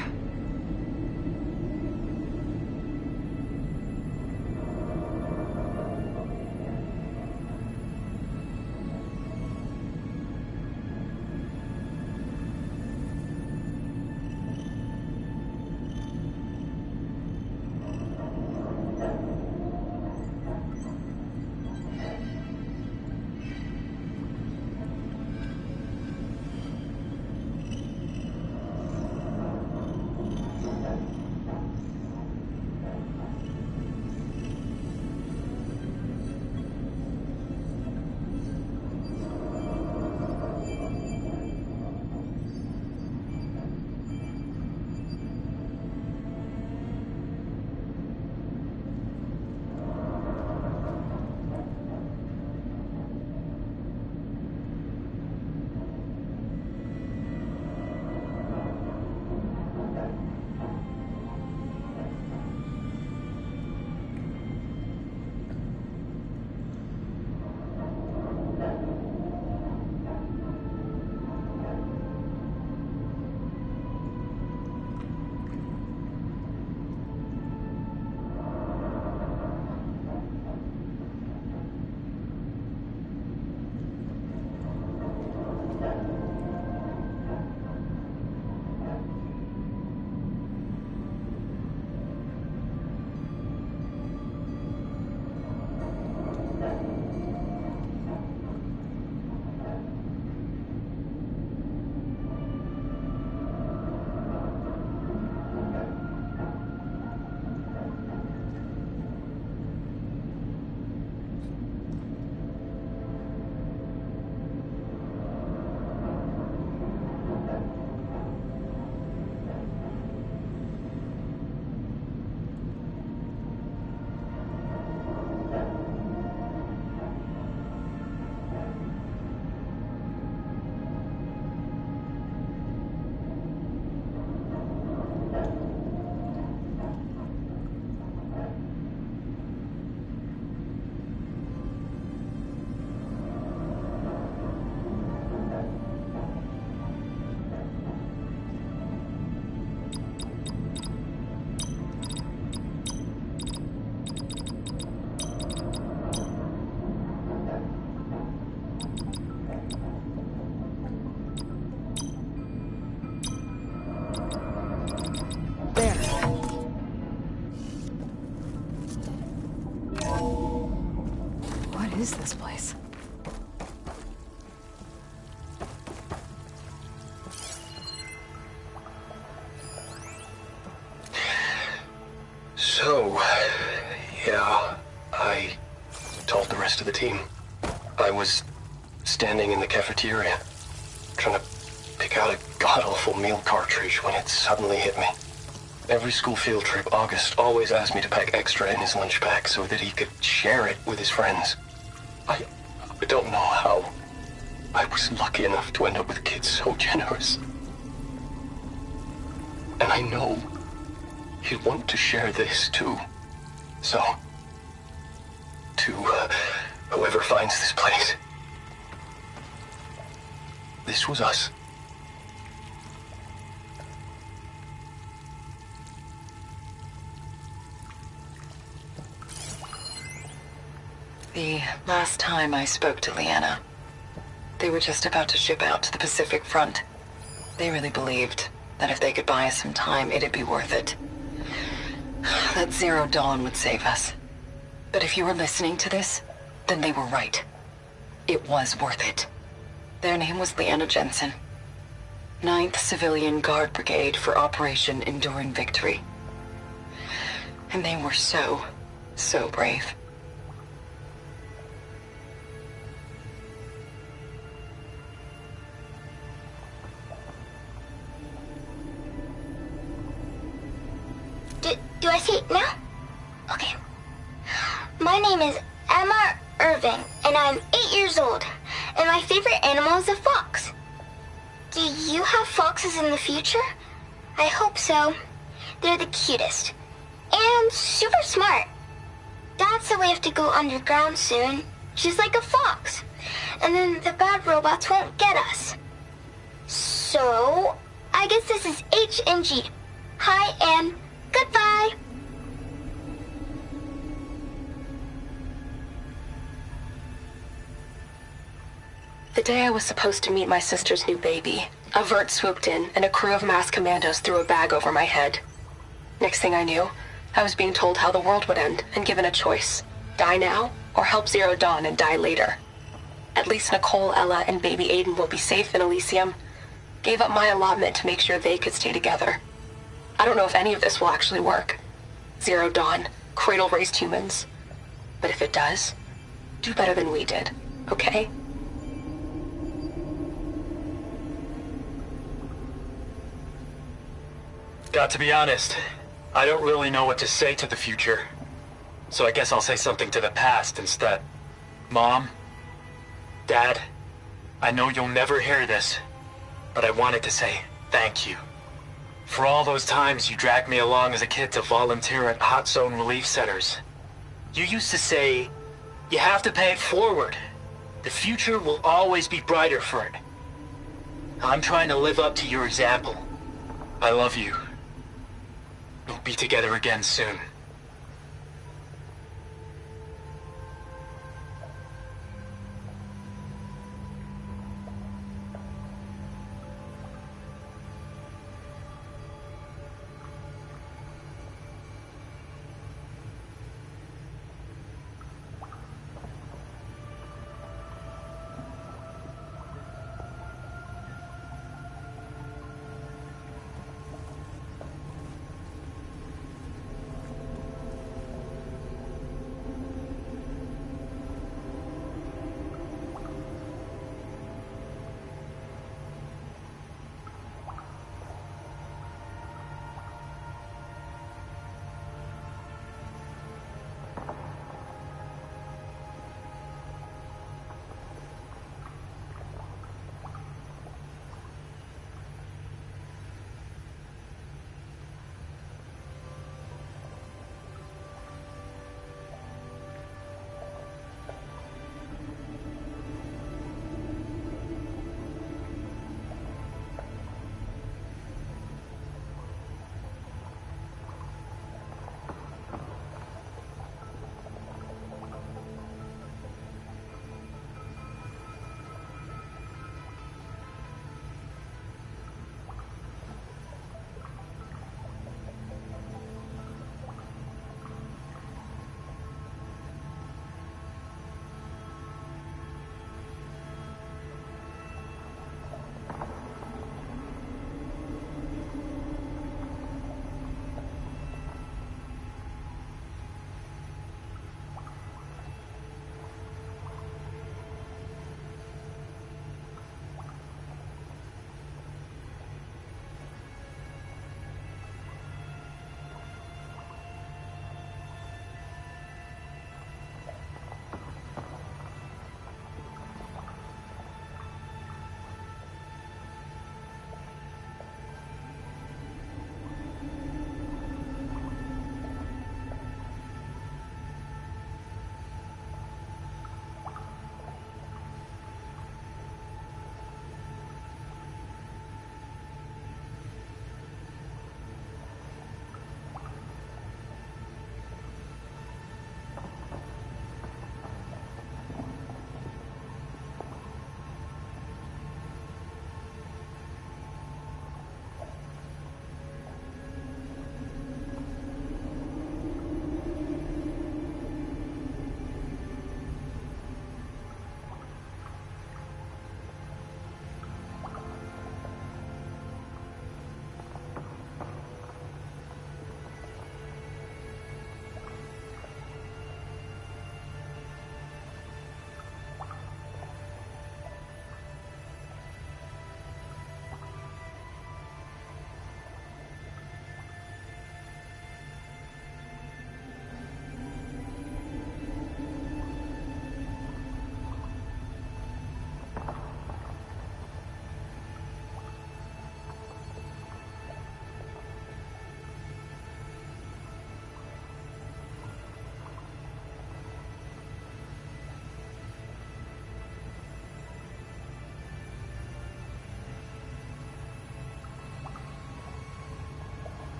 What is this place? So, yeah, I told the rest of the team. I was standing in the cafeteria, trying to pick out a god-awful meal cartridge when it suddenly hit me. Every school field trip, August always asked me to pack extra in his lunch bag so that he could share it with his friends. I don't know how. I was lucky enough to end up with kids so generous. And I know he'd want to share this too. So, to whoever finds this place, this was us. The last time I spoke to Leanna, they were just about to ship out to the Pacific Front. They really believed that if they could buy us some time, it'd be worth it. That Zero Dawn would save us. But if you were listening to this, then they were right. It was worth it. Their name was Leanna Jensen. 9th Civilian Guard Brigade for Operation Enduring Victory. And they were so brave. Do I see it now? Okay. My name is Emma Irving, and I'm 8 years old, and my favorite animal is a fox. Do you have foxes in the future? I hope so. They're the cutest, and super smart. Dad said we have to go underground soon, just like a fox. And then the bad robots won't get us. So, I guess this is H and G. Hi and goodbye. The day I was supposed to meet my sister's new baby, a vert swooped in and a crew of masked commandos threw a bag over my head. Next thing I knew, I was being told how the world would end and given a choice. Die now, or help Zero Dawn and die later. At least Nicole, Ella, and baby Aiden will be safe in Elysium. Gave up my allotment to make sure they could stay together. I don't know if any of this will actually work. Zero Dawn, cradle-raised humans. But if it does, do better than we did, okay? Got to be honest, I don't really know what to say to the future. So I guess I'll say something to the past instead. Mom, Dad, I know you'll never hear this, but I wanted to say thank you. For all those times you dragged me along as a kid to volunteer at hot zone relief centers. You used to say, you have to pay it forward. The future will always be brighter for it. I'm trying to live up to your example. I love you. We'll be together again soon.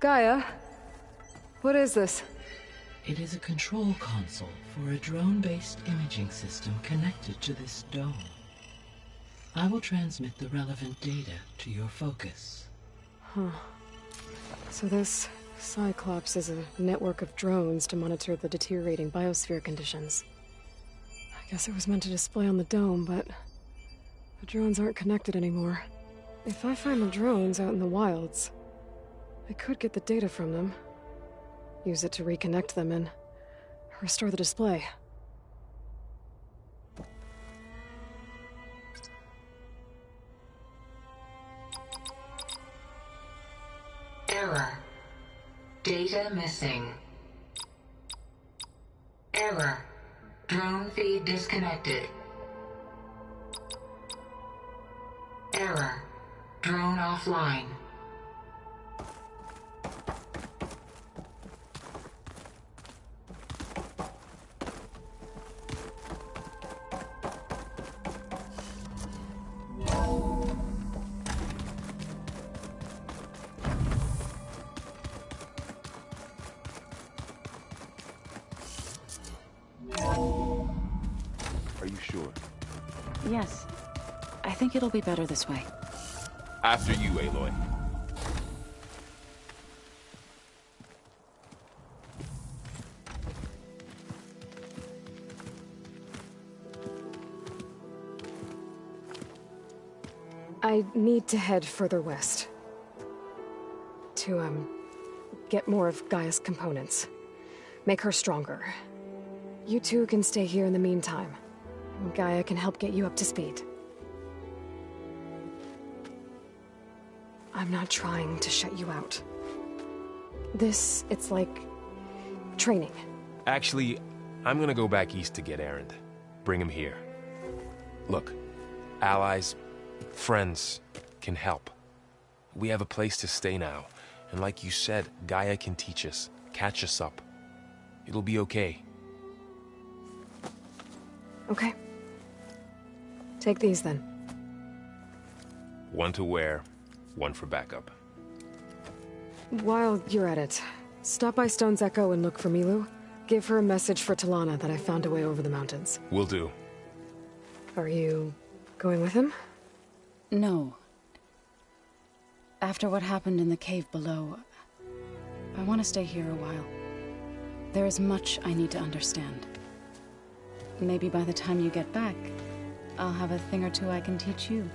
Gaia, what is this? It is a control console for a drone-based imaging system connected to this dome. I will transmit the relevant data to your focus. Huh. So this Cyclops is a network of drones to monitor the deteriorating biosphere conditions. I guess it was meant to display on the dome, but the drones aren't connected anymore. If I find the drones out in the wilds, I could get the data from them, use it to reconnect them, and restore the display. Error. Data missing. Error. Drone feed disconnected. Error. Drone offline. Are you sure? Yes. I think it'll be better this way. After you, Aloy. I need to head further west. To, get more of Gaia's components. Make her stronger. You two can stay here in the meantime. Gaia can help get you up to speed. I'm not trying to shut you out. It's like training. Actually, I'm gonna go back east to get Erend. Bring him here. Look, allies, friends can help. We have a place to stay now, and like you said, Gaia can teach us, catch us up. It'll be okay. Okay. Take these then. One to wear, one for backup. While you're at it, stop by Stone's Echo and look for Milu. Give her a message for Talana that I found a way over the mountains. Will do. Are you going with him? No. After what happened in the cave below, I want to stay here a while. There is much I need to understand. Maybe by the time you get back, I'll have a thing or two I can teach you.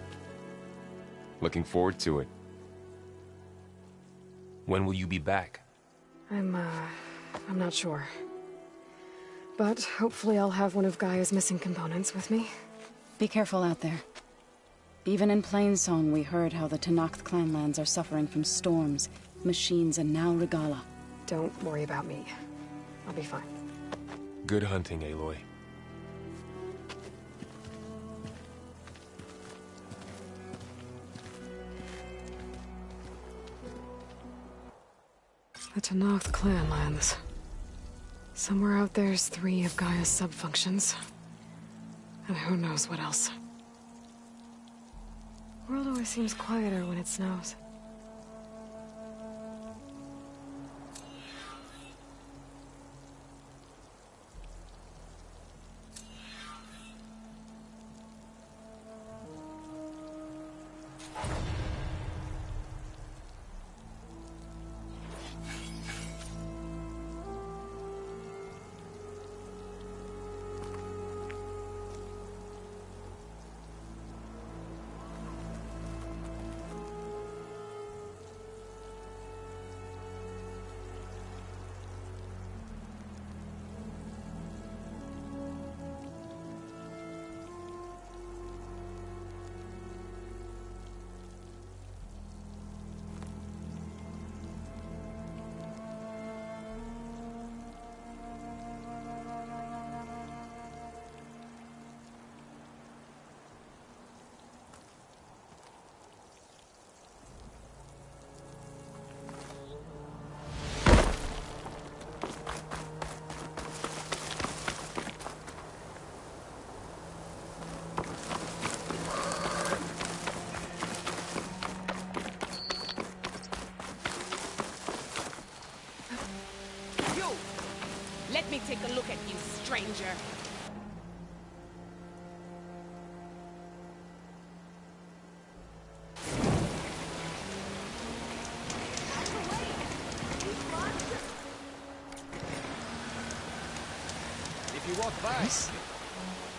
Looking forward to it. When will you be back? I'm not sure. But hopefully I'll have one of Gaia's missing components with me. Be careful out there. Even in Plainsong, we heard how the Tenakth clanlands are suffering from storms, machines, and now Regalla. Don't worry about me. I'll be fine. Good hunting, Aloy. The Tenakth clanlands. Somewhere out there's 3 of Gaia's sub-functions. And who knows what else. The world always seems quieter when it snows. Let me take a look at you, stranger. If you walk by...